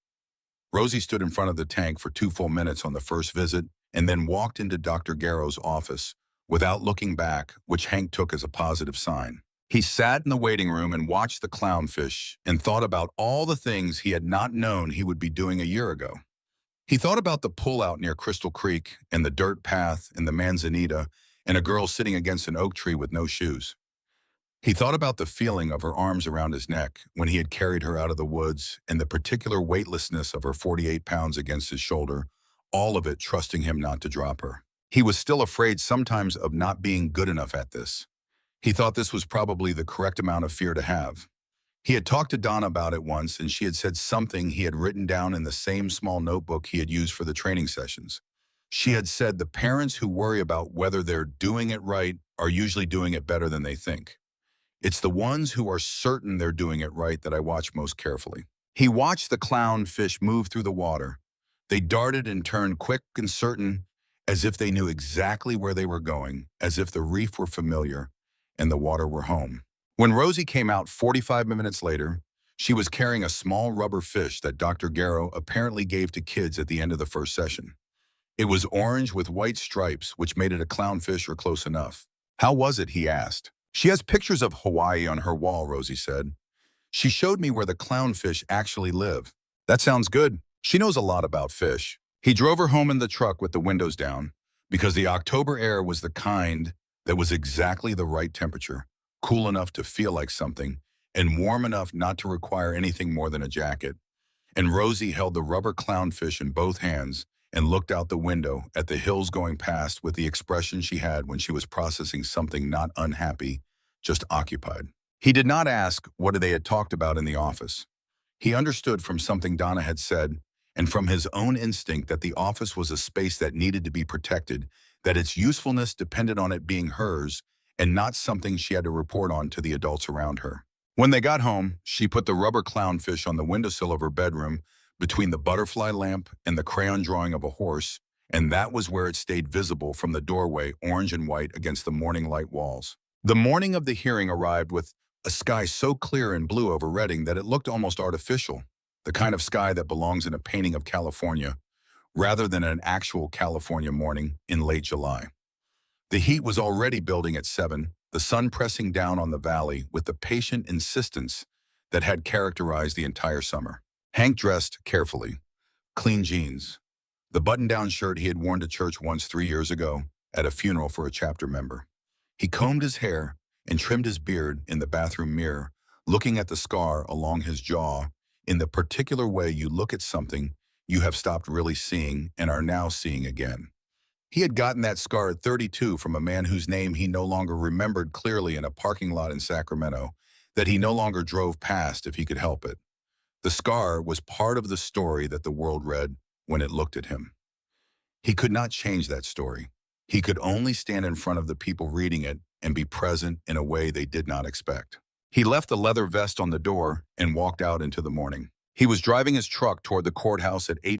Rosie stood in front of the tank for 2 full minutes on the first visit and then walked into Dr. Garrow's office without looking back, which Hank took as a positive sign. He sat in the waiting room and watched the clownfish and thought about all the things he had not known he would be doing a year ago. He thought about the pullout near Crystal Creek and the dirt path and the manzanita and a girl sitting against an oak tree with no shoes. He thought about the feeling of her arms around his neck when he had carried her out of the woods and the particular weightlessness of her 48 pounds against his shoulder, all of it trusting him not to drop her. He was still afraid sometimes of not being good enough at this. He thought this was probably the correct amount of fear to have. He had talked to Donna about it once, and she had said something he had written down in the same small notebook he had used for the training sessions. She had said the parents who worry about whether they're doing it right are usually doing it better than they think. It's the ones who are certain they're doing it right that I watch most carefully. He watched the clownfish move through the water. They darted and turned quick and certain, as if they knew exactly where they were going, as if the reef were familiar and the water were home. When Rosie came out 45 minutes later, she was carrying a small rubber fish that Dr. Garrow apparently gave to kids at the end of the first session. It was orange with white stripes, which made it a clownfish or close enough. How was it, he asked. She has pictures of Hawaii on her wall, Rosie said. She showed me where the clownfish actually live. That sounds good. She knows a lot about fish. He drove her home in the truck with the windows down because the October air was the kind that was exactly the right temperature, cool enough to feel like something, and warm enough not to require anything more than a jacket. And Rosie held the rubber clownfish in both hands and looked out the window at the hills going past with the expression she had when she was processing something not unhappy, just occupied. He did not ask what they had talked about in the office. He understood from something Donna had said and from his own instinct that the office was a space that needed to be protected, that its usefulness depended on it being hers and not something she had to report on to the adults around her. When they got home, she put the rubber clownfish on the windowsill of her bedroom between the butterfly lamp and the crayon drawing of a horse, and that was where it stayed visible from the doorway, orange and white against the morning light walls. The morning of the hearing arrived with a sky so clear and blue over Redding that it looked almost artificial, the kind of sky that belongs in a painting of California, rather than an actual California morning in late July. The heat was already building at 7, the sun pressing down on the valley with the patient insistence that had characterized the entire summer. Hank dressed carefully, clean jeans, the button-down shirt he had worn to church once 3 years ago at a funeral for a chapter member. He combed his hair and trimmed his beard in the bathroom mirror, looking at the scar along his jaw in the particular way you look at something you have stopped really seeing and are now seeing again. He had gotten that scar at 32 from a man whose name he no longer remembered clearly in a parking lot in Sacramento, that he no longer drove past if he could help it. The scar was part of the story that the world read when it looked at him. He could not change that story. He could only stand in front of the people reading it and be present in a way they did not expect. He left the leather vest on the door and walked out into the morning. He was driving his truck toward the courthouse at 8